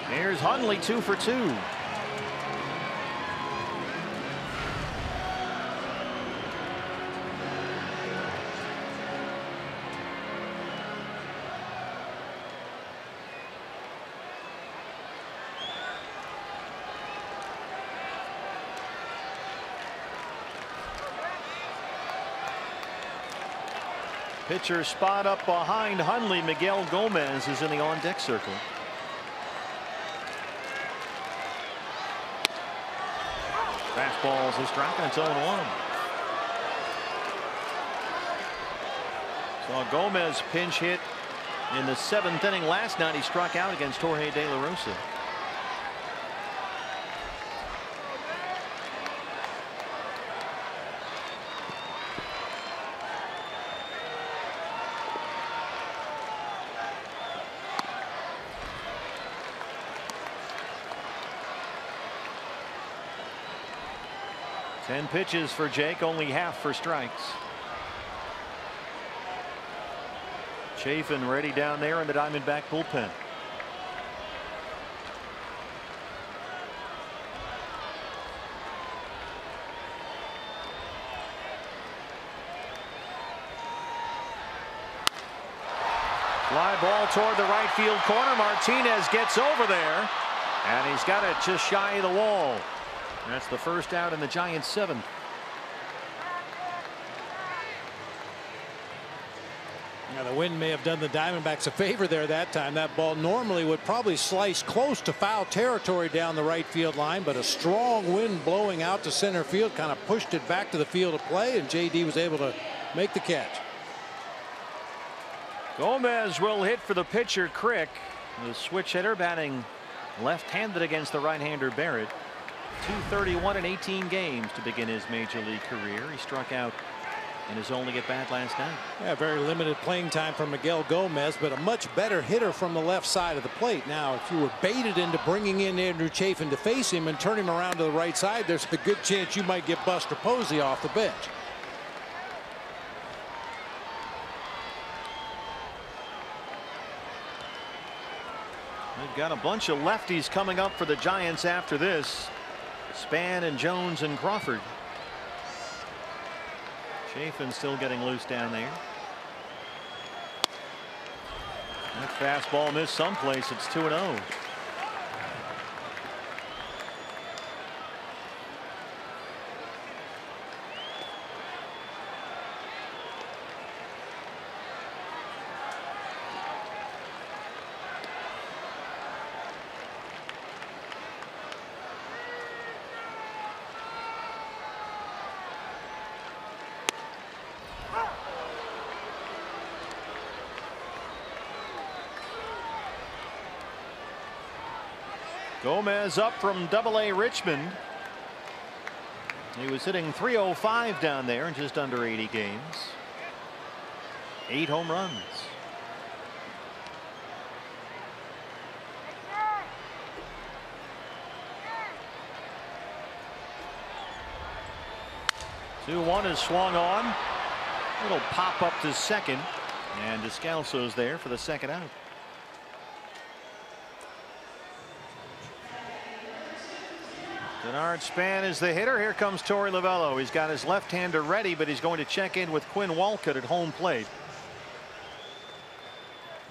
Here's Hundley, 2 for 2. Pitcher spot up behind Hundley. Miguel Gomez is in the on-deck circle. Fastball's a strike, and it's 0-1. Saw Gomez pinch hit in the 7th inning last night. He struck out against Jorge De La Rosa. Ten pitches for Jake, only half for strikes. Chafin ready down there in the Diamondback bullpen. Fly ball toward the right field corner. Martinez gets over there. And he's got it just shy of the wall. That's the first out in the Giants' 7th. Now the wind may have done the Diamondbacks a favor there that time. That ball normally would probably slice close to foul territory down the right field line, but a strong wind blowing out to center field kind of pushed it back to the field of play, and JD was able to make the catch. Gomez will hit for the pitcher Crick. The switch hitter batting left-handed against the right-hander Barrett. 231 in 18 games to begin his major league career. He struck out in his only at bat last night. Yeah, very limited playing time for Miguel Gomez, but a much better hitter from the left side of the plate. Now, if you were baited into bringing in Andrew Chafin to face him and turn him around to the right side, there's a good chance you might get Buster Posey off the bench. They've got a bunch of lefties coming up for the Giants after this. Span and Jones and Crawford. Chafin still getting loose down there. That fastball missed someplace. It's 2-0. Gomez up from Double-A Richmond. He was hitting .305 down there in just under 80 games. 8 home runs. Two-one is swung on. It'll pop up to second, and Descalso's there for the second out. Denard Span is the hitter. Here comes Torey Lovullo. He's got his left-hander ready, but he's going to check in with Quinn Walcott at home plate.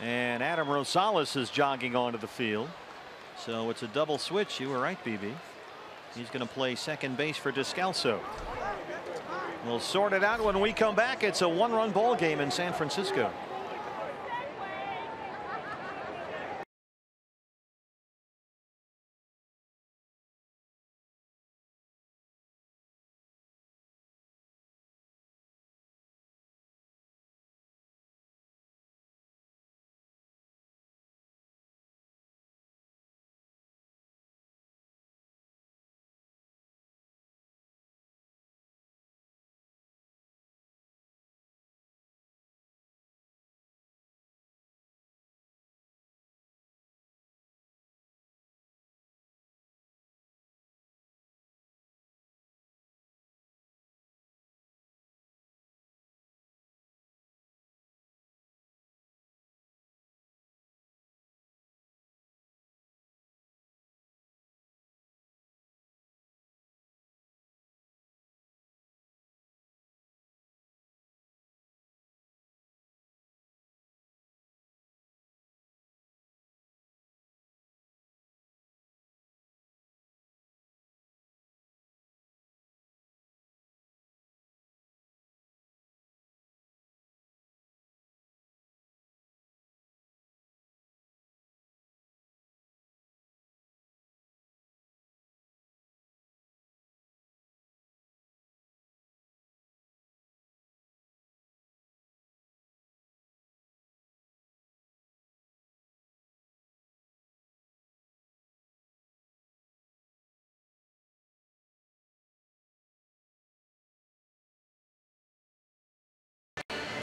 And Adam Rosales is jogging onto the field. So it's a double switch. You were right, BB. He's going to play second base for Descalso. We'll sort it out when we come back. It's a one-run ball game in San Francisco.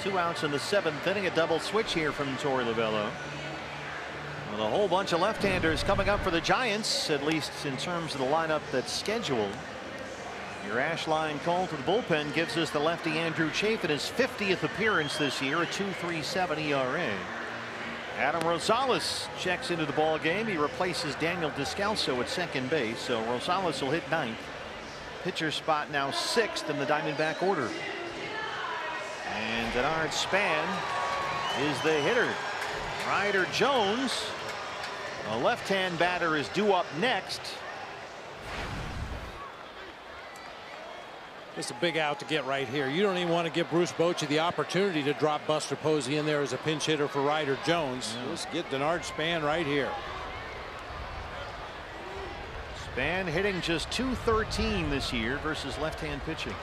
Two outs in the 7th inning. A double switch here from Torey Lovullo. With a whole bunch of left-handers coming up for the Giants, at least in terms of the lineup that's scheduled. Your ash line call to the bullpen gives us the lefty Andrew Chafin, his 50th appearance this year, a 2.37 ERA. Adam Rosales checks into the ball game. He replaces Daniel Descalso at second base, so Rosales will hit 9th. Pitcher spot now 6th in the Diamondback order. And Denard Span is the hitter. Ryder Jones A left-hand batter is due up next. It's a big out to get right here. You don't even want to give Bruce Bochy the opportunity to drop Buster Posey in there as a pinch hitter for Ryder Jones. Let's get Denard Span right here. Span hitting just .213 this year versus left-hand pitching.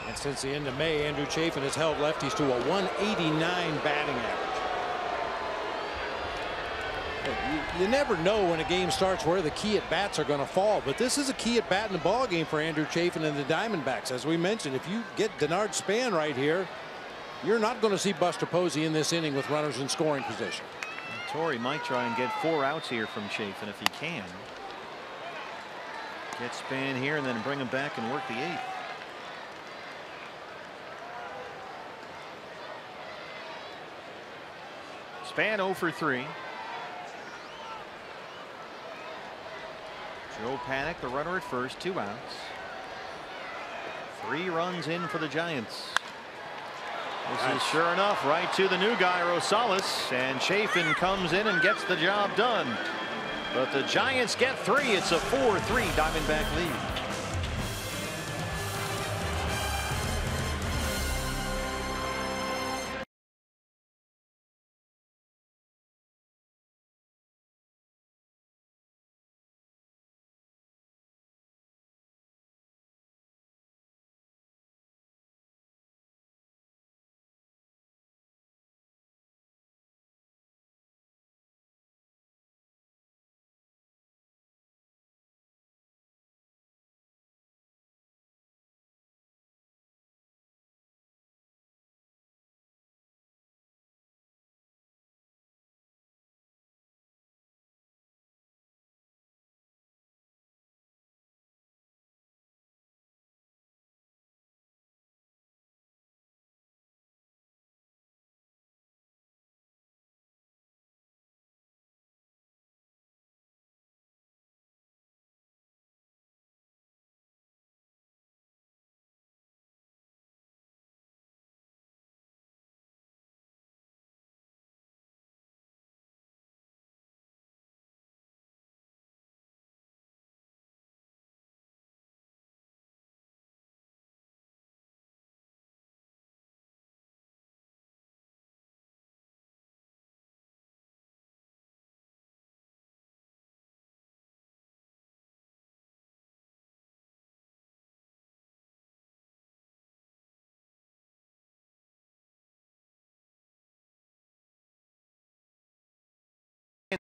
And since the end of May, Andrew Chafin has held lefties to a 189 batting average. You never know when a game starts where the key at bats are going to fall, but this is a key at bat in the ball game for Andrew Chafin and the Diamondbacks. As we mentioned, if you get Denard Span right here, you're not going to see Buster Posey in this inning with runners in scoring position. Torrey might try and get 4 outs here from Chafin if he can. Get Span here and then bring him back and work the 8th. Span 0 for 3. Joe Panic, the runner at first, 2 outs. 3 runs in for the Giants. This is sure enough right to the new guy, Rosales, and Chafin comes in and gets the job done. But the Giants get 3. It's a 4-3 Diamondback lead.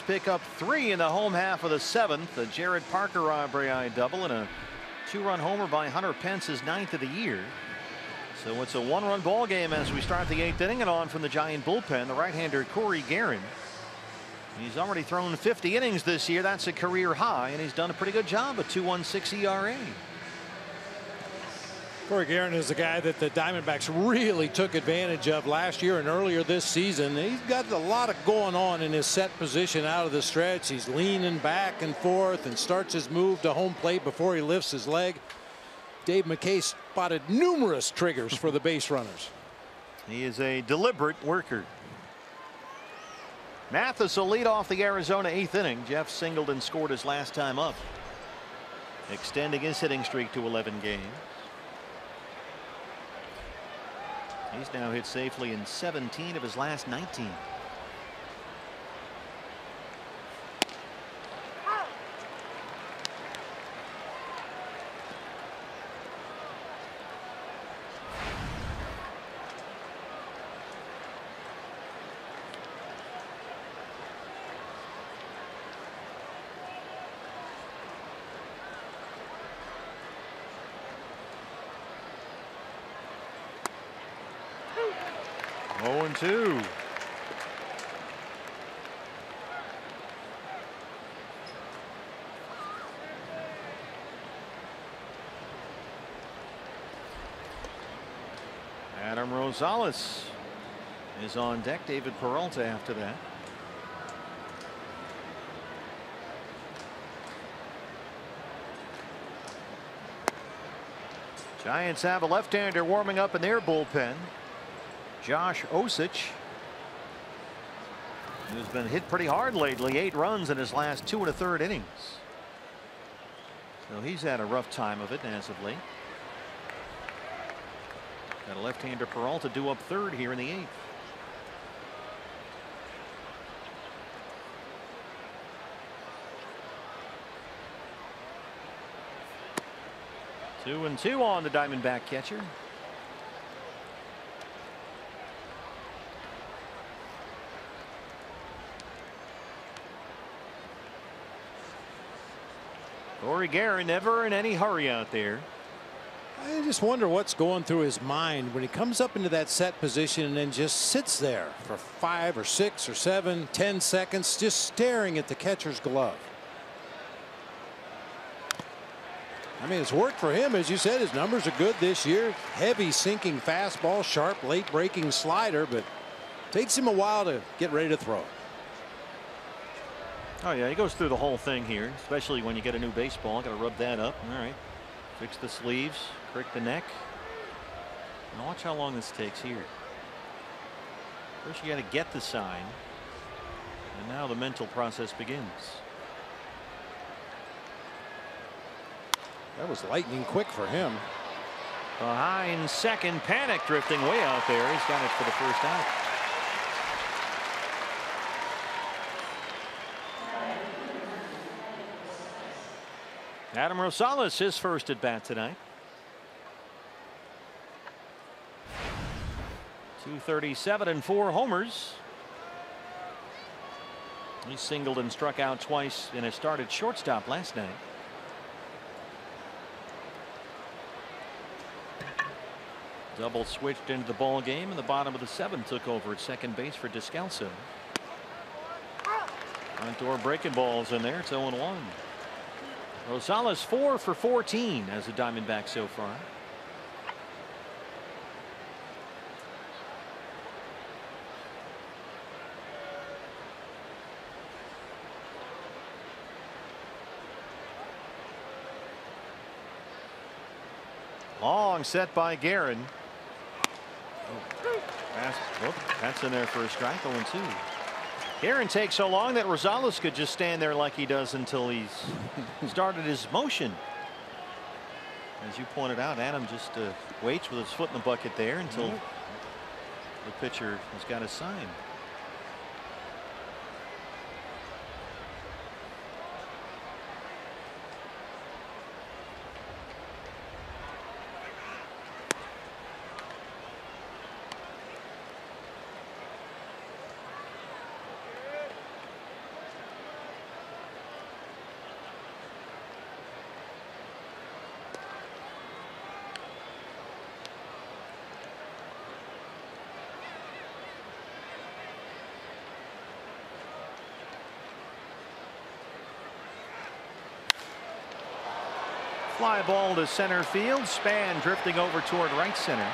Pick up 3 in the home half of the 7th. The Jared Parker RBI double and a 2-run homer by Hunter Pence, his 9th of the year. So it's a 1-run ball game as we start the 8th inning, and on from the Giant bullpen, the right-hander Corey Guerin. He's already thrown 50 innings this year. That's a career high, and he's done a pretty good job, a 2.16 ERA. Corey Guerin is the guy that the Diamondbacks really took advantage of last year and earlier this season. He's got a lot of going on in his set position out of the stretch. He's leaning back and forth and starts his move to home plate before he lifts his leg. Dave McKay spotted numerous triggers for the base runners. He is a deliberate worker. Mathis will lead off the Arizona 8th inning. Jeff Singleton scored his last time up, extending his hitting streak to 11 games. He's now hit safely in 17 of his last 19. Oh, and 2. Adam Rosales is on deck. David Peralta after that. Giants have a left-hander warming up in their bullpen. Josh Osich. who's been hit pretty hard lately. 8 runs in his last 2 1/3 innings. So he's had a rough time of it as of late. Got a left-hander Peralta due up third here in the 8th. Two and two on the Diamondback catcher. Corey Guerin never in any hurry out there. I just wonder what's going through his mind when he comes up into that set position and then just sits there for 5 or 6 or 7, 10 seconds just staring at the catcher's glove. I mean, it's worked for him. As you said, his numbers are good this year. Heavy sinking fastball, sharp late breaking slider, but takes him a while to get ready to throw. Oh yeah, he goes through the whole thing here, especially when you get a new baseball. Got to rub that up. All right, fix the sleeves, crick the neck. Now watch how long this takes here. First you got to get the sign, and now the mental process begins. That was lightning quick for him. Behind second, Panic drifting way out there. He's got it for the first out. Adam Rosales, his first at bat tonight. 237 and 4 homers. He singled and struck out twice in a start at shortstop last night. Double switched into the ball game, and the bottom of the 7th took over at second base for Descalso. Front door breaking balls in there. It's 0-1. Rosales 4 for 14 as a Diamondback so far. Long set by Guerin. That's in there for a strike. 0-2. Guerin takes so long that Rosales could just stand there like he does until he's started his motion. As you pointed out, Adam just waits with his foot in the bucket there until the pitcher has got his sign. Fly ball to center field. Span drifting over toward right center.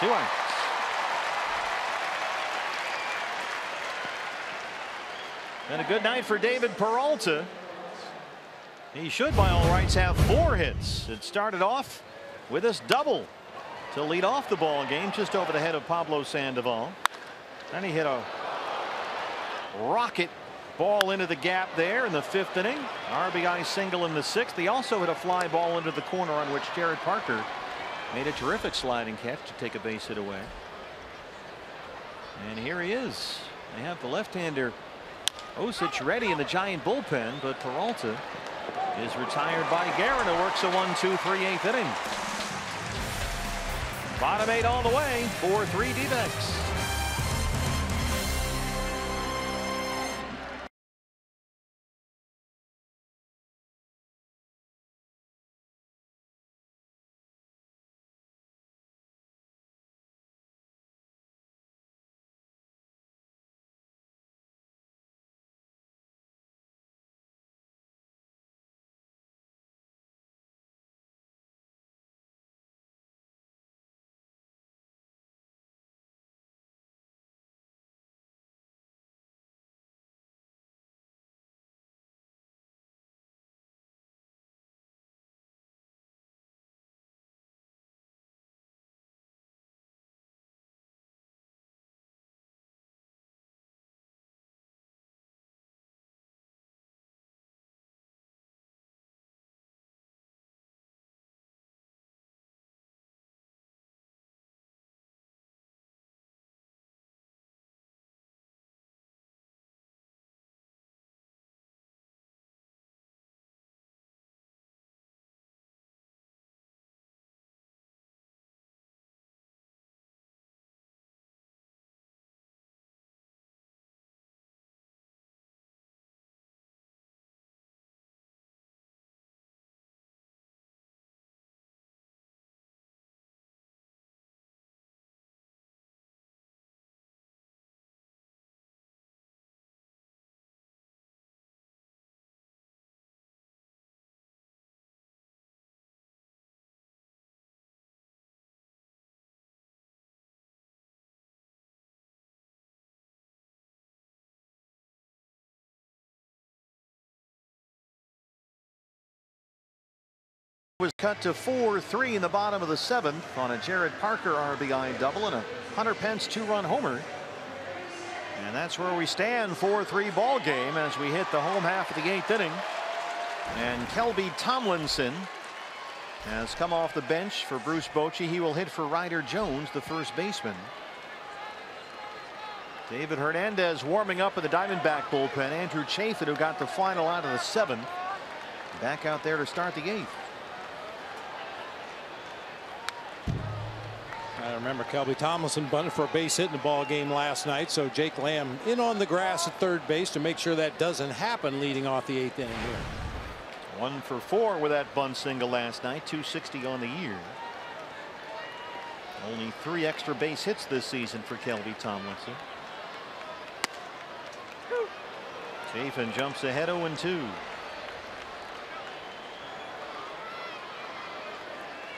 2 outs. And a good night for David Peralta. He should by all rights have 4 hits. It started off with this double to lead off the ball game just over the head of Pablo Sandoval. Then he hit a rocket ball into the gap there in the 5th inning. RBI single in the 6th. He also hit a fly ball into the corner on which Jared Parker made a terrific sliding catch to take a base hit away. And here he is. They have the left-hander Osich ready in the Giant bullpen, but Peralta is retired by Guerin, who works a 1-2-3 8th inning. Bottom 8 all the way. 4-3 D-backs. Was cut to 4-3 in the bottom of the 7th on a Jared Parker RBI double and a Hunter Pence 2-run homer. And that's where we stand. 4-3 ball game as we hit the home half of the 8th inning. And Kelby Tomlinson has come off the bench for Bruce Bochy. He will hit for Ryder Jones, the first baseman. David Hernandez warming up in the Diamondback bullpen. Andrew Chafin, who got the final out of the 7th, back out there to start the 8th. I remember Kelby Tomlinson bunted for a base hit in the ball game last night, so Jake Lamb in on the grass at third base to make sure that doesn't happen leading off the 8th inning here. 1 for 4 with that bunt single last night. 260 on the year. Only 3 extra base hits this season for Kelby Tomlinson. Chafin jumps ahead 0-2.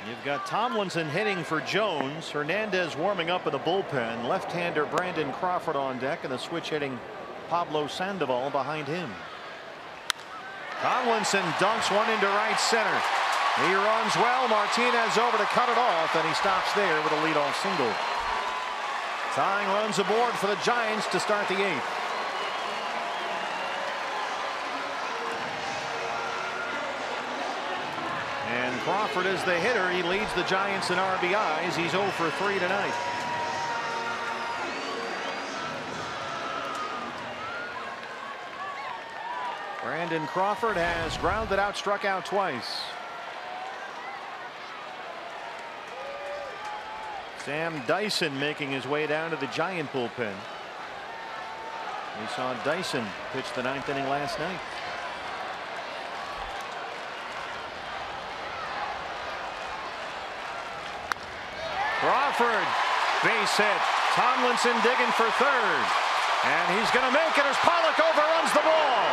You've got Tomlinson hitting for Jones. Hernandez warming up in the bullpen. Left-hander Brandon Crawford on deck, and the switch hitting Pablo Sandoval behind him. Tomlinson dunks one into right center. He runs well. Martinez over to cut it off, and he stops there with a leadoff single. Tying runs aboard for the Giants to start the 8th. And Crawford is the hitter. He leads the Giants in RBIs. He's 0 for 3 tonight. Brandon Crawford has grounded out, struck out twice. Sam Dyson making his way down to the Giant bullpen. We saw Dyson pitch the 9th inning last night. Crawford, base hit. Tomlinson digging for third. And he's going to make it as Pollock overruns the ball.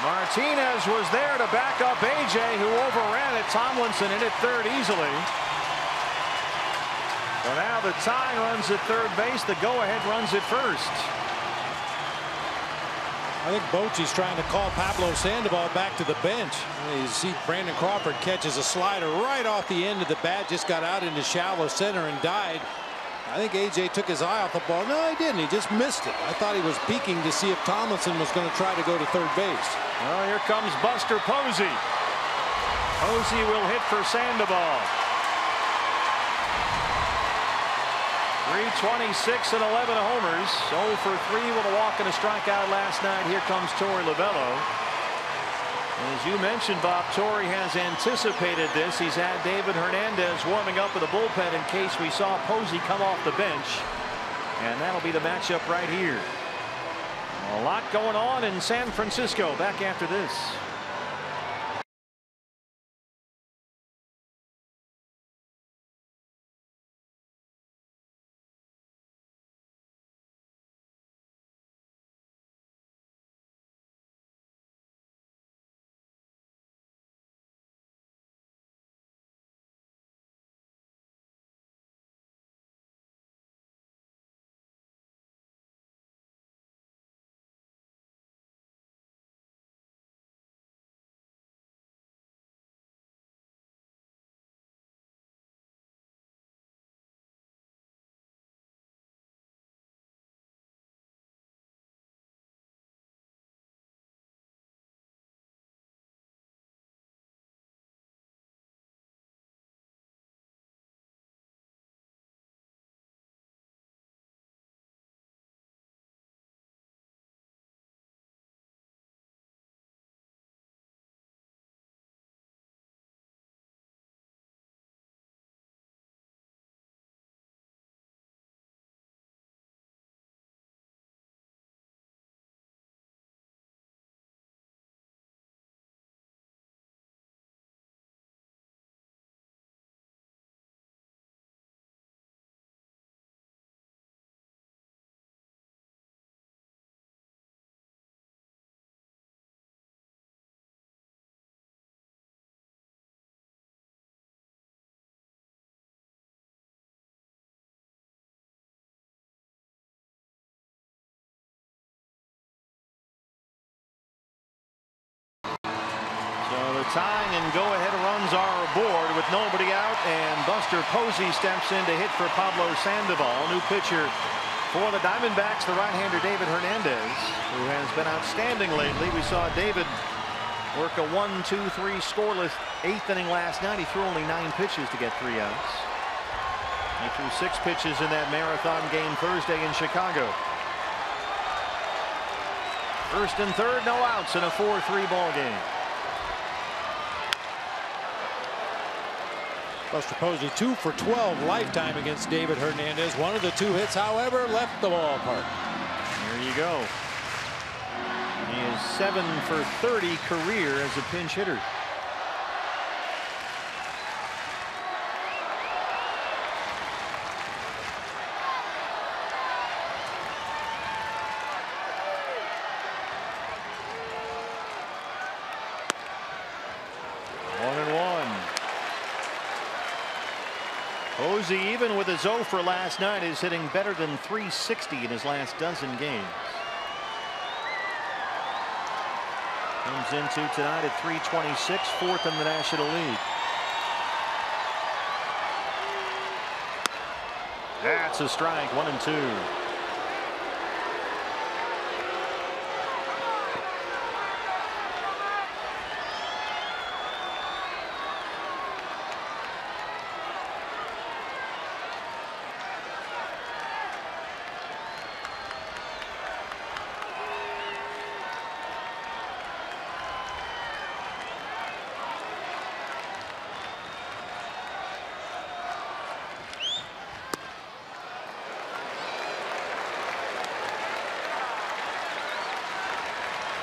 Martinez was there to back up A.J., who overran it. Tomlinson hit it third easily. So now the tie runs at third base. The go-ahead runs at first. I think Bochy's trying to call Pablo Sandoval back to the bench. You see Brandon Crawford catches a slider right off the end of the bat, just got out into shallow center and died. I think A.J. took his eye off the ball. No, he didn't. He just missed it. I thought he was peeking to see if Tomlinson was going to try to go to third base. Well, here comes Buster Posey. Posey will hit for Sandoval. 326 and 11 homers. 0 for 3 with a walk and a strikeout last night. Here comes Torey Lovullo. As you mentioned, Bob, Torey has anticipated this. He's had David Hernandez warming up in the bullpen in case we saw Posey come off the bench. And that'll be the matchup right here. A lot going on in San Francisco. Back after this. The tying and go-ahead runs are aboard with nobody out, and Buster Posey steps in to hit for Pablo Sandoval. New pitcher for the Diamondbacks, the right-hander David Hernandez, who has been outstanding lately. We saw David work a 1-2-3 scoreless 8th inning last night. He threw only 9 pitches to get 3 outs. He threw 6 pitches in that marathon game Thursday in Chicago. First and third, no outs in a 4-3 ball game. Buster Posey 2 for 12 lifetime against David Hernandez. One of the 2 hits, however, left the ballpark. There you go. He is 7 for 30 career as a pinch hitter. Posey, even with his 0 for last night, is hitting better than .360 in his last dozen games. Comes into tonight at .326, 4th in the National League. That's a strike, 1-2.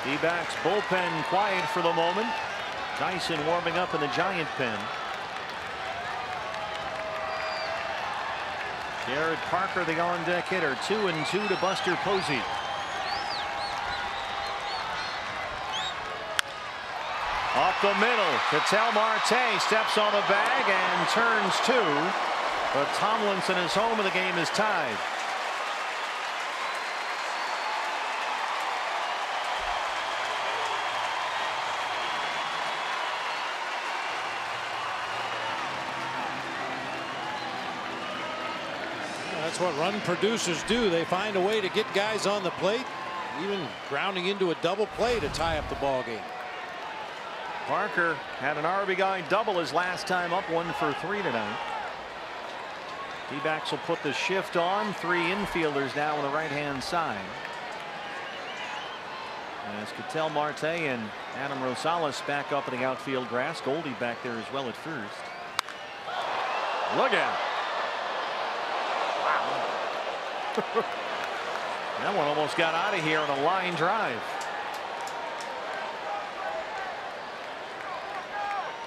D-backs bullpen quiet for the moment. Dyson warming up in the Giant pen. Jared Parker, the on-deck hitter, 2-2 to Buster Posey. Up the middle, Ketel Marte steps on the bag and turns 2. But Tomlinson is home and the game is tied. That's what run producers do. They find a way to get guys on the plate, even grounding into a double play to tie up the ball game. Parker had an RBI double his last time up, 1 for 3 tonight. D-backs will put the shift on. 3 infielders now on the right-hand side. As Ketel Marte and Adam Rosales back up in the outfield grass. Goldie back there as well at first. Look out. That one almost got out of here on a line drive.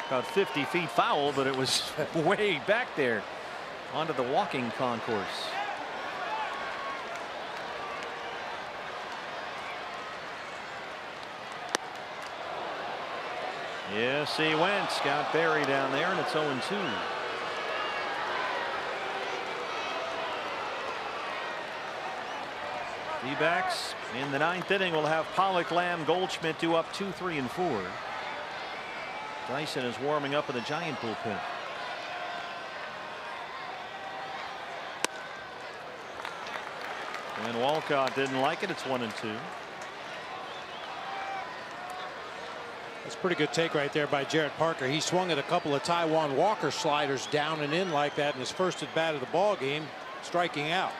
About 50 feet foul, but it was way back there onto the walking concourse. Yes, he went. Scott Berry down there, and it's 0-2. D-backs in the 9th inning will have Pollock, Lamb, Goldschmidt due up 2, 3, and 4. Dyson is warming up in the Giant bullpen. And Walcott didn't like it. It's 1-2. That's a pretty good take right there by Jared Parker. He swung at a couple of Taiwan Walker sliders down and in like that in his first at bat of the ball game, striking out.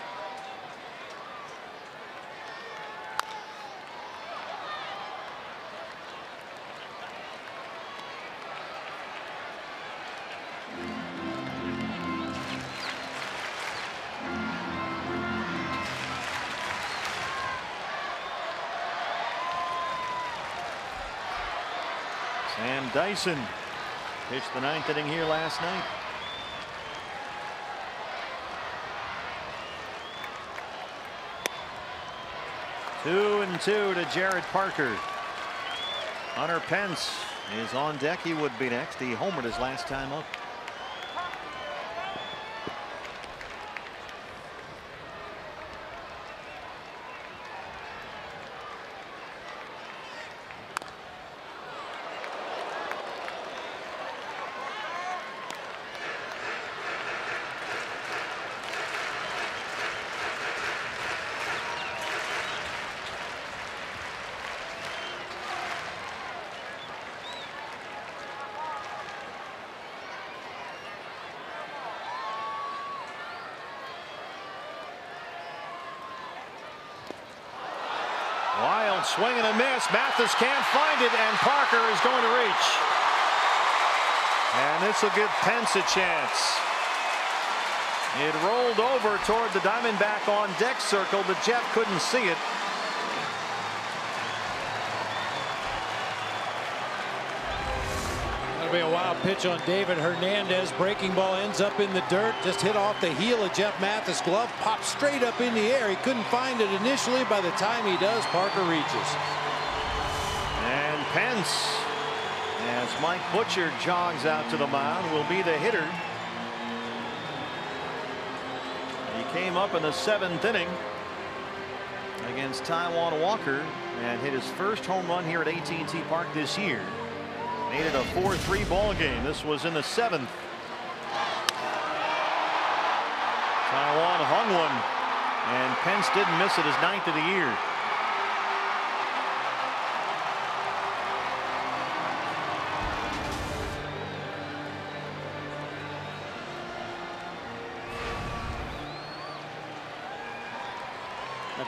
And Dyson pitched the 9th inning here last night. Two and 2 to Jared Parker. Hunter Pence is on deck. He would be next. He homered his last time up. count. Swing and a miss. Mathis can't find it, and Parker is going to reach. And this will give Pence a chance. It rolled over toward the Diamondback on deck circle, but Jeff couldn't see it. That'll be a wild pitch on David Hernandez. Breaking ball ends up in the dirt. Just hit off the heel of Jeff Mathis' glove. Pops straight up in the air. He couldn't find it initially. By the time he does, Parker reaches. And Pence, as Mike Butcher jogs out to the mound, will be the hitter. He came up in the 7th inning against Taijuan Walker and hit his first home run here at AT&T Park this year. Made it a 4-3 ball game. This was in the 7th. Taijuan hung one, and Pence didn't miss it, his 9th of the year.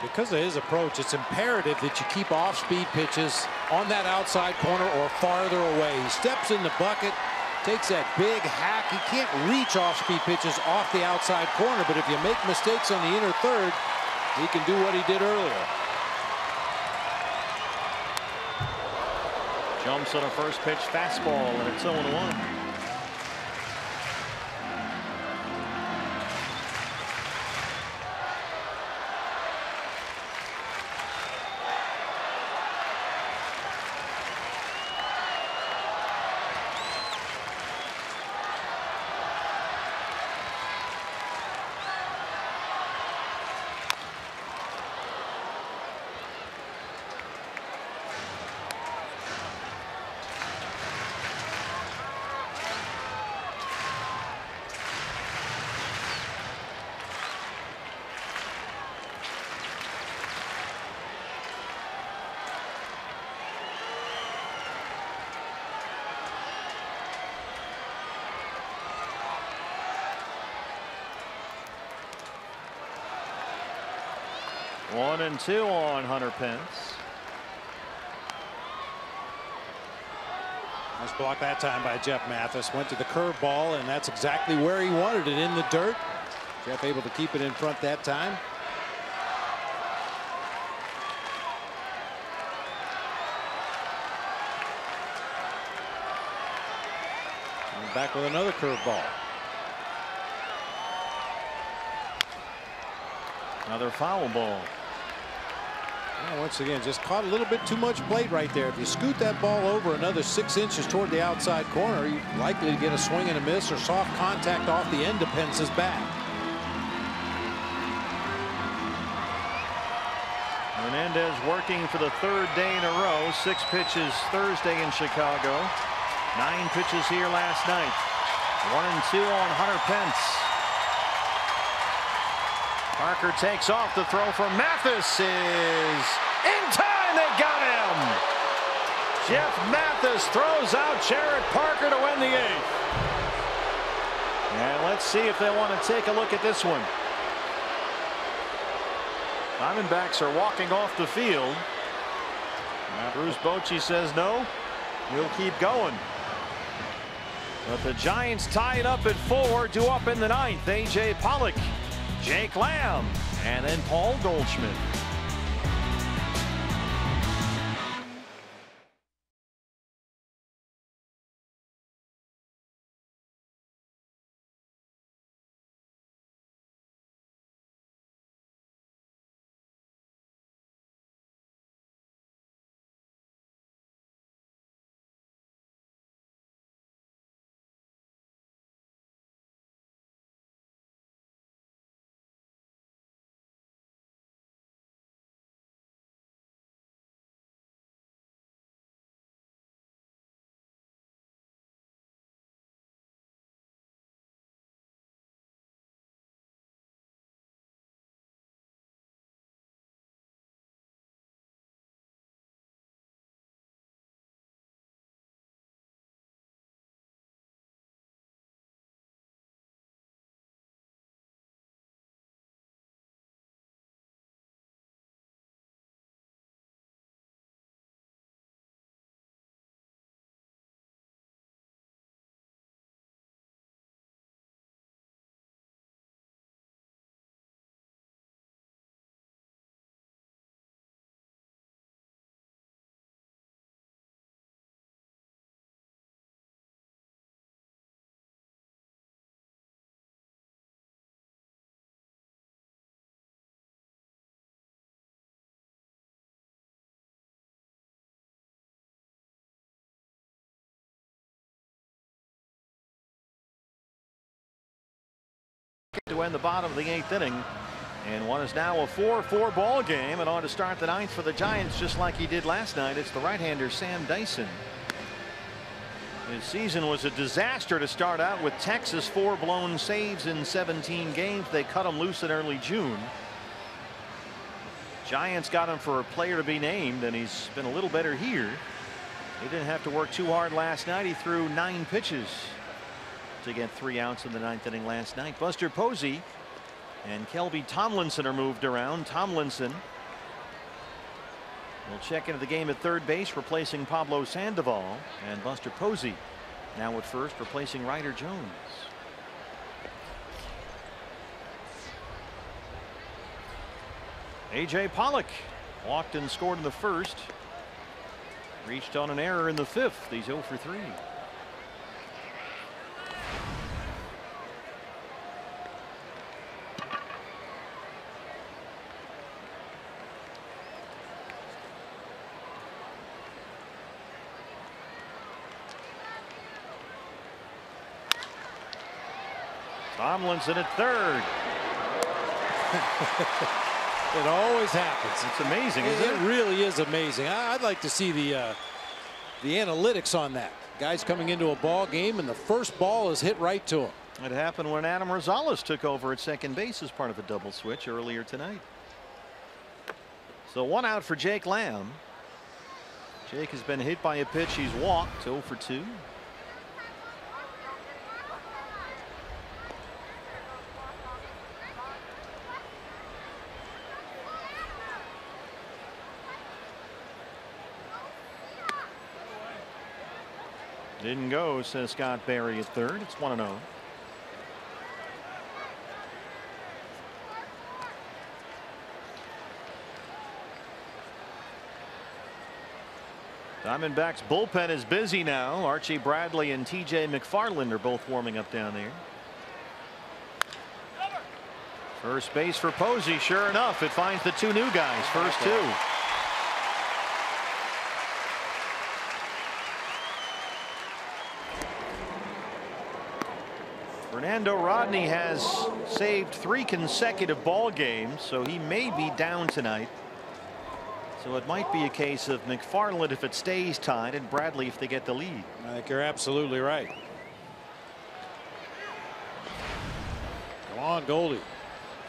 Because of his approach, it's imperative that you keep off-speed pitches on that outside corner or farther away. He steps in the bucket, takes that big hack. He can't reach off-speed pitches off the outside corner, but if you make mistakes on the inner third, he can do what he did earlier. Jumps on a first pitch fastball, and it's 0-1. One and two on Hunter Pence. Nice block that time by Jeff Mathis. Went to the curveball, and that's exactly where he wanted it, in the dirt. Jeff able to keep it in front that time. And back with another curveball. Another foul ball. Well, once again, just caught a little bit too much plate right there. If you scoot that ball over another 6 inches toward the outside corner, you're likely to get a swing and a miss or soft contact off the end of Pence's bat. Hernandez working for the 3rd day in a row. 6 pitches Thursday in Chicago. 9 pitches here last night. 1-2 on Hunter Pence. Parker takes off. The throw from Mathis is in time. They got him. Jeff Mathis throws out Jared Parker to win the 8th. And let's see if they want to take a look at this one. Diamondbacks are walking off the field. Bruce Bochy says no. We'll keep going. But the Giants tie it up at 4, due up in the 9th. A.J. Pollock, Jake Lamb, and then Paul Goldschmidt. to end the bottom of the 8th inning. And what is now a 4-4 ball game, and on to start the 9th for the Giants, just like he did last night. It's the right-hander Sam Dyson. His season was a disaster to start out with Texas. 4 blown saves in 17 games. They cut him loose in early June. Giants got him for a player to be named, and he's been a little better here. He didn't have to work too hard last night. He threw 9 pitches to get 3 outs in the 9th inning last night. Buster Posey and Kelby Tomlinson are moved around. Tomlinson will check into the game at third base, replacing Pablo Sandoval, and Buster Posey now at first, replacing Ryder Jones. A.J. Pollock walked and scored in the first. Reached on an error in the 5th. He's 0 for 3. Tomlinson at third. It always happens. It's amazing, isn't it? It really is amazing. I'd like to see the analytics on that. Guys coming into a ball game and the first ball is hit right to him. It happened when Adam Rosales took over at second base as part of a double switch earlier tonight. So 1 out for Jake Lamb. Jake has been hit by a pitch. He's walked 0 for 2. Didn't go, says Scott Barry at third. It's 1-0. Diamondbacks bullpen is busy now. Archie Bradley and TJ McFarland are both warming up down there. First base for Posey. Sure enough, it finds the 2 new guys. First 2. Fernando Rodney has saved 3 consecutive ball games, so he may be down tonight. So it might be a case of McFarland if it stays tied and Bradley if they get the lead. I think you're absolutely right. Come on, Goldie.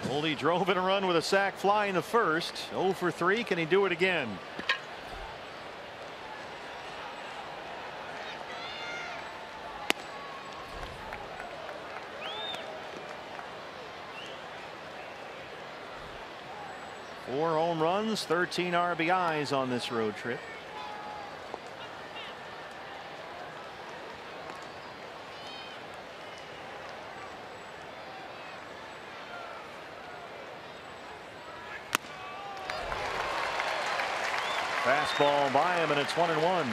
Goldie drove in a run with a sac fly in the first. 0 for 3. Can he do it again? Four home runs, 13 RBIs on this road trip. Fastball by him, and it's 1-1.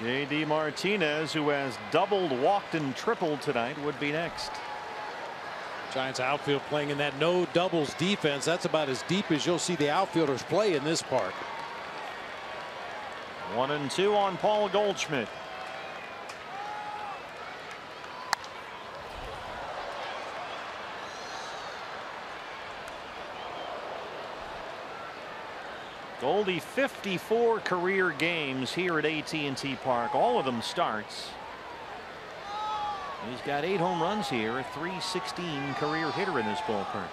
J.D. Martinez, who has doubled, walked, and tripled tonight, would be next. Giants outfield playing in that no doubles defense. That's about as deep as you'll see the outfielders play in this park. 1-2 on Paul Goldschmidt. Goldie 54 career games here at AT&T Park. All of them starts. He's got 8 home runs here, a .316 career hitter in this ballpark.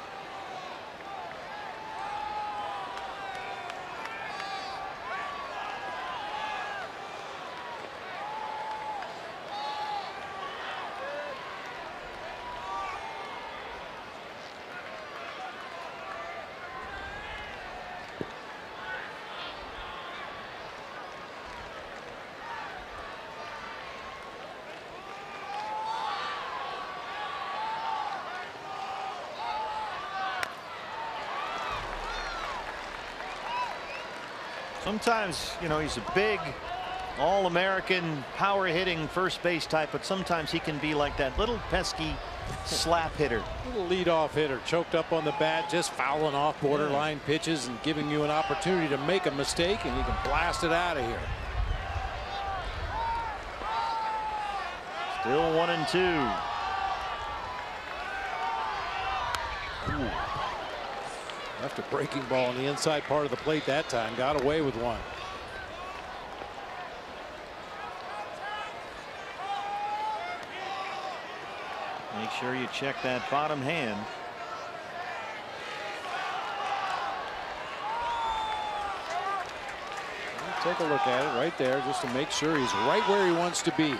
Sometimes, you know, he's a big all-American power hitting first base type, but sometimes he can be like that little pesky slap hitter. Little leadoff hitter, choked up on the bat, just fouling off borderline pitches and giving you an opportunity to make a mistake, and you can blast it out of here. Still 1-2. Ooh. Left a breaking ball on the inside part of the plate that time. Got away with one. Make sure you check that bottom hand. Take a look at it right there just to make sure he's right where he wants to be.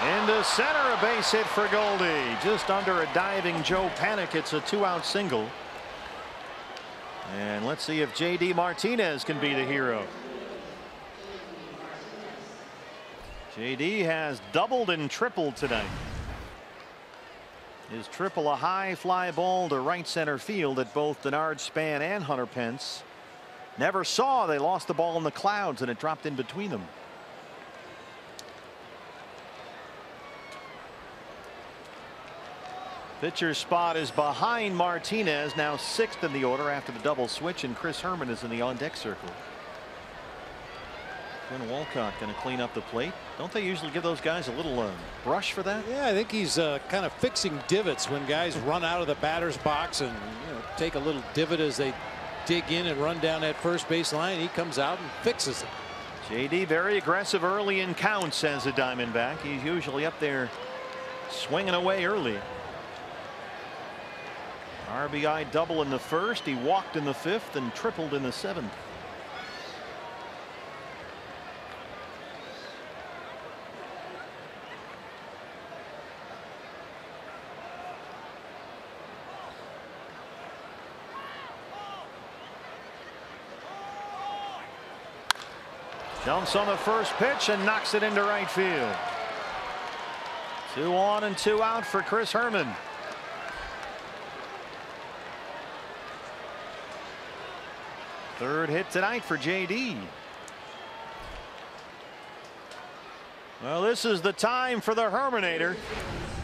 Into center, a base hit for Goldie. Just under a diving Joe Panik. It's a 2-out single. And let's see if J.D. Martinez can be the hero. J.D. has doubled and tripled tonight. His triple, a high fly ball to right center field that both Denard Span and Hunter Pence never saw. They lost the ball in the clouds and it dropped in between them. Pitcher spot is behind Martinez, now 6th in the order after the double switch, and Chris Herman is in the on-deck circle. Quinn Walcott going to clean up the plate. Don't they usually give those guys a little brush for that? Yeah, I think he's kind of fixing divots when guys run out of the batter's box and take a little divot as they dig in and run down that first base line. He comes out and fixes it. J.D. very aggressive early in counts as a Diamondback. He's usually up there swinging away early. RBI double in the first. He walked in the 5th and tripled in the 7th. Jumps on the first pitch and knocks it into right field. 2 on and 2 out for Chris Herman. Third hit tonight for J.D. Well, this is the time for the Herminator.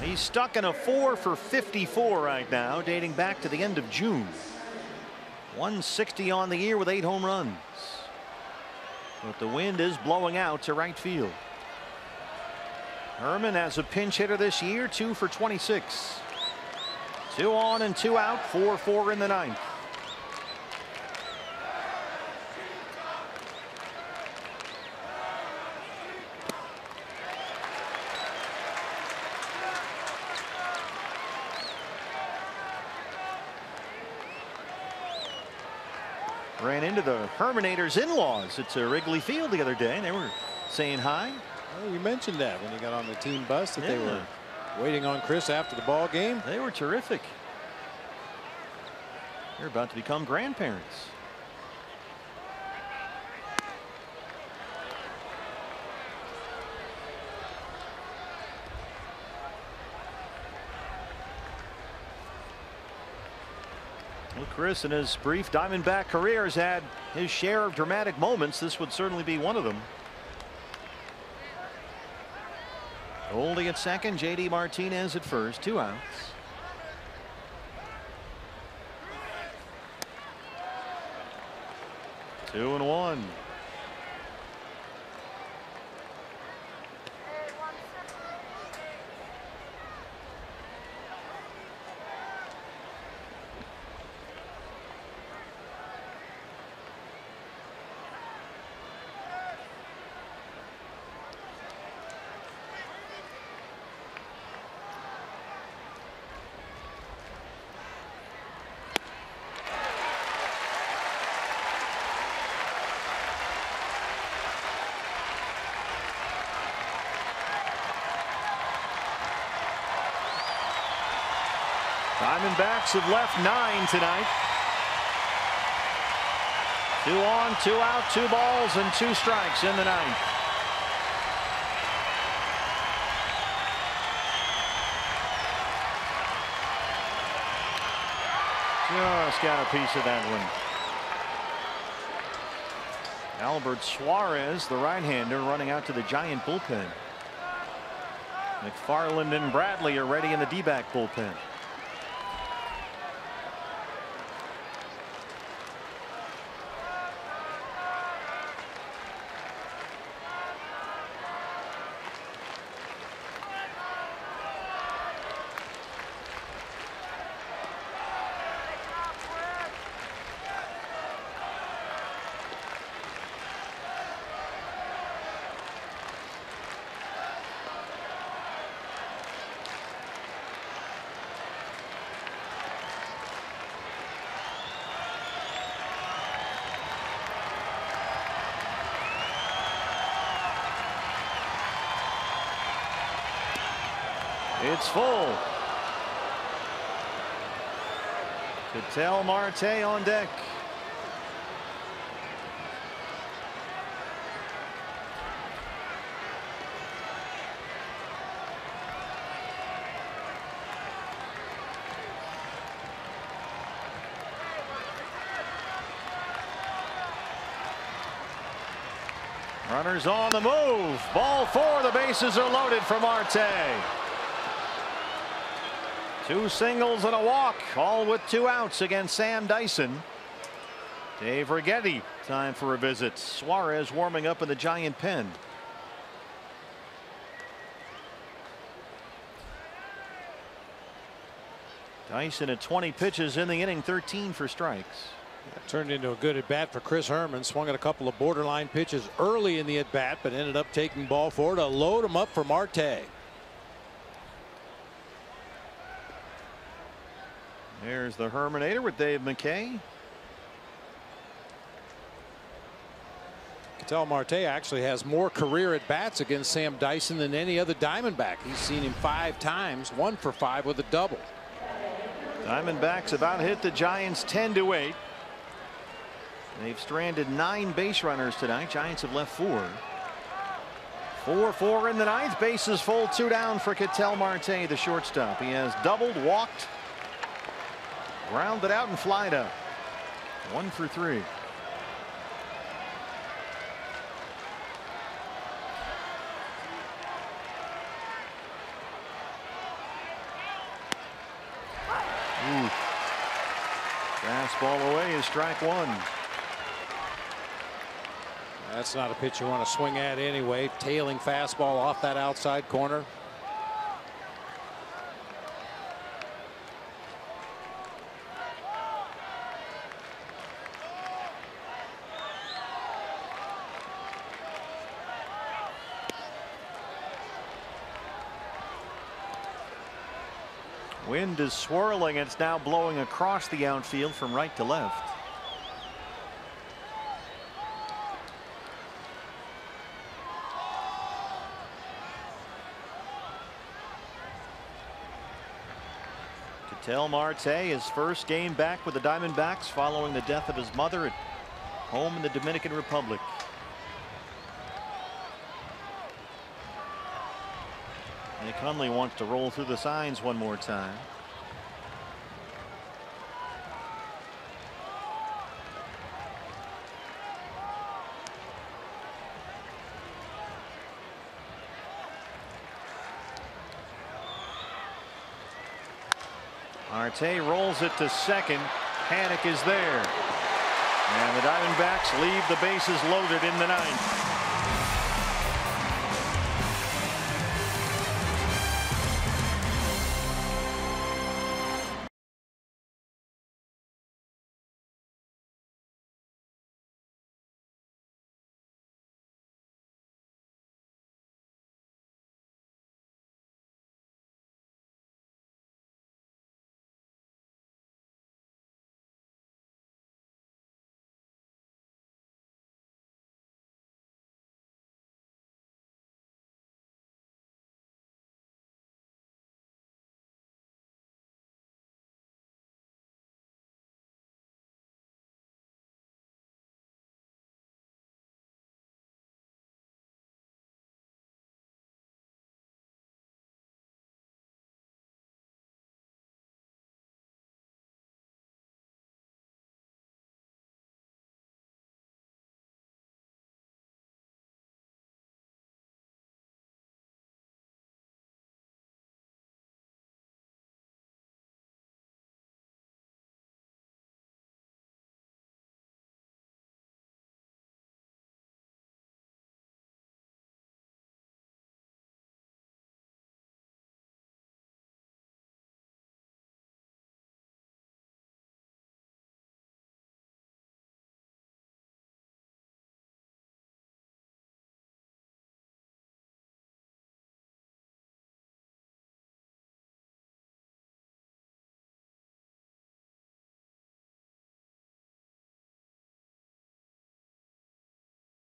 He's stuck in a 4 for 54 right now, dating back to the end of June. 160 on the year with 8 home runs. But the wind is blowing out to right field. Herman as a pinch hitter this year, 2 for 26. 2 on and 2 out, 4-4 in the 9th. Ran into the Herminator's in-laws at Wrigley Field the other day. They were saying hi. Well, you mentioned that when he got on the team bus that they were waiting on Chris after the ball game. They were terrific. They're about to become grandparents. Well, Chris in his brief Diamondback career has had his share of dramatic moments. This would certainly be one of them. Goldie at second, J.D. Martinez at first, 2 outs. Two and one. Diamondbacks have left 9 tonight. 2 on, 2 out, 2 balls and 2 strikes in the 9th. Just got a piece of that one. Albert Suarez, the right-hander, running out to the Giant bullpen. McFarland and Bradley are ready in the D-back bullpen. It's full. Ketel Marte on deck. Runners on the move. Ball four. The bases are loaded for Marte. Two singles and a walk, all with 2 outs against Sam Dyson. Dave Righetti, time for a visit. Suarez warming up in the Giant pen. Dyson at 20 pitches in the inning, 13 for strikes. That turned into a good at bat for Chris Herman. Swung at a couple of borderline pitches early in the at bat, but ended up taking ball four to load him up for Marte. There's the Herminator with Dave McKay. Ketel Marte actually has more career at bats against Sam Dyson than any other Diamondback. He's seen him 5 times, 1 for 5 with a double. Diamondbacks about hit the Giants 10-8. They've stranded 9 base runners tonight. Giants have left 4. 4-4 in the 9th. Bases full, 2 down for Ketel Marte, the shortstop. He has doubled, walked, grounded out, and flied out. 1 for 3. Ooh. Fastball away is strike 1. That's not a pitch you want to swing at anyway. Tailing fastball off that outside corner. Wind is swirling. It's now blowing across the outfield from right to left. Ketel Marte, his first game back with the Diamondbacks following the death of his mother at home in the Dominican Republic. Nick Hundley wants to roll through the signs one more time. Marte rolls it to second. Panic is there. And the Diamondbacks leave the bases loaded in the 9th.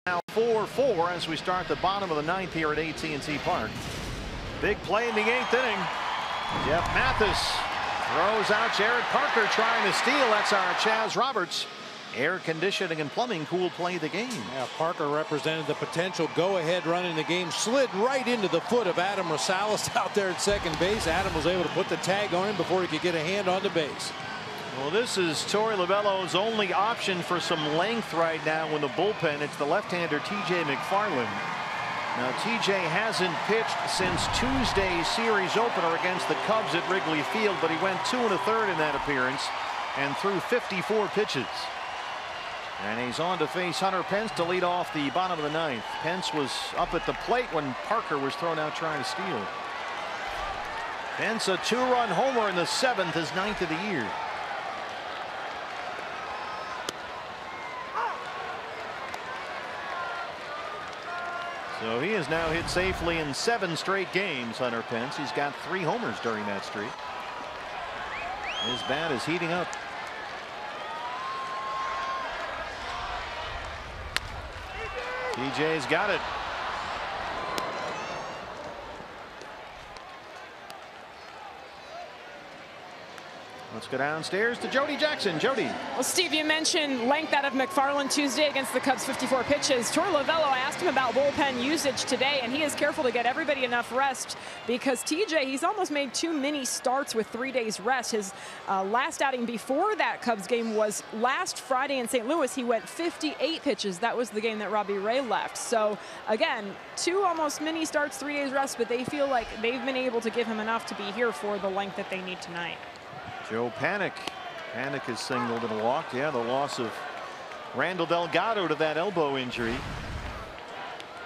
Now 4-4 as we start the bottom of the ninth here at AT&T Park. Big play in the 8th inning. Jeff Mathis throws out Jared Parker trying to steal. That's our Chaz Roberts. Air conditioning and plumbing cool play the game. Yeah, Parker represented the potential go-ahead run in the game. Slid right into the foot of Adam Rosales out there at second base. Adam was able to put the tag on him before he could get a hand on the base. Well, this is Torey Lovullo's only option for some length right now in the bullpen. It's the left-hander TJ McFarland. Now TJ hasn't pitched since Tuesday's series opener against the Cubs at Wrigley Field, but he went 2 1/3 in that appearance and threw 54 pitches. And he's on to face Hunter Pence to lead off the bottom of the ninth. Pence was up at the plate when Parker was thrown out trying to steal. Pence a 2-run homer in the 7th, his 9th of the year. So he has now hit safely in 7 straight games, Hunter Pence. He's got 3 homers during that streak. His bat is heating up. TJ's got it. Let's go downstairs to Jody Jackson. Jody. Well, Steve, you mentioned length out of McFarland Tuesday against the Cubs, 54 pitches. Torey Lovullo, I asked him about bullpen usage today, and he is careful to get everybody enough rest because TJ, he's almost made 2 mini starts with 3 days rest. His last outing before that Cubs game was last Friday in St. Louis. He went 58 pitches. That was the game that Robbie Ray left. So again, 2 almost mini starts, 3 days rest, but they feel like they've been able to give him enough to be here for the length that they need tonight. Joe Panik. Panik is singled and walked. Yeah, the loss of Randall Delgado to that elbow injury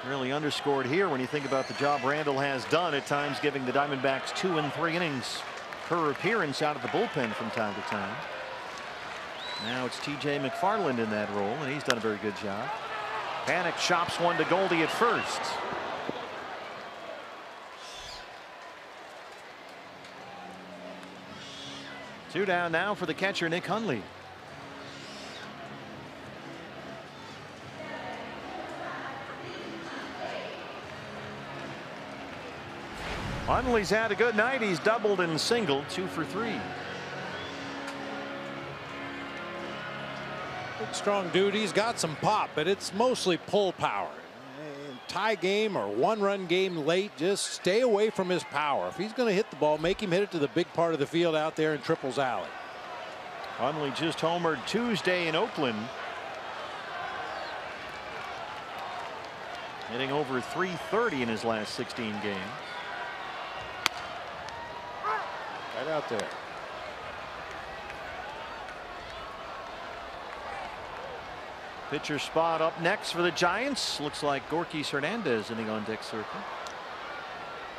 really underscored here when you think about the job Randall has done at times, giving the Diamondbacks 2 and 3 innings per appearance out of the bullpen from time to time. Now it's TJ McFarland in that role, and he's done a very good job. Panik chops one to Goldie at first. Two down now for the catcher, Nick Hundley. Hundley's had a good night. He's doubled and singled, 2 for 3. Big strong dude. He's got some pop, but it's mostly pull power. Tie game or 1-run game late, just stay away from his power. If he's going to hit the ball, make him hit it to the big part of the field out there in Triples Alley. Hundley just homered Tuesday in Oakland, hitting over .330 in his last 16 games. Right out there. Pitcher spot up next for the Giants. Looks like Gorkys Hernandez in the on-deck circle.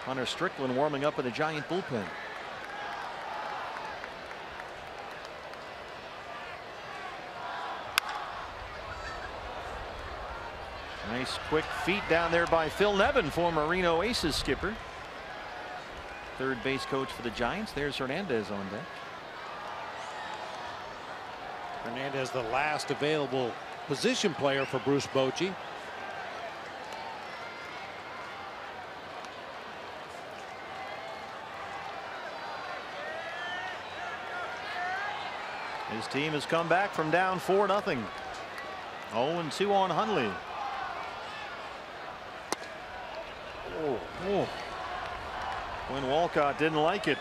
Hunter Strickland warming up in the Giant bullpen. Nice quick feet down there by Phil Nevin, former Reno Aces skipper. Third base coach for the Giants. There's Hernandez on deck. Hernandez, the last available position player for Bruce Bochy. His team has come back from down 4-0. 0-2 on Hundley. Oh. Quinn Walcott didn't like it.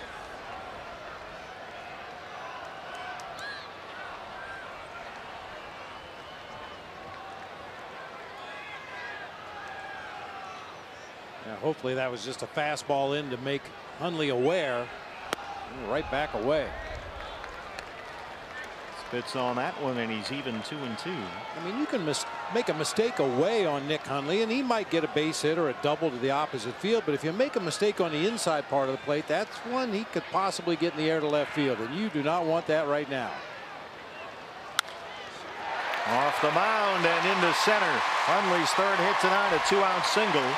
Hopefully that was just a fastball in to make Hundley aware. Right back away. Spits on that one, and he's even 2-2. I mean, you can make a mistake away on Nick Hundley, and he might get a base hit or a double to the opposite field. But if you make a mistake on the inside part of the plate, that's one he could possibly get in the air to left field, and you do not want that right now. Off the mound and into center. Hundley's third hit tonight, a 2-out single.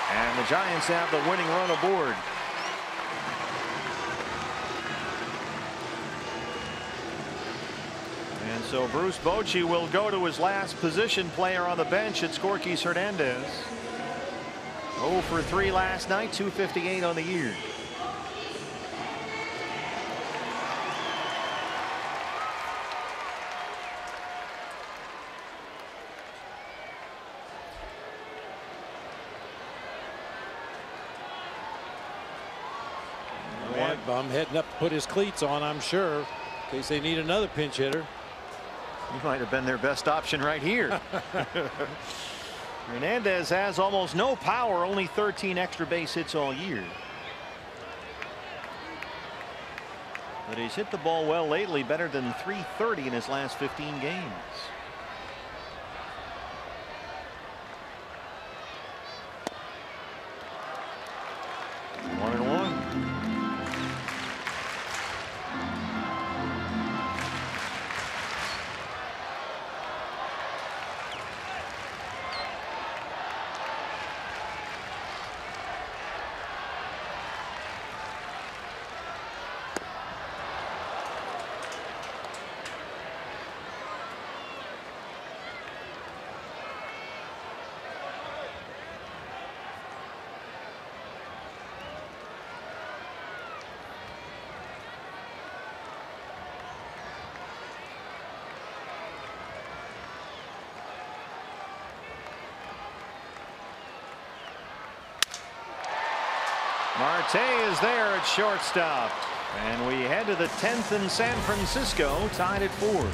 And the Giants have the winning run aboard. And so Bruce Bochy will go to his last position player on the bench. It's Corquis Hernandez. 0 for 3 last night, 258 on the year. I'm heading up to put his cleats on, I'm sure, in case they need another pinch hitter. He might have been their best option right here. Hernandez has almost no power, only 13 extra base hits all year. But he's hit the ball well lately, better than .330 in his last 15 games. Marte is there at shortstop, and we head to the 10th in San Francisco, tied at 4.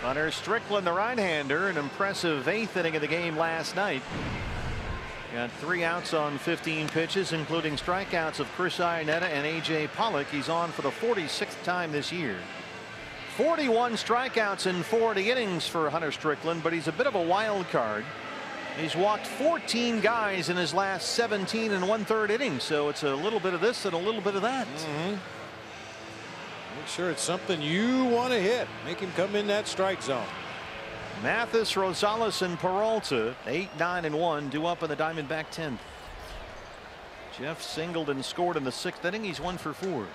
Hunter Strickland, the right-hander, an impressive 8th inning of the game last night. Got 3 outs on 15 pitches, including strikeouts of Chris Iannetta and A.J. Pollock. He's on for the 46th time this year. 41 strikeouts in 40 innings for Hunter Strickland, but he's a bit of a wild card. He's walked 14 guys in his last 17 1/3 innings, so it's a little bit of this and a little bit of that. Make sure it's something you want to hit. Make him come in that strike zone. Mathis, Rosales, and Peralta, 8, 9, and 1, due up in the Diamondback 10th. Jeff singled and scored in the 6th inning. He's 1 for 4.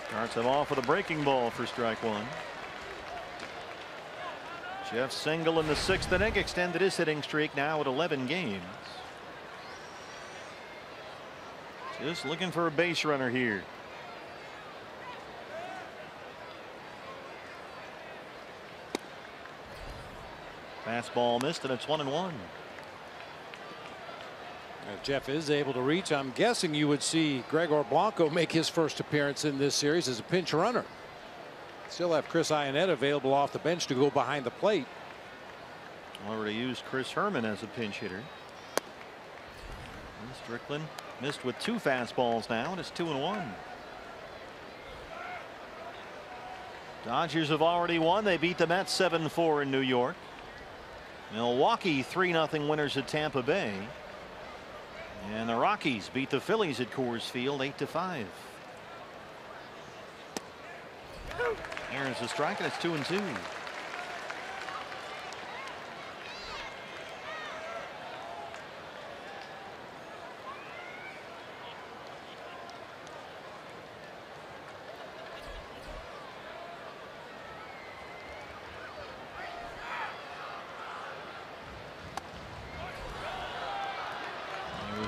Starts him off with a breaking ball for strike 1. Jeff single in the 6th inning, extended his hitting streak now at 11 games. Just looking for a base runner here. Fastball missed, and it's 1-1. If Jeff is able to reach, I'm guessing you would see Gregor Blanco make his first appearance in this series as a pinch runner. Still have Chris Iannetta available off the bench to go behind the plate. Already used Chris Herman as a pinch hitter. And Strickland missed with 2 fastballs now, and it's 2-1. Dodgers have already won. They beat the Mets 7-4 in New York. Milwaukee 3-0 winners at Tampa Bay. And the Rockies beat the Phillies at Coors Field 8-5. There's a strike, and it's 2-2.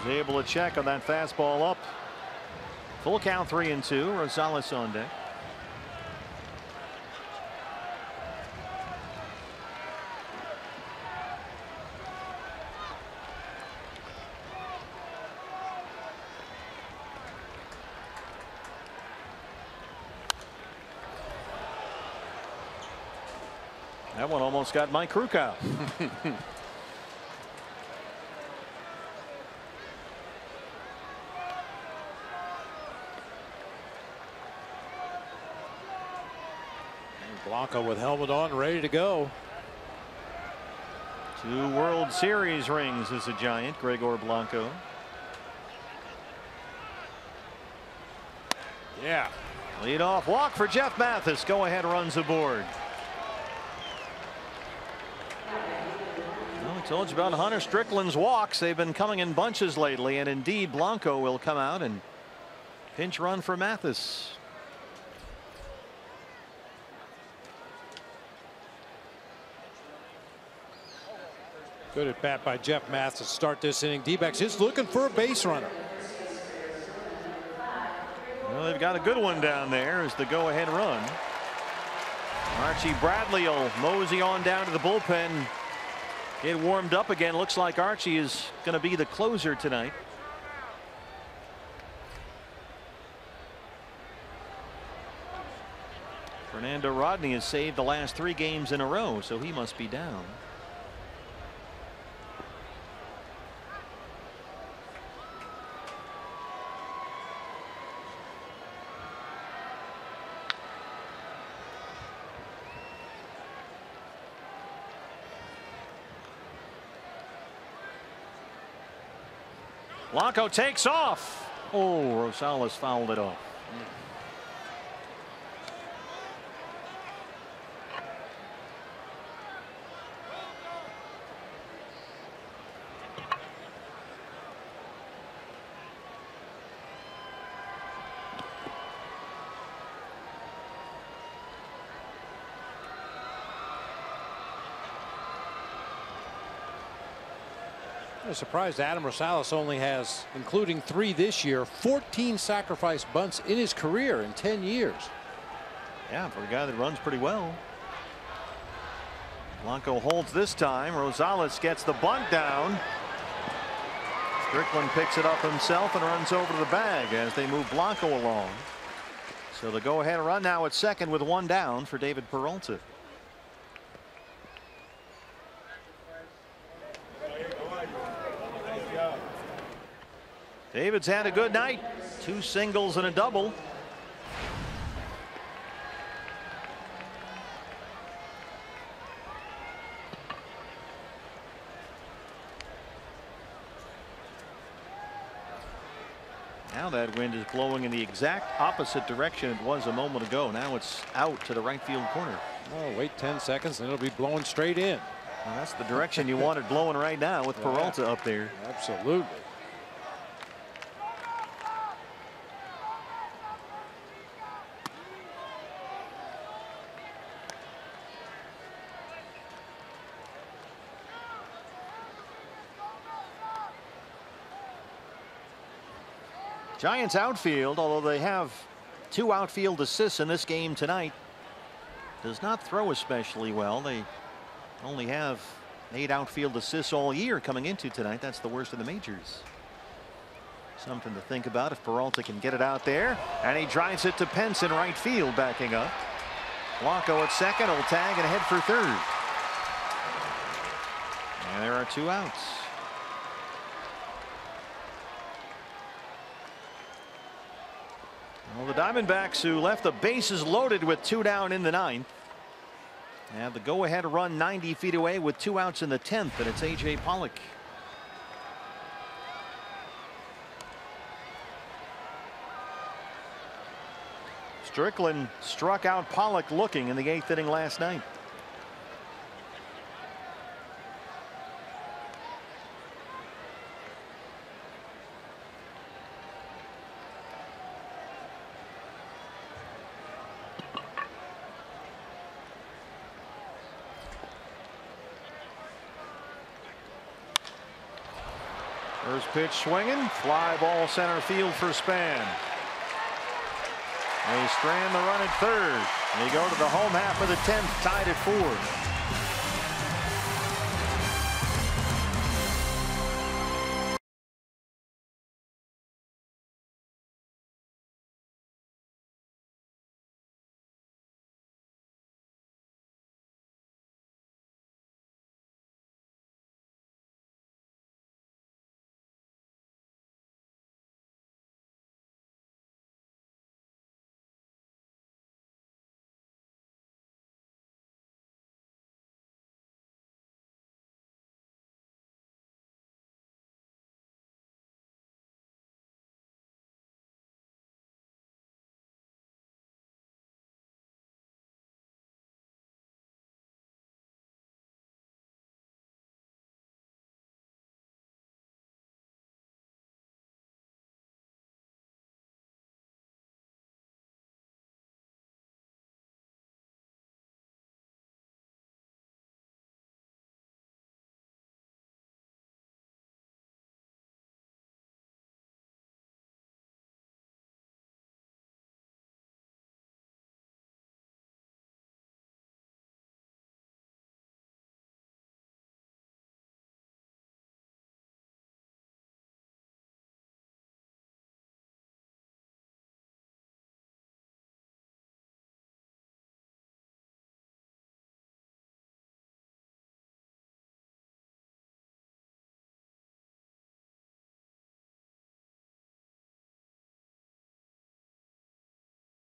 Able to check on that fastball up. Full count, 3-2. Rosales on deck. That one almost got Mike Kruk. Blanco with helmet on, ready to go. 2 World Series rings as a Giant, Gregor Blanco. Yeah. Lead off walk for Jeff Mathis. Go ahead runs aboard. Well, I told you about Hunter Strickland's walks. They've been coming in bunches lately, and indeed Blanco will come out and pinch run for Mathis. Good at bat by Jeff Mathis to start this inning. D-backs is looking for a base runner. Well, they've got a good one down there as the go-ahead run. Archie Bradley will mosey on down to the bullpen. Get warmed up again. Looks like Archie is going to be the closer tonight. Fernando Rodney has saved the last 3 games in a row, so he must be down. Blanco takes off. Oh, Rosales fouled it off. I'm surprised Adam Rosales only has, including 3 this year, 14 sacrifice bunts in his career in 10 years. Yeah, for a guy that runs pretty well. Blanco holds this time. Rosales gets the bunt down. Strickland picks it up himself and runs over to the bag as they move Blanco along. So the go-ahead run now at second with 1 down for David Peralta. David's had a good night. 2 singles and a double. Now that wind is blowing in the exact opposite direction it was a moment ago. Now it's out to the right field corner. Oh, wait 10 seconds and it'll be blowing straight in. Well, that's the direction you want it blowing right now with Peralta up there. Absolutely. Giants outfield, although they have 2 outfield assists in this game tonight, does not throw especially well. They only have 8 outfield assists all year coming into tonight. That's the worst in the majors. Something to think about if Peralta can get it out there. And he drives it to Pence in right field, backing up. Blanco at second will tag and head for third. And there are 2 outs. Well, the Diamondbacks, who left the bases loaded with 2 down in the 9th, have the go-ahead run 90 feet away with 2 outs in the 10th, and it's A.J. Pollock. Strickland struck out Pollock looking in the 8th inning last night. First pitch swinging, fly ball center field for Span. They strand the run at third. They go to the home half of the 10th, tied at 4.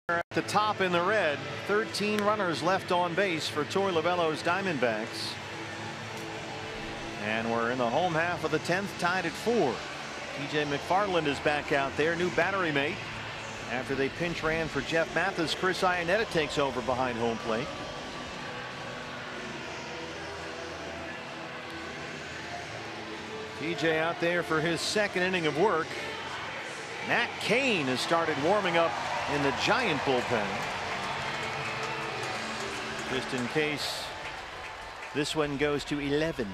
At the top in the red, 13 runners left on base for Torey Lovullo's Diamondbacks. And we're in the home half of the 10th, tied at 4. TJ McFarland is back out there, new battery mate. After they pinch ran for Jeff Mathis, Chris Iannetta takes over behind home plate. TJ out there for his 2nd inning of work. Matt Cain has started warming up in the Giant bullpen. Just in case this one goes to 11.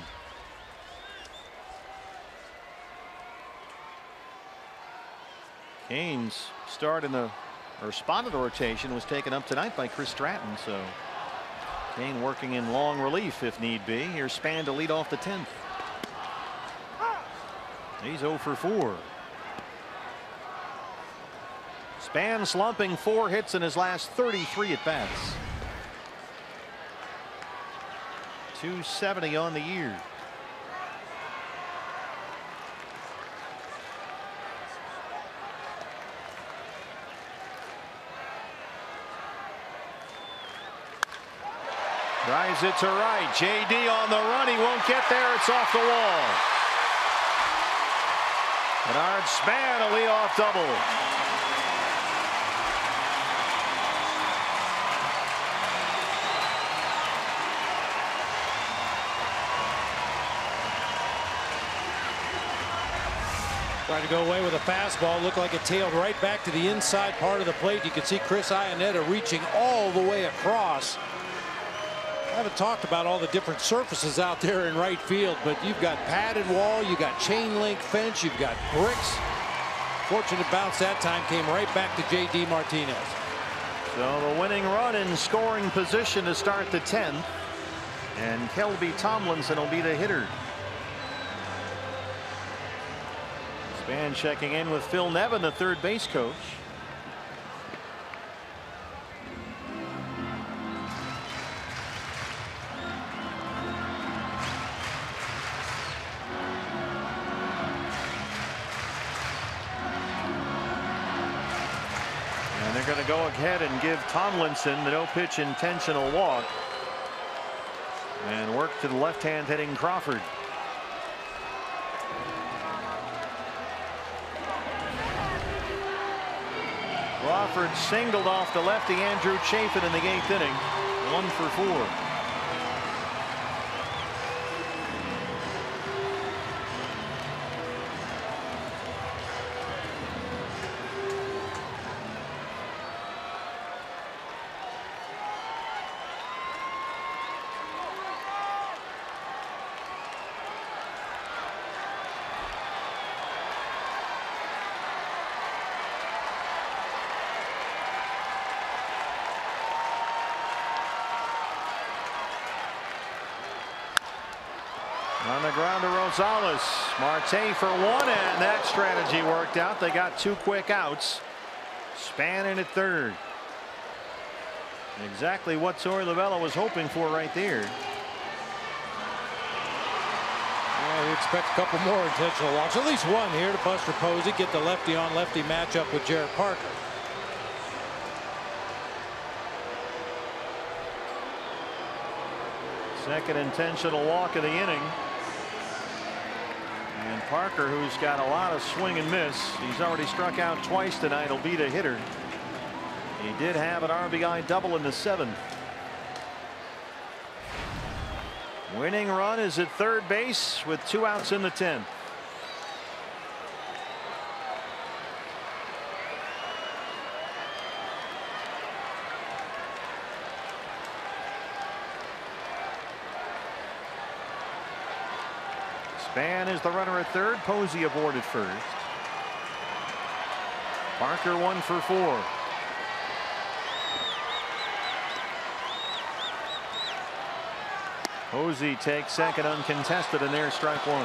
Cain's start in the spot of the rotation was taken up tonight by Chris Stratton, so Cain working in long relief if need be. Here's Span to lead off the 10th. He's 0 for 4. Span slumping, 4 hits in his last 33 at bats. .270 on the year. Drives it to right. JD on the run. He won't get there. It's off the wall. Bernard Span, a leadoff double. Tried to go away with a fastball. Looked like it tailed right back to the inside part of the plate. You can see Chris Iannetta reaching all the way across. I haven't talked about all the different surfaces out there in right field, but you've got padded wall, you've got chain link fence, you've got bricks. Fortunate bounce that time came right back to J.D. Martinez. So the winning run in scoring position to start the 10th, and Kelby Tomlinson will be the hitter. Span checking in with Phil Nevin, the third base coach. go ahead and give Tomlinson the no-pitch intentional walk and work to the left-hand hitting Crawford. Crawford singled off the lefty Andrew Chafin in the 8th inning. 1 for 4. On the ground to Rosales. Marte for 1, and that strategy worked out. They got 2 quick outs. Span in at third. Exactly what Torey Lovullo was hoping for right there. Yeah, we expect a couple more intentional walks. At least one here to Buster Posey. Get the lefty on lefty matchup with Jarrett Parker. Second intentional walk of the inning. And Parker, who's got a lot of swing and miss, he's already struck out twice tonight, will be the hitter. He did have an RBI double in the 7th. Winning run is at third base with 2 outs in the 10th. Span is the runner at third. Posey aboard at first. Parker 1 for 4. Posey takes second uncontested, and there's strike 1.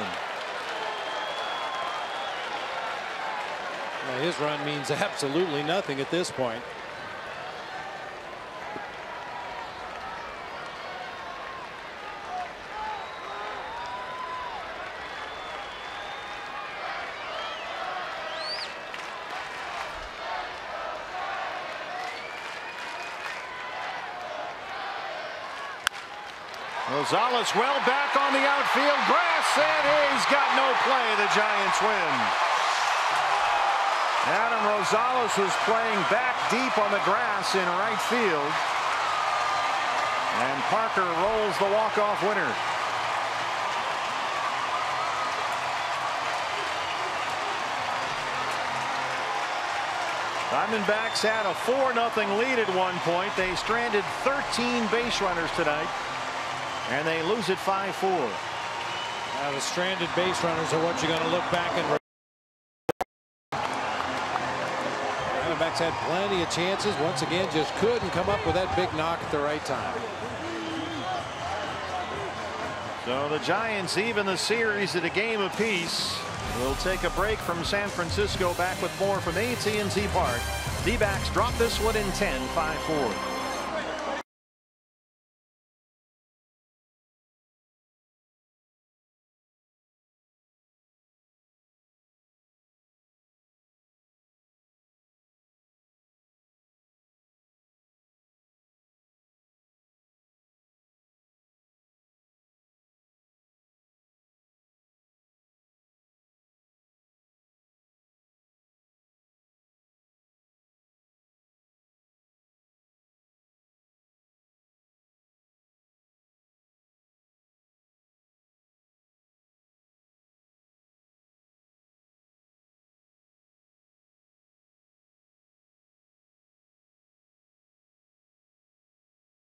Well, his run means absolutely nothing at this point. Rosales well back on the outfield grass, and he's got no play. The Giants win. Adam Rosales was playing back deep on the grass in right field, and Parker rolls the walk-off winner. Diamondbacks had a 4-0 lead at one point. They stranded 13 base runners tonight, and they lose it 5-4. Now the stranded base runners are what you're going to look back and. Diamondbacks had plenty of chances. Once again, just couldn't come up with that big knock at the right time. So the Giants even the series at a game apiece. We'll take a break from San Francisco. Back with more from AT&T Park. D-backs drop this one in 10, 5-4.